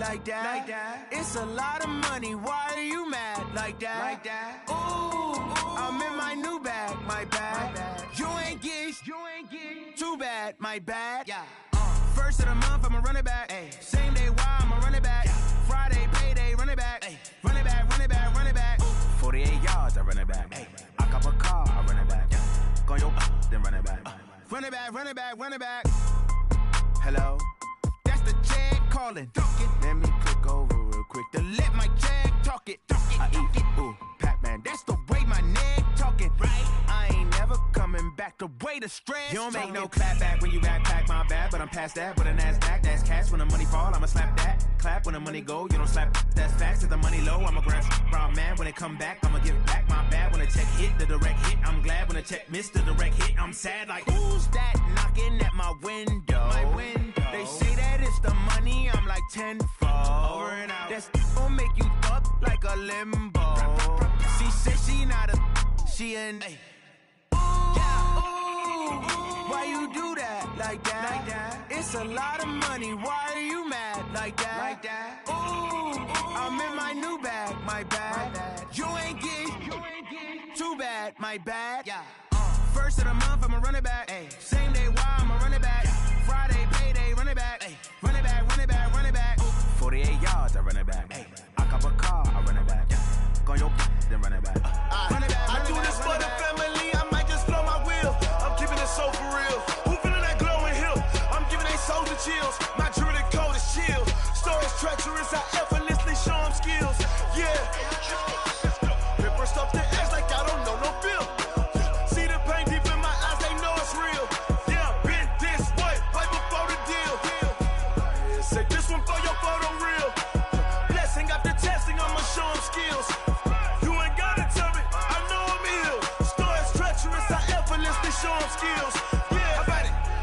A: like that. It's a lot of money, why are you mad like that? Ooh, I'm in my new bag, my bad. You ain't get too bad, my bad. First of the month, I'ma run it back. Same day, why I'ma run it back. Friday, payday, run it back. Run it back, run it back, run it back. 48 yards, I run it back. I cop a car, I run it back. Go your then run it back. Run it back, run it back, run it back. Hello? That's the check calling. Let me click over real quick to let my check talk it. I eat it, ooh, Pac-Man. That's the way my neck talking. Right? I ain't never coming back. The way the stress. You don't make no clap back when you backpack, my bad. But I'm past that with a NASDAQ. That's cash when the money fall. I'ma slap that. Clap when the money go. You don't slap. That's facts. If the money low, I'ma grab brown man. When it come back, I'ma give back my bad. When the check hit, the direct hit. I'm glad when the check missed the direct hit. I'm sad like, who's that knocking at my window? My window. They say that it's the money. I'm like tenfold. Over and out. That's gon' make you up like a limbo. She said she not a. She an. Why you do that like that? It's a lot of money. Why are you mad like that? Ooh, I'm in my new bag, my bad. You ain't get too bad, my bad. First of the month, I'ma run it back. Same day, why I'ma run it back. Friday, payday, run it back. Run it back, run it back, run it back. 48 yards, I run it back. I cop a car, I run it back. Go your then run it back. Run it back,
L: I do this for the family. I might just blow my wheel. I'm keeping it so for real. Who feeling that glowing hill? I'm giving they soldier chills. My jewelry code is chill. Stories treacherous, I effortlessly show them skills. Yeah. Ripper stuff the edge like I don't know no feel. See the pain deep in my eyes, they know it's real. Yeah, been this way, right before the deal. Say this one for your photo reel. Blessing after testing, I'ma show them skills. You ain't gotta tell me, I know I'm ill. Stories treacherous, I effortlessly show them skills. Yeah,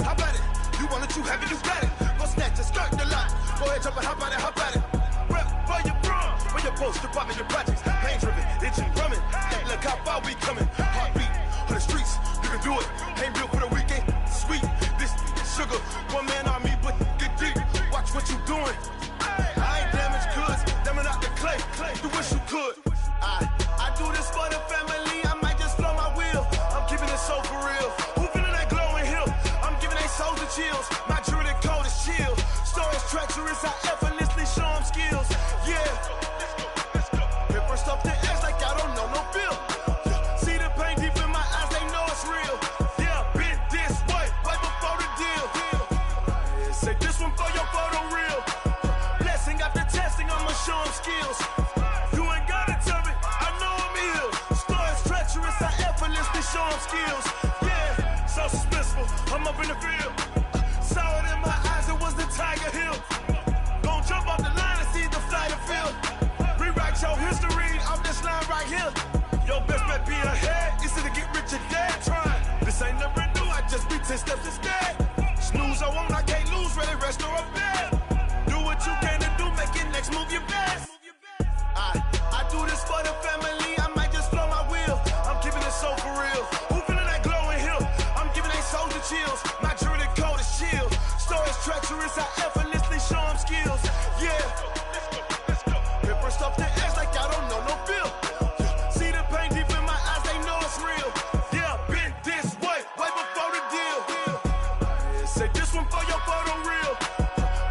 L: how about it? You want it, you have it, you got it. Go snatch it, skirt the lot. Go ahead, jump it, how about it? Rep for your brum, for your post, department, your projects. Pain driven, itching, drumming. Hey, look how far we coming. Heartbeat on the streets, you can do it. Ain't built for the weekend, sweet. This sugar, one man on me, but get deep. Watch what you doing. I ain't damaged goods, damn out the clay. You wish you could. I do this for the family. I might just blow my wheel. I'm keeping it so for real. Who feeling that glowing hill? I'm giving they soldier chills. My jewelry code is chill. Stories treacherous, I effortlessly show them skills. Yeah. Ripper stuff the edge like I don't know no feel. See the pain deep in my eyes, they know it's real. Yeah, been this way, right before the deal. Say this one for your photo reel. Blessing after testing, I'ma show them skills. You ain't gotta tell me, I know I'm ill. Stories treacherous, I effortlessly show them skills. Yeah, so suspenseful, I'm up in the field. Saw it in my eyes, it was the Tiger Hill. Gon' jump off the line and see the flight of field. Rewrite your history off this line right here. Your best bet be ahead, easy to get rich or dead. Trying, this ain't never new, I just be 10 steps instead. Snooze I won't, I can't lose, ready, rest or up bed. Do what you can to do, make it next move your best. I do this for the family, I might just blow my wheel. I'm keeping it so for real. Who feeling that glowing hill? I'm giving they soldier chills. My jewelry code is chill. Stories treacherous, I effortlessly show them skills. Yeah. Ripper stuff the edge like I don't know no feel. See the pain deep in my eyes, they know it's real. Yeah, been this way, right before the deal. Say this one for your photo reel.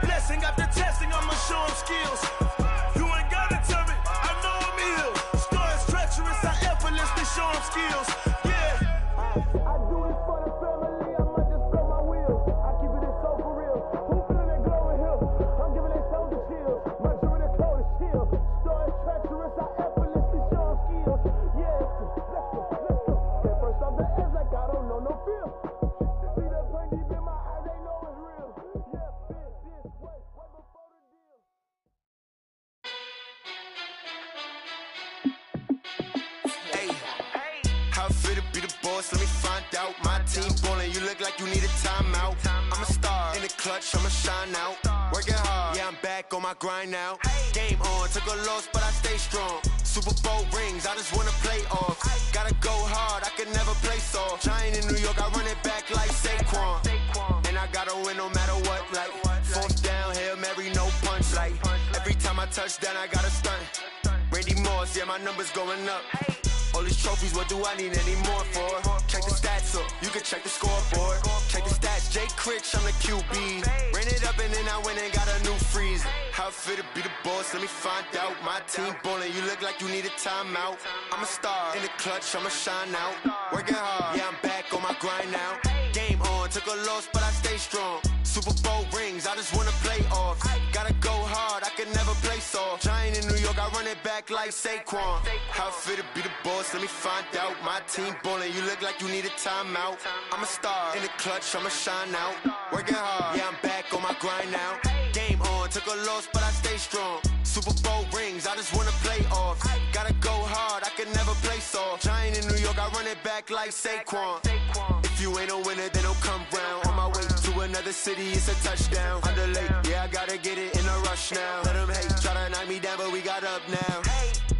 L: Blessing after testing, I'ma show them skills. You ain't gotta tell me, I know I'm ill. Stories treacherous, I effortlessly show them skills. Yeah. I do this for the family, I might just blow my wheel. I keep it so for real. Who feeling that glowing hill? I'm giving they soldier chills. My jewelry code is chill. Stories treacherous, I effortlessly show them skills. Yeah, let's go. Get first off the edge like I don't know no feel. See that pain deep in my eyes, they know it's real. Yeah, been this way, right before the deal.
V: Hey, how it feel to be the boss? Let me find out. My team ballin', you look like you need a timeout. I'm a star in the clutch, I'ma shine out. Working hard, yeah, I'm back on my grind now. Game on, took a loss, but I stay strong. Super Bowl rings, I just wanna play off. Gotta go hard, I can never play soft. Giant in New York, I run it back like Saquon. And I gotta win no matter what, like fourth down, Hail Mary, no punch, like every
B: touchdown, I got a stunt. Randy Moss, yeah, my number's going up. All these trophies, what do I need any more for? Check the stats up, you can check the scoreboard. Check the stats, Jay Critch, I'm the QB. Ran it up and then I went and got a new freeze. How it feel to be the boss, let me find out. My team ballin', you look like you need a timeout. I'm a star, in the clutch, I'ma shine out. Working hard, yeah, I'm back on my grind now. Game on, took a loss, but I stay strong. Super Bowl rings, I just wanna play off. Gotta go hard, I can never play soft. Giant in New York, I run it back like Saquon. How it feel to be the boss, let me find out. My team ballin', you look like you need a timeout. I'm a star, in the clutch, I'ma shine out. Working hard, yeah, I'm back on my grind now. Game on, took a loss, but I stay strong. Super Bowl rings, I just wanna play off. Gotta go hard, I can never play soft. Giant in New York, I run it back like Saquon. If you ain't a winner, then don't come round. On my way to another city, it's a touchdown. Underlay, yeah, I gotta get it in a rush now. Let them hate, try to knock me down, but we got up now.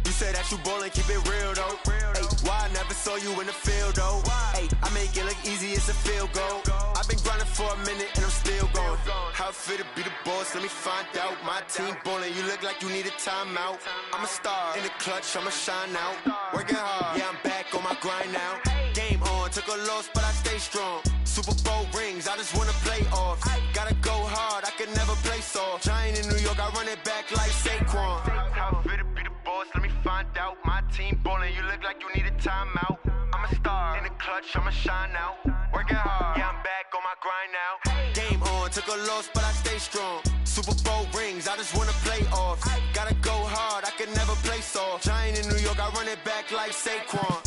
B: You say that you ballin', keep it real though. Hey, why I never saw you in the field though? Hey, I make it look easy, it's a field goal. I've been grinding for a minute and I'm still going. How it feel to be the boss, let me find out. My team ballin', you look like you need a timeout. I'm a star, in the clutch, I'ma shine out. Working hard, yeah, I'm back on my grind now. Game on, took a loss, but I stay strong. Super Bowl rings, I just wanna play off. Gotta go hard, I can never play soft. Giant in New York, I run it back like Saquon. How it feel to be the boss, let me find out. My team ballin', you look like you need a timeout. I'm a star, in the clutch, I'ma shine out. Working hard, yeah, I'm back on my grind now. Game on, took a loss, but I stay strong. Super Bowl rings, I just wanna play off. Gotta go hard, I can never play soft. Giant in New York, I run it back like Saquon.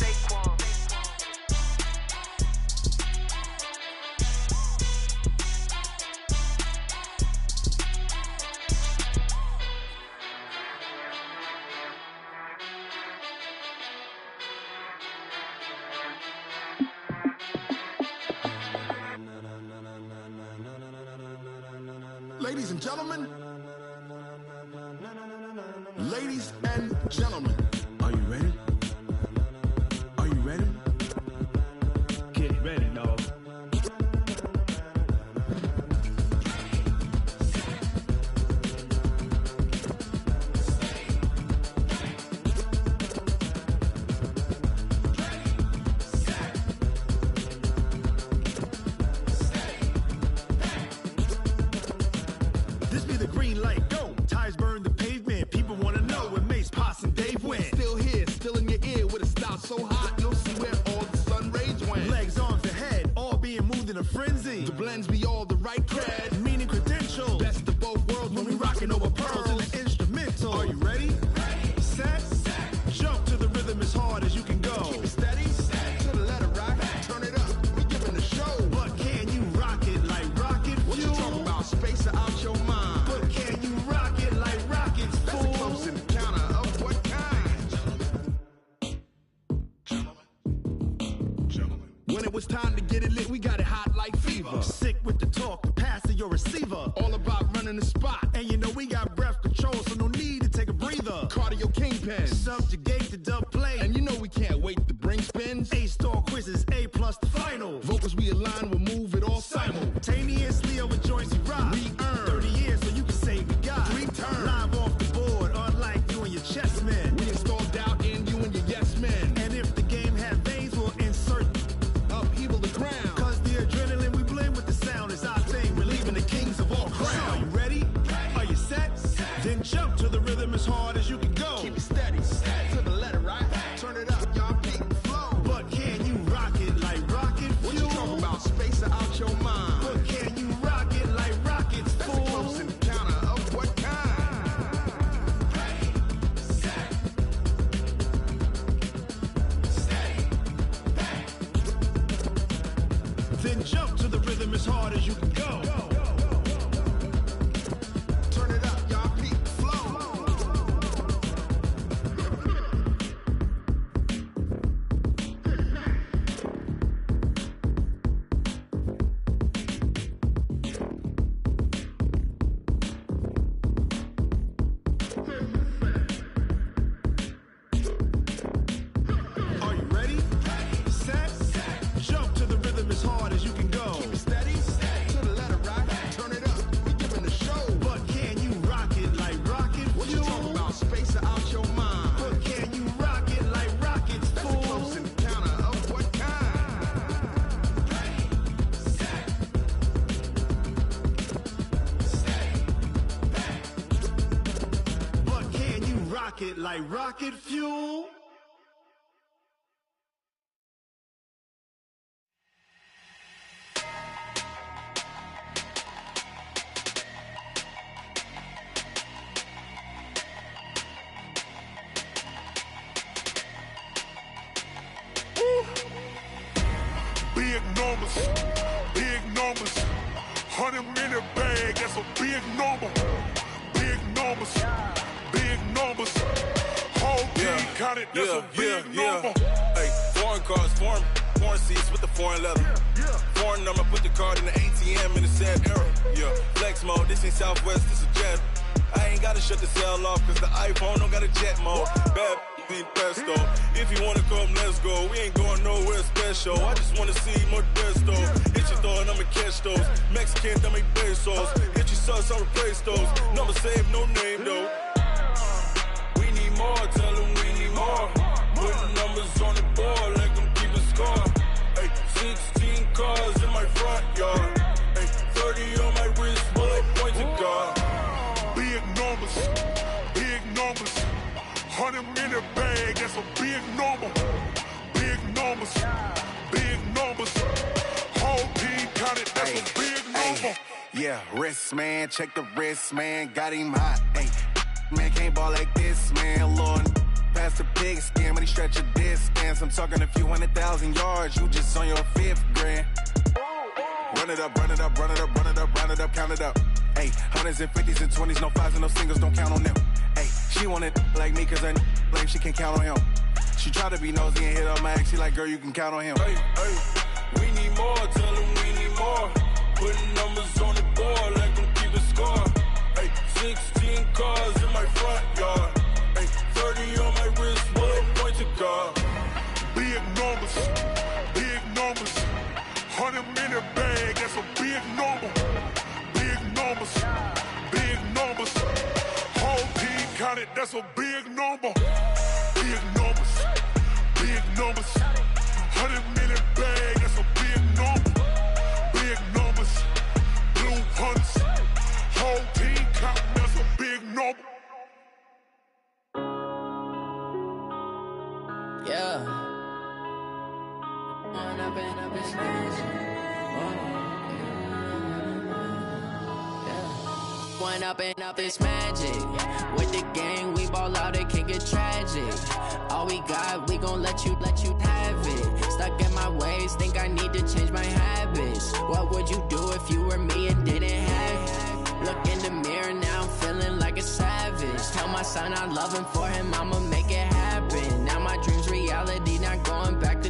K: Ladies and gentlemen, ladies and gentlemen, are you ready? Are you ready? Get ready, dog. This be the green light, go. Tires burn the pavement. People wanna know where Mace, Poss, and Dave went. Still here, still in your ear with a style so hot, you'll see where all the sun rays went. Legs, arms, and head, all being moved in a frenzy. The blends be all the right cred, meaning credentials. Best of both worlds when we rockin' over pearls in the instrumental. Are you ready? Set, jump to the rhythm as hard as you can go. Keep it steady, to the letter rock. Turn it up, we giving the show. But can you rock it like rocket fuel? What you talking about? Space out your mind. But can you rock it like rockets, fool? That's a close encounter of what kind? Gentlemen. When it was time to get it lit, we got it hot like fever. Sick with the talk, the pass to your receiver. All about running the spot. And you know we got breath control, so no need to take a breather. Cardio kingpin, subjugate the dub play. And you know we can't wait to bring spins. A-star quizzes, A+ the final. Vocals we align, we'll move it all simultaneously over joints we rock. We earn 30 years so you can say we got 3 turns. Live off the board, unlike you and your chess men. We install doubt in you and your yes men. And if the game had veins, we'll insert upheaval the ground. Cause the adrenaline we blend with the sound is our thing. We're leaving the kings of all crowns. So are you ready? Are you set? Then jump to the rhythm as hard as you can go. Keep it steady, to the letter right. Turn it up, y'all peak flow. But can you rock it like rocket fuel? What you talking about? Space out your mind. But can you rock it like rockets, fool? That's a close encounter of what kind? Then jump to the rhythm as hard as you can go. Turn it up, y'all peak flow. Are you ready? Set, jump to the rhythm as hard as you can go. Keep it steady, to the letter it like rocket fuel.
L: Big numbers, big numbers. 100-minute bag, that's a big number. Big numbers, big numbers. Whole team counted, that's a big number.
D: Hey, foreign cars, foreign seats with the foreign leather. Foreign number, put the card in the ATM in the sad era. Yeah, flex mode, this ain't Southwest, this is jet. I ain't gotta shut the cell off, cause the iPhone don't got a jet mode. Bad be pesto. If you wanna come, let's go. We ain't going nowhere special. I just wanna see more desto. Hit your thought, I'ma catch those. Mexican, dame pesos. Hit your sus, I'll replace those. Number saved, no name though. We need more, tell them we need more. Put numbers on the board, let them keep a score. Hey, 16 cars in my front yard. Hey, 30 on my wrist, bullet point to God.
L: Big numbers, big numbers. 100-minute bag, that's a big number. Big numbers, big numbers. Whole team counted, that's a big number.
E: Yeah, wrist man, check the wrist man, got him hot. Ay, man can't ball like this, man. Lord, past the pig skin when he stretch a distance. I'm talking a few 100,000 yards, you just on your 5th grand. Run it up, run it up, run it up, run it up, run it up, count it up. Ay, 100s and 50s and 20s, no 5s and no singles, don't count on them. Ay, she wanted like me cause I like she can count on him. She tried to be nosy and hit up my ex, she like, girl, you can count on him.
D: Hey, we need more, tell them we need more. Putting numbers on the board, let them keep a score. Hey, 16 cars in my front yard. Hey, 30 on my wrist, bullet point to God.
L: Big numbers, big numbers. 100-minute bag, that's a big number. Big numbers, big numbers. Whole team counted, that's a big number. Big numbers, big numbers. 100-minute bag, that's a big number. Big numbers, blue hunts. Whole team counting, that's a big number.
P: Yeah. One up and up is magic. With the gang, we ball out, it can get tragic. All we got, we gon' let you have it. Stuck in my ways, think I need to change my habits. What would you do if you were me and didn't have it? Look in the mirror, now I'm feeling like a savage. Tell my son I love him, for him I'ma make it happen. Now my dream's reality, not going back to.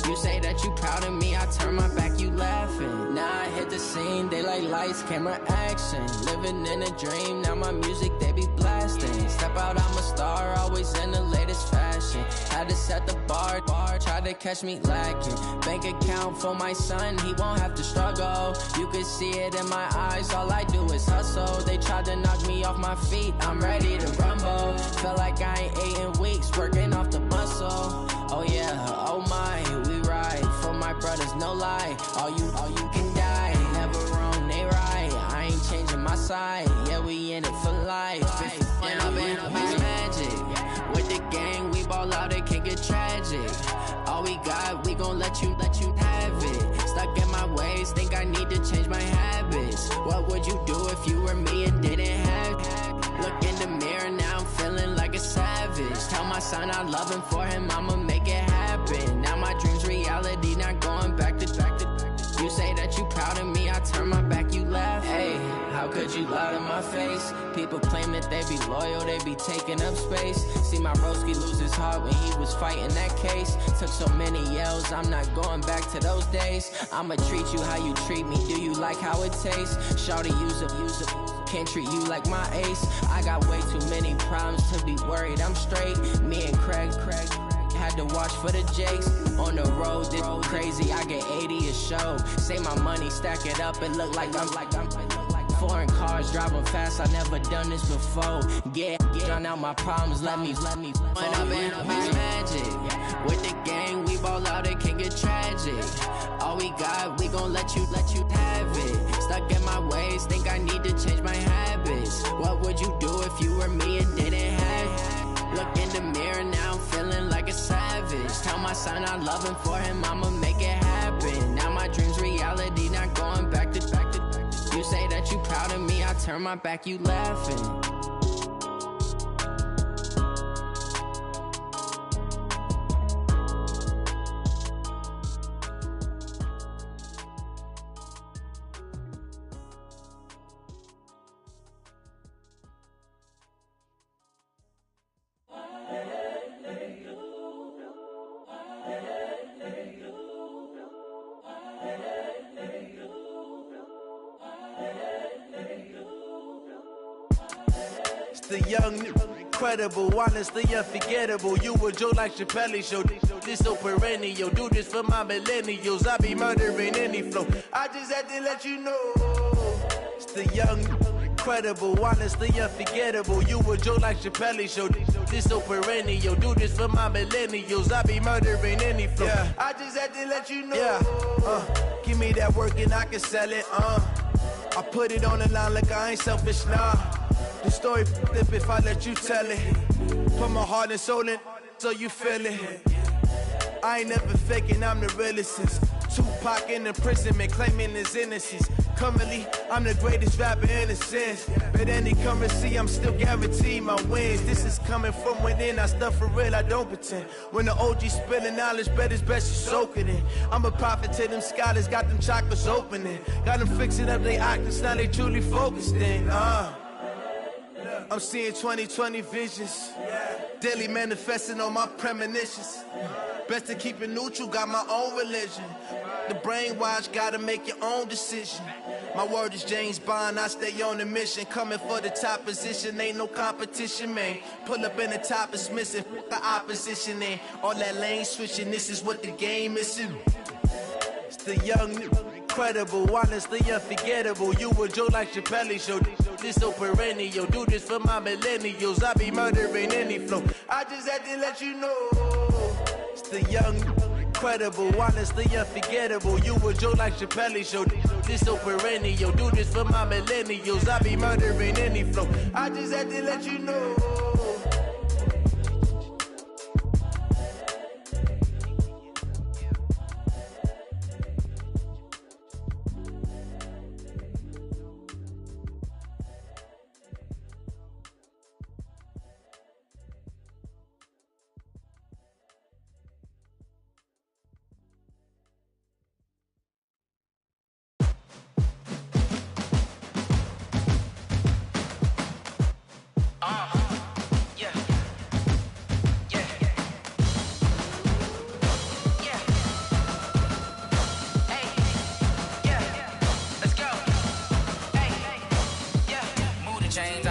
P: You say that you proud of me, I turn my back, you laughing. Now I hit the scene, they like lights, camera, action. Living in a dream, now my music, they be blasting. Step out, I'm a star, always in the latest fashion. Had to set the bar, try to catch me lacking. Bank account for my son, he won't have to struggle. You can see it in my eyes, all I do is hustle. They tried to knock me off my feet, I'm ready to rumble. Felt like I ain't ate in weeks, working off the muscle. Oh yeah, oh my, we ride for my brothers, no lie. All you can die, never wrong, they right. I ain't changing my side, yeah, we in it for life. And I've been magic. With the gang, we ball out, it can get tragic. All we got, we gon' let you have it. Stuck in my ways, think I need to change my habits. What would you do if you were me and didn't have it? Look in the mirror, now I'm feeling like a savage. Tell my son I love him, for him I'ma make it happen. Now my dream's reality, not going back to. You say that you proud of me, I turn my back, you laugh. Hey, how could you lie to my face? People claim that they be loyal, they be taking up space. See my broski lose his heart when he was fighting that case. Took so many yells, I'm not going back to those days. I'ma treat you how you treat me, do you like how it tastes? Shawty, use it. Can't treat you like my ace. I got way too many problems to be worried, I'm straight. Me and Craig had to watch for the Jakes. On the road, this crazy, I get 80 a show. Say my money, stack it up, it look like I'm foreign cars, driving fast, I never done this before. Get drown out my problems, let me When I'm in magic. With the gang, we ball out, it can get tragic. All we got, we gon' let you have it. Stuck in my ways, think I need to change my habits. What would you do if you were me and didn't have it?
C: tell my son I love him. For him, I'ma make it happen. Now my dream's reality, not going back to. You say that you proud of me, I turn my back, you laughing.
R: The young, incredible, honestly unforgettable. You a joke like Chappelle show. This so perennial. Do this for my millennials. I be murdering any flow. I just had to let you know. It's the young, incredible, honestly unforgettable. You a joke like Chappelle show. This so perennial. Do this for my millennials. I be murdering any flow. Yeah. I just had to let you know. Yeah. Give me that work and I can sell it. I put it on the line like I ain't selfish, nah. The story flip if I let you tell it. Put my heart and soul in so you feel it. I ain't never faking, I'm the realest since Tupac in imprisonment, claiming his innocence. Currently, I'm the greatest rapper in a sense. But any currency, I'm still guaranteed my wins. This is coming from within, I stuff for real, I don't pretend. When the OG spilling knowledge, bet it's best you soak it in. I'm a prophet to them scholars, got them chakras opening. Got them fixing up their octaves, now they truly focused in. I'm seeing 2020 visions, daily manifesting on my premonitions. Best to keep it neutral, got my own religion. The brainwash, gotta make your own decision. My word is James Bond, I stay on the mission. Coming for the top position, ain't no competition, man. Pull up in the top, it's missing, the opposition, man. All that lane switching, this is what the game is. It's the young, incredible, honestly unforgettable. You a joke like Chappelle show. This so perennial. Do this for my millennials. I be murdering any flow. I just had to let you know. It's the young, incredible, honestly unforgettable. You a joke like Chappelle show. This so perennial. Do this for my millennials. I be murdering any flow. I just had to let you know.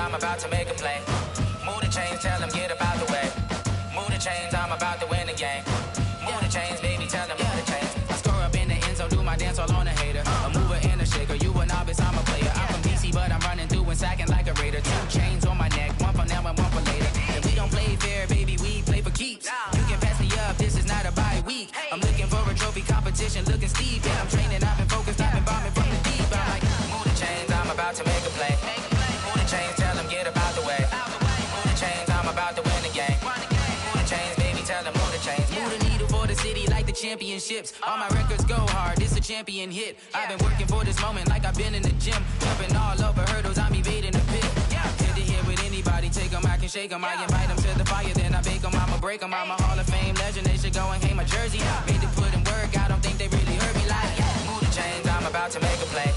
P: I'm about to make a play. Move the chains, tell them get up out the way. Move the chains, I'm about to win the game. Move the chains, baby, tell them move the chains. I score up in the end zone, do my dance all on a hater. A mover and a shaker, you a novice, I'm a player. I'm from DC, but I'm running through and sacking like a raider. 2 chains on my neck, one for now and one for later. And we don't play fair, baby, we play for keeps. You can pass me up, this is not a bye week. I'm looking for a trophy competition, looking steep. Yeah, I'm training, I've been focused, I've been bombing from the deep. I'm like, move the chains, I'm about to make a play. Move the chains, tell them get up out the way. Move the chains, I'm about to win the game. Move the chains, baby, tell them move the chains. Move the needle for the city like the championships. All my records go hard, this a champion hit. I've been working for this moment like I've been in the gym. Jumping all over hurdles, I'm evading the pit. Hit to hit with anybody, take them, I can shake them. I invite them to the fire, then I bake them, I'ma break them. I'm a Hall of Fame legend, they should go and hang my jersey. Made to put in work, I don't think they really heard me like, move the chains, I'm about to make a play.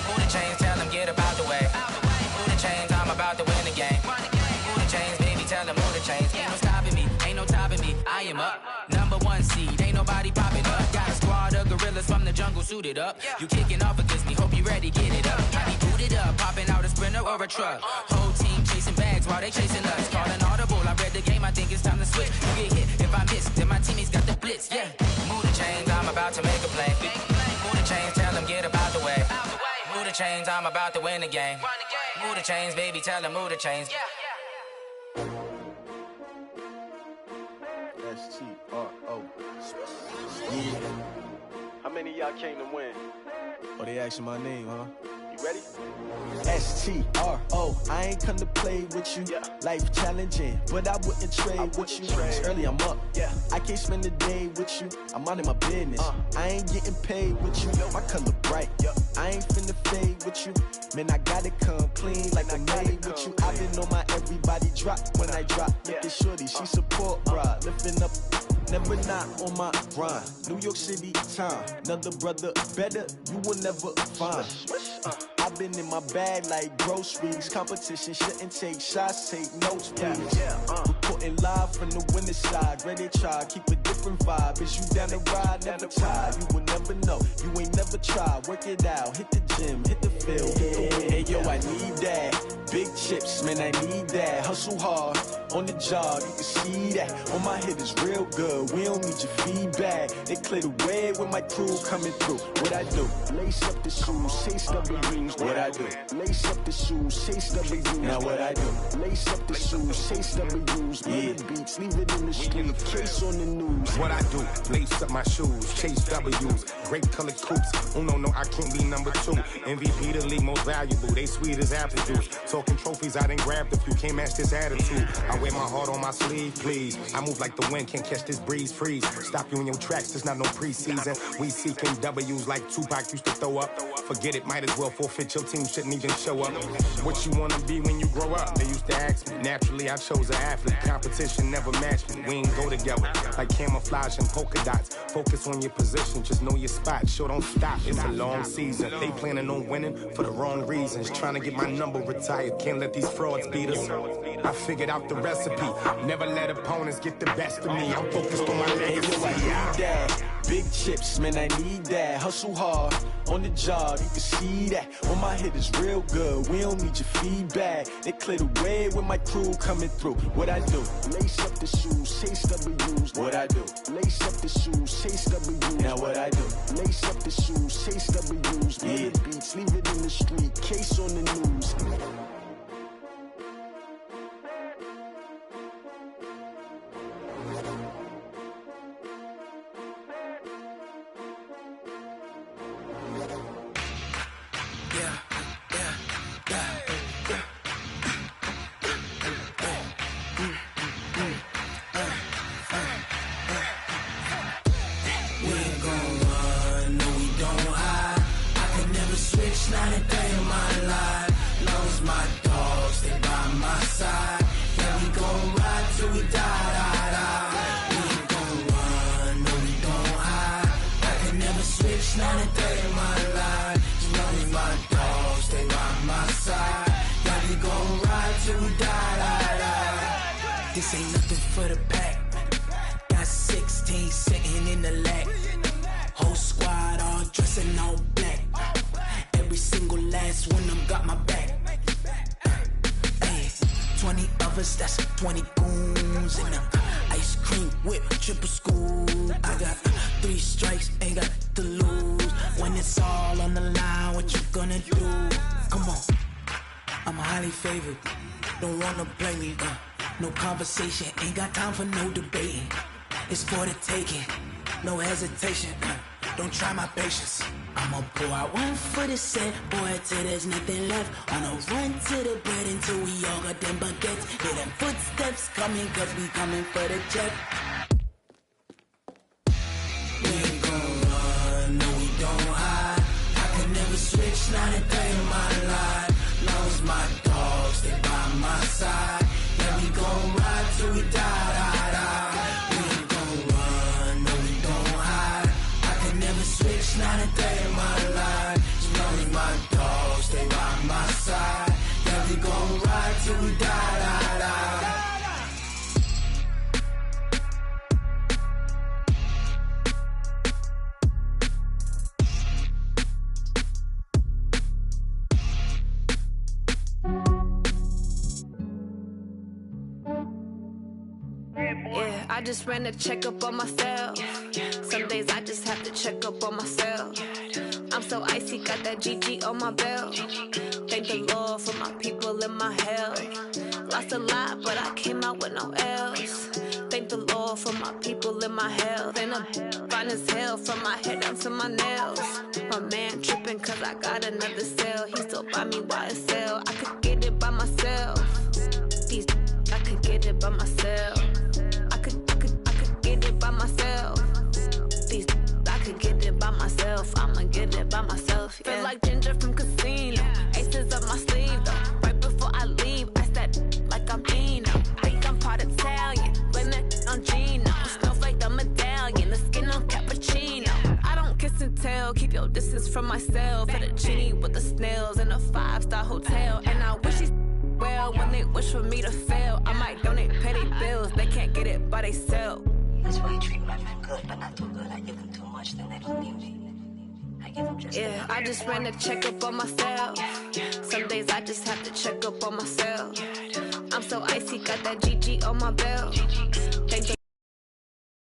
P: Move the chains, tell them get up out the way. Move the chains, I'm about to win the game. Move the chains, baby, tell them move the chains. Ain't no stopping me, ain't no topping me. I am up, #1 seed, ain't nobody popping up. Got a squad of gorillas from the jungle suited up. You kicking off against me, hope you ready, get it up. I be booted up, popping out a Sprinter or a truck. Whole team chasing bags while they chasing us. Call an audible, I read the game, I think it's time to switch. You get hit, if I miss, then my teammates got the blitz, yeah. Move the chains, I'm about to make a play. Move the chains, tell them get up out the way. Move the chains, I'm about to win the game. Move the chains, baby, tell them move the chains.
R: S-T-R-O. Yeah. How many of y'all came to win? Oh, they asking my name, huh? You ready? S-T-R-O. I ain't come to play with you. Life challenging, but I wouldn't trade with you. Early I'm up. I can't spend the
Q: day with you, I'm minding my business. I ain't getting paid with you, my color bright. I ain't finna fade with you, man, I gotta come clean like I'm made with you. I've been on my everybody drop when I drop. Look at shorty, she support, bruh. Lifting up, never not on my grind. New York City time, another brother better, you will never find. I've been in my bag like groceries. Competition shouldn't take shots, take notes, please. Reporting live from the winning side. Ready to try, keep a different vibe. Is you down the ride, never tired. You will never know, you ain't never tried. Work it out, hit the gym, hit the field, hit the wind. Hey yo, I need that. Big chips, man, I need that. Hustle hard, on the job, you can see that. On my hit is real good, we don't need your feedback. They clear the way with my crew coming through. What I do? Lace up the shoes, chase W's. What I do? Lace up the shoes, chase W's. Now what I do? Lace up the shoes, chase W's. Yeah, beats, leave it in the street, case on the news.
G: What I do? Lace up my shoes, chase W's. Great colored coops. Oh no, I can't be number 2. MVP the league most valuable. They sweet as apple juice. Talking trophies, I done grabbed a few. Can't match this attitude. I wear my heart on my sleeve, please. I move like the wind, can't catch this breeze, freeze. Stop you in your tracks, there's not no preseason. We seeking W's like Tupac used to throw up. Forget it, might as well forfeit. Your team shouldn't even show up. What you wanna be when you grow up? They used to ask me. Naturally, I chose an athlete. Competition never matched me. We ain't go together like camouflage and polka dots. Focus on your position, just know your spot. Sure, don't stop. It's a long season. They planning on winning for the wrong reasons. Trying to get my number retired. Can't let these frauds beat us. I figured out the recipe. Never let opponents get the best of me. I'm focused on my legacy.
Q: Big chips, man, I need that. Hustle hard, on the job, you can see that. On my hit is real good, we don't need your feedback. They clear the way with my crew coming through. What I do? Lace up the shoes, chase W's. What I do? Lace up the shoes, chase W's. Now what I do? Lace up the shoes, chase W's. Yeah, beats, leave it in the street, case on the news.
U: Not a day in my life. Lost my dogs, they by my side. Yeah, we gon' ride till we die. We ain't gon' run, no, we don't hide. I can never switch, not a day in my life. Lost my dogs, they by my side. Yeah, we gon' ride till we die. This ain't nothing for the pack. Got 16 sitting in the lap. Whole squad all dressing all black. Every single last one of them got my back. Ay, 20 of us, that's 20 goons in them. Ice cream whip, triple scoop. I got 3 strikes, ain't got to lose. When it's all on the line, what you gonna do? Come on, I'm highly favored. Don't wanna play me, no conversation. Ain't got time for no debating. It's for the taking, no hesitation. Don't try my patience. I'ma pour out one for the set, boy, till there's nothing left. On a run to the bread until we all got them baguettes. Hear them footsteps coming, cause we coming for the check. We ain't gon' run, no, we don't hide. I can never switch, not a day in my life. Lost my dogs, they by my side. Yeah, we gon' ride till we die. We ain't gon' run, no, we don't hide. I can never switch, not a day in my life. Lost my dogs, they by my side. Yeah, we gon' ride till we die.
H: Yeah, I just ran a checkup on myself. Some days I just have to check up on myself. I'm so icy, got that GG on my belt. Thank the Lord for my people and my health. Lost a lot, but I came out with no L's. Thank the Lord for my people and my health. And I'm fine as hell from my head down to my nails. My man tripping cause I got another cell. He still buy me YSL. I could get it by myself. I could get it by myself. I could get it by myself. by myself. I'ma get it by myself. Yeah. Feel like Ginger from Casino. Aces up my sleeve though. Right before I leave, I said like I'm Dino. Think I'm part Italian. Blame that on Gino. Snowflake the medallion. The skin on cappuccino. I don't kiss and tell. Keep your distance from myself. Fettuccine with the snails in a 5-star hotel. And I wish he's well when they wish for me to fail. I might donate petty bills. They can't get it by they sell.
S: That's why you treat my men good, but not too good. I give them too much, then they don't need me. I give them just
H: yeah, I just ran a checkup on myself. Some days I just have to check up on myself. I'm so icy, got that GG on my belt. Thank